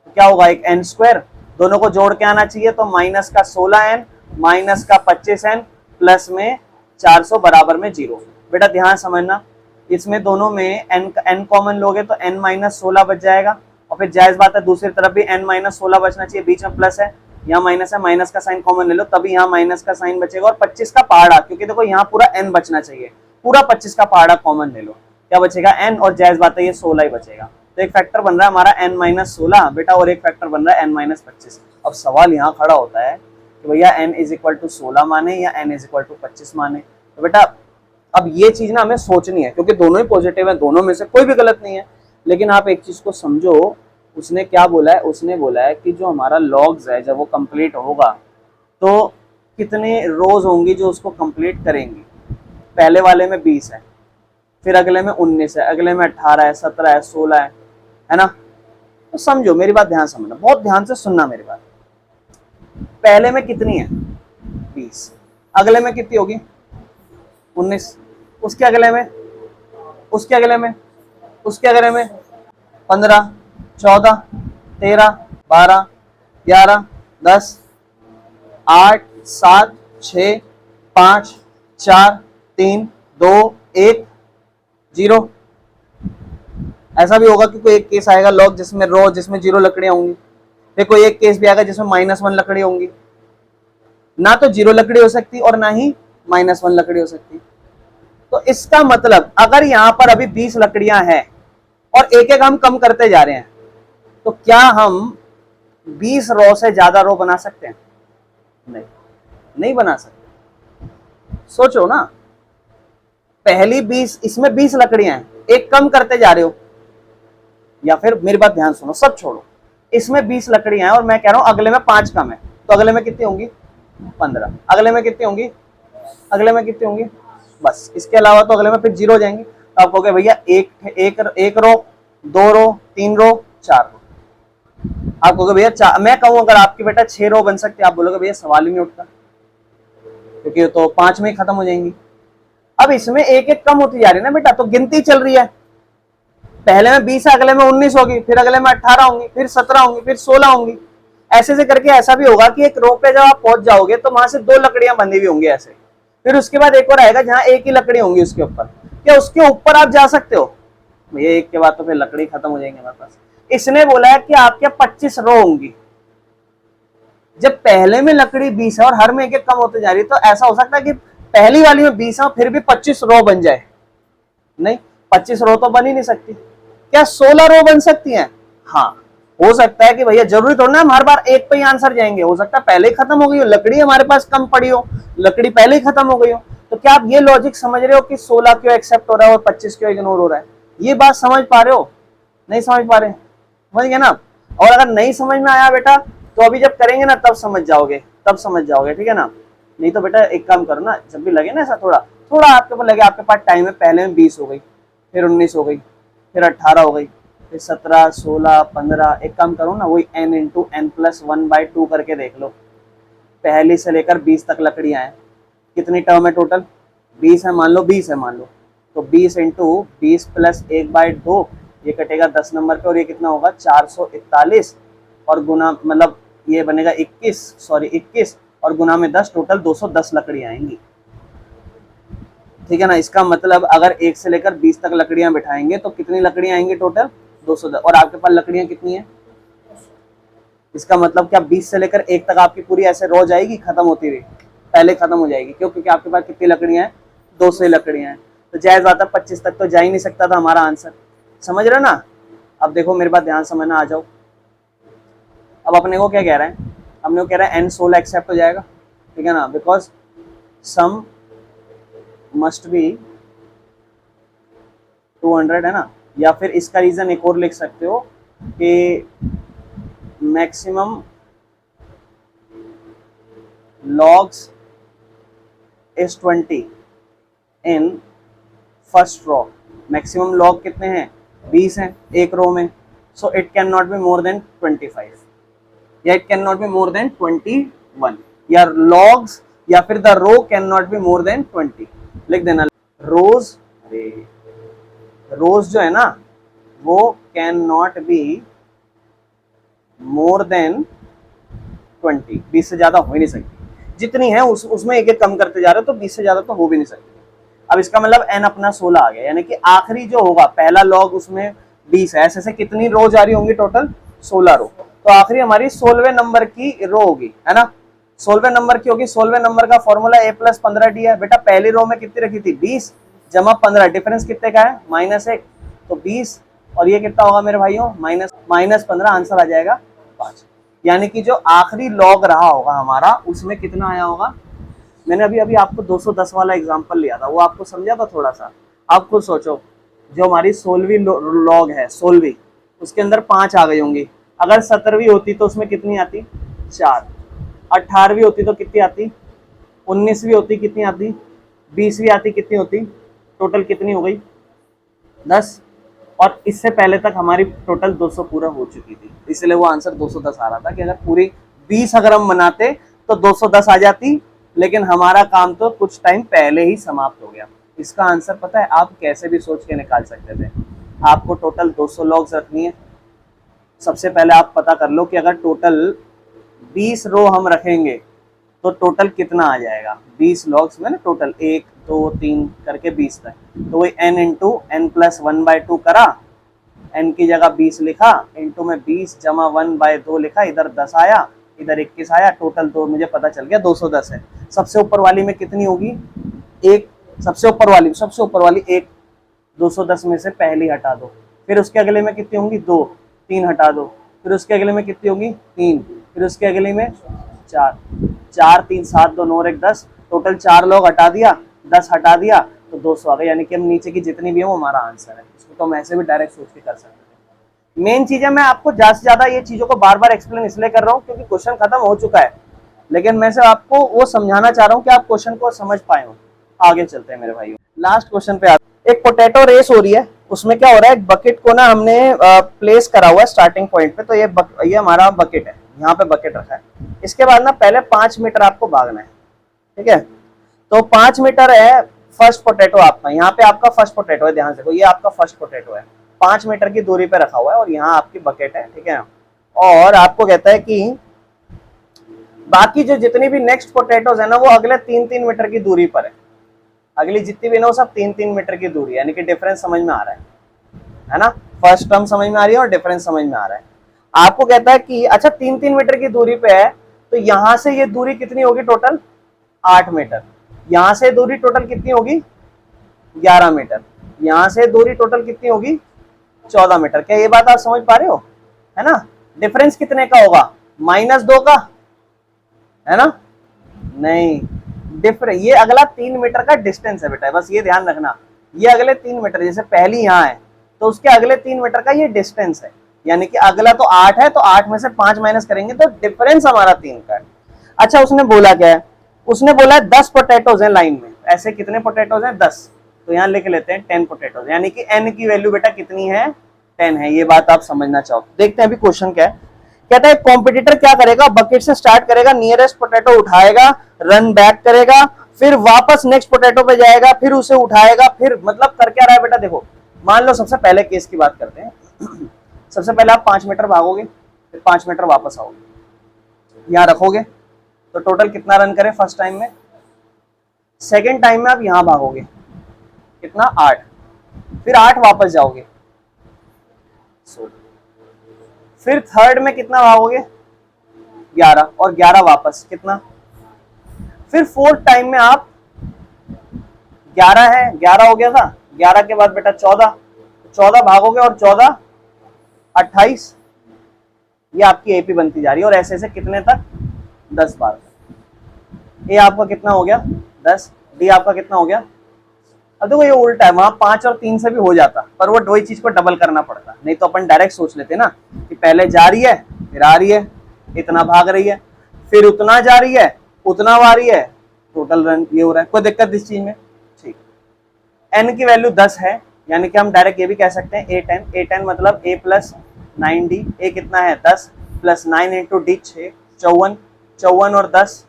तो क्या होगा एक n स्क्वायर, दोनों को जोड़ के आना चाहिए, तो माइनस का 16n माइनस का 25n प्लस में 400 बराबर में 0। बेटा ध्यान समझना, इसमें दोनों में n कॉमन लोगे तो n माइनस 16 बच जाएगा, और फिर जायज बात है दूसरी तरफ भी n माइनस 16 बचना चाहिए, बीच में प्लस है, यहाँ माइनस है, माइनस का साइन कॉमन ले लो तभी यहाँ माइनस का साइन बचेगा, और 25 का पहाड़ा, क्योंकि देखो यहाँ पूरा n बचना चाहिए, पूरा 25 का पहाड़ा कॉमन ले लो, क्या बचेगा n, और जायज बात है ये 16 ही बचेगा। तो एक फैक्टर बन रहा है हमारा n माइनस 16 बेटा, और एक फैक्टर बन रहा है n माइनस 25। अब सवाल यहाँ खड़ा होता है कि भैया n इज इक्वल टू 16 माने या n इज इक्वल टू 25 माने। तो बेटा अब ये चीज ना हमें सोचनी है, क्योंकि दोनों ही पॉजिटिव है, दोनों में से कोई भी गलत नहीं है, लेकिन आप एक चीज को समझो, उसने क्या बोला है, उसने बोला है कि जो हमारा लॉग्स है जब वो कंप्लीट होगा तो कितने रोज होंगी जो उसको कंप्लीट करेंगी। पहले वाले में 20 है, फिर अगले में 19 है, अगले में 18 है, 17 है, 16 है ना। तो समझो मेरी बात, ध्यान समझना, बहुत ध्यान से सुनना मेरी बात। पहले में कितनी है 20, अगले में कितनी होगी 19, उसके अगले में उसके अगले में, उसके अगले में 15, 14, 13, 12, 11, 10, 8, 7, 6, 5, 4, 3, 2, 1, 0। ऐसा भी होगा कि कोई एक केस आएगा लॉग जिसमें रो जिसमें 0 लकड़ियां होंगी, फिर कोई एक केस भी आएगा जिसमें -1 लकड़ी होंगी। ना तो 0 लकड़ी हो सकती और ना ही -1 लकड़ी हो सकती। तो इसका मतलब अगर यहां पर अभी 20 लकड़ियां हैं और एक एक हम कम करते जा रहे हैं, तो क्या हम 20 रो से ज्यादा रो बना सकते हैं? नहीं, नहीं बना सकते। सोचो ना, पहली 20, इसमें 20 लकड़ियां हैं, एक कम करते जा रहे हो, या फिर मेरी बात ध्यान सुनो, सब छोड़ो, इसमें 20 लकड़ियां हैं और मैं कह रहा हूं अगले में 5 कम है, तो अगले में कितनी होंगी? 15। अगले में कितनी होंगी? अगले में कितनी होंगी? बस, इसके अलावा तो अगले में फिर 0 हो जाएंगी। तो आप कहोगे भैया एक रो, 2 रो, 3 रो, 4 रो। आप कहोगे भैया मैं कहूं अगर आपके बेटा 6 रो बन सकते, आप बोलोगे भैया सवाल ही नहीं उठता, क्योंकि तो 5 में ही खत्म हो जाएंगी। अब इसमें एक एक कम होती जा रही है ना बेटा, तो गिनती चल रही है। पहले में 20 है, अगले में 19 होगी, फिर अगले में 18 होंगी, फिर 17 होंगी, फिर 16 होंगी। ऐसे से करके ऐसा भी होगा कि एक रो पे जब आप पहुंच जाओगे तो वहां से 2 लकड़ियां बंधी हुई होंगी ऐसे, फिर उसके बाद एक और आएगा जहां एक ही लकड़ी होंगी उसके ऊपर। क्या उसके ऊपर आप जा सकते हो? भैया एक के बाद तो फिर लकड़ी खत्म हो जाएंगे हमारे पास। इसने बोला है कि आपके 25 रो होंगी। जब पहले में लकड़ी 20 है और हर में एक एक कम होते जा रही है, तो ऐसा हो सकता है कि पहली वाली में 20 है और फिर भी 25 रो बन जाए? नहीं, 25 रो तो बन ही नहीं सकती। क्या 16 रो बन सकती हैं? हाँ, हो सकता है कि भैया जरूरी थोड़ा ना हम हर बार एक पे ही आंसर जाएंगे, हो सकता है पहले ही खत्म हो गई हो लकड़ी, हमारे पास कम पड़ी हो, लकड़ी पहले ही खत्म हो गई हो। तो क्या आप ये लॉजिक समझ रहे हो कि 16 क्यों एक्सेप्ट हो रहा है और 25 क्यों इग्नोर हो रहा है? ये बात समझ पा रहे हो? नहीं समझ पा रहे? समझ गए ना? और अगर नहीं समझ में आया बेटा, तो अभी जब करेंगे ना तब समझ जाओगे, तब समझ जाओगे, ठीक है ना? नहीं तो बेटा एक काम करो ना, जब भी लगे ना ऐसा थोड़ा थोड़ा आपके ऊपर लगे, आपके पास टाइम है, पहले में 20 हो गई, फिर 19 हो गई, फिर 18 हो गई, फिर 17, 16, 15, एक काम करो ना, वही n इंटू n+1/2 करके देख लो। पहली से लेकर 20 तक लकड़ियां हैं, कितनी टर्म है टोटल? 20 है मान लो, 20 है मान लो, तो 20 इंटू 20 + 1/2, ये कटेगा 10 नंबर पे, और ये कितना होगा? 441, और गुना मतलब ये बनेगा 21 और गुना में 10, टोटल 210 लकड़ियां आएंगी, ठीक है ना? इसका मतलब अगर 1 से लेकर 20 तक लकड़ियां बिठाएंगे तो कितनी लकड़ियां आएंगी टोटल? 210। और आपके पास लकड़ियां कितनी है? इसका मतलब क्या 20 से लेकर 1 तक आपकी पूरी ऐसे रो जाएगी खत्म होती हुई? पहले खत्म हो जाएगी। क्यों? क्योंकि आपके पास कितनी लकड़ियां हैं? 200 लकड़ियां हैं। तो जायज बात है 25 तक तो जा ही नहीं सकता था हमारा आंसर। समझ रहे हो ना? अब देखो मेरे बात ध्यान समझना, आ जाओ। अब अपने को क्या कह रहा है? अपने को कह रहा है n 16 एक्सेप्ट हो जाएगा, ठीक है ना? बिकॉज सम मस्ट बी 200 है ना? या फिर इसका रीजन एक और लिख सकते हो कि maximum logs is 20 in first row. Maximum log कितने हैं? 20 हैं एक रो में। So it can not be more than 25, या it can not be more than 21, या लॉग्स या फिर the row can not be more than 20। लिख देना रोज, रोज जो है ना वो can not be more than 20, 20 से ज्यादा हो ही नहीं सकती। जितनी है उसमें एक एक कम करते जा रहे हो, तो 20 से ज्यादा तो हो भी नहीं सकती। अब इसका मतलब n अपना 16 आ गया, यानी कि आखिरी जो होगा पहला लॉग उसमें 20 है, ऐसे कितनी रो जा रही होंगी टोटल? 16 रो। तो आखिरी हमारी 16वें नंबर की रो होगी, है ना? 16वें नंबर की होगी। 16वें नंबर का फॉर्मूला a+15d है। बेटा पहली रो में कितनी रखी थी? 20 जमा 15, डिफरेंस कितने का है? -1, तो 20, और ये कितना होगा मेरे भाइयों? -15, आंसर आ जाएगा 5। यानी कि जो आखिरी लॉग रहा होगा हमारा उसमें कितना आया होगा? मैंने अभी आपको 210 वाला एग्जांपल लिया था, वो आपको समझा था थोड़ा सा। आप खुद सोचो, जो हमारी 16वीं लॉग है, 16वीं, उसके अंदर 5 आ गई होंगी। अगर 17वीं होती तो उसमें कितनी आती? 4। 18वीं होती तो कितनी आती? 19वीं होती कितनी आती? 20वीं आती कितनी होती? टोटल कितनी हो गई? 10। और इससे पहले तक हमारी टोटल 200 पूरा हो चुकी थी, इसलिए वो आंसर 210 आ रहा था कि अगर पूरी 20 अगर हम बनाते तो 210 आ जाती, लेकिन हमारा काम तो कुछ टाइम पहले ही समाप्त हो गया। इसका आंसर पता है आप कैसे भी सोच के निकाल सकते थे। आपको टोटल 200 लॉग्स रखनी है। सबसे पहले आप पता कर लो कि अगर टोटल 20 रो हम रखेंगे तो टोटल कितना आ जाएगा। 20 लॉग्स में ना टोटल 1 2 3 करके 20 तक, तो वही n इंटू n प्लस 1/2 करा, n की जगह 20 लिखा, इंटू में 20 जमा 1/2 लिखा, इधर 10 आया, इधर 21 आया, टोटल तो मुझे पता चल गया 210 है। सबसे ऊपर वाली में कितनी होगी, एक, सबसे ऊपर वाली एक, 210 में से पहली हटा दो, फिर उसके अगले में कितनी होंगी, 2, 3 हटा दो, फिर उसके अगले में कितनी होगी, 3, फिर उसके अगले में 4, 4 3 7 2 9 और 1 10, टोटल 4 लोग हटा दिया, 10 हटा दिया तो 200 आ गए। यानी कि हम नीचे की जितनी भी है वो हमारा आंसर है। इसको तो हम ऐसे भी डायरेक्ट सोच के कर सकते हैं। मेन चीज है, मैं आपको ज्यादा से ज्यादा ये चीजों को बार बार एक्सप्लेन इसलिए कर रहा हूँ क्योंकि क्वेश्चन खत्म हो चुका है, लेकिन मैं सिर्फ आपको वो समझाना चाह रहा हूँ कि आप क्वेश्चन को समझ पाए हो। आगे चलते हैं मेरे भाइयों, लास्ट क्वेश्चन पे आते। एक पोटैटो रेस हो रही है, उसमें क्या हो रहा है, एक बकेट को ना हमने प्लेस करा हुआ है स्टार्टिंग पॉइंट पे, तो ये हमारा बकेट है, यहाँ पे बकेट रखा है। इसके बाद ना पहले 5 मीटर आपको भागना है, ठीक है। तो 5 मीटर है फर्स्ट पोटैटो आपका, यहाँ पे आपका फर्स्ट पोटैटो है, ध्यान से देखो, ये आपका फर्स्ट पोटैटो है, 5 मीटर की दूरी पे रखा हुआ है और यहाँ आपकी बकेट है, ठीक है। और आपको कहता है कि बाकी जो जितनी भी नेक्स्ट पोटैटोज है ना वो अगले 3-3 मीटर की दूरी पर है, अगली जितनी भी ना वो सब 3-3 मीटर की दूरी, यानी कि डिफरेंस समझ में आ रहा है ना। फर्स्ट टर्म समझ में आ रही है और डिफरेंस समझ में आ रहा है। आपको कहता है कि अच्छा 3-3 मीटर की दूरी पे है, तो यहां से ये दूरी कितनी होगी, टोटल 8 मीटर, यहां से दूरी टोटल कितनी होगी, 11 मीटर, यहां से दूरी टोटल कितनी होगी, 14 मीटर। क्या ये बात आप समझ पा रहे हो, है ना। डिफरेंस कितने का होगा, -2 का, है ना, नहीं, डिफरेंस ये अगला 3 मीटर का डिस्टेंस है बेटा, बस ये ध्यान रखना, ये अगले 3 मीटर, जैसे पहली यहाँ है तो उसके अगले 3 मीटर का ये डिस्टेंस है, यानी कि अगला तो 8 है, तो 8 में से 5 माइनस करेंगे तो डिफरेंस हमारा 3 का है। अच्छा उसने बोला क्या है, उसने बोला है 10 पोटैटोज हैं लाइन में, ऐसे कितने पोटैटोज हैं, 10, तो यहाँ लिख लेते हैं 10 पोटैटोज, यानी कि n की वैल्यू बेटा कितनी है, 10 है। ये बात आप समझना चाहो, देखते हैं अभी क्वेश्चन क्या है। कहता है कॉम्पिटिटर क्या करेगा, बकेट से स्टार्ट करेगा, नियरेस्ट पोटैटो उठाएगा, रन बैक करेगा, फिर वापस नेक्स्ट पोटैटो पे जाएगा, फिर उसे उठाएगा, फिर मतलब कर क्या रहा है बेटा, देखो मान लो सबसे पहले केस की बात करते हैं। सबसे पहले आप 5 मीटर भागोगे, फिर 5 मीटर वापस आओगे, यहां रखोगे, तो टोटल कितना रन करें फर्स्ट टाइम में। सेकेंड टाइम में आप यहां भागोगे, कितना, 8, फिर 8 वापस जाओगे, फिर थर्ड में कितना भागोगे, 11, और 11 वापस, कितना, फिर फोर्थ टाइम में आप 11 है, 11 हो गया था, 11 के बाद बेटा 14, 14 भागोगे और 14 28, ये आपकी एपी बनती जा रही है, और ऐसे ऐसे कितने तक, 10 बार तक। ए आपका कितना हो गया, 10, डी आपका कितना हो गया। अब देखो ये उल्टा है, वहां 5 और 3 से भी हो जाता, पर वो वही चीज को डबल करना पड़ता, नहीं तो अपन डायरेक्ट सोच लेते ना कि पहले जा रही है, फिर आ रही है, इतना भाग रही है, फिर उतना जा रही है, उतना आ रही है, टोटल रन ये हो रहा है। कोई दिक्कत इस चीज में, ठीक। एन की वैल्यू 10 है, यानी कि हम डायरेक्ट ये भी कह सकते हैं A10 मतलब A प्लस 9D, ए कितना है 10 प्लस 9 इंटू डी 6, 54 और 10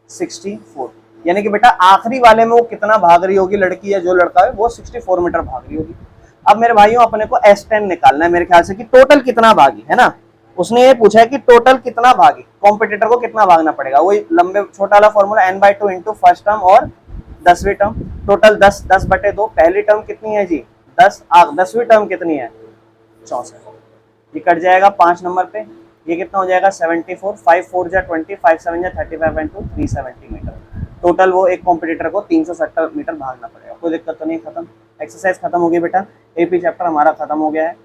64, यानी कि बेटा आखिरी वाले में वो कितना भाग रही होगी लड़की या जो लड़का है, वो 64 मीटर भाग रही होगी। अब मेरे भाइयों अपने को S10 निकालना है मेरे ख्याल से कि टोटल कितना भागी, है ना। उसने ये पूछा है कि टोटल कितना भागी, कॉम्पिटिटर को कितना भागना पड़ेगा, वही लंबे छोटा वाला formula n/2 into first term और 10वीं टर्म, टोटल 10/2, पहली टर्म कितनी है जी 10, 10वीं टर्म कितनी है 64, ये कट जाएगा 5 नंबर पे, ये कितना हो जाएगा 74, 5 4 जा 20, 5 7 जा 35 एंड 2 370 मीटर। टोटल वो एक कॉम्पिटिटर को 370 मीटर भागना पड़ेगा। कोई दिक्कत तो नहीं, खत्म, एक्सरसाइज खत्म हो गई बेटा, एपी चैप्टर हमारा खत्म हो गया है।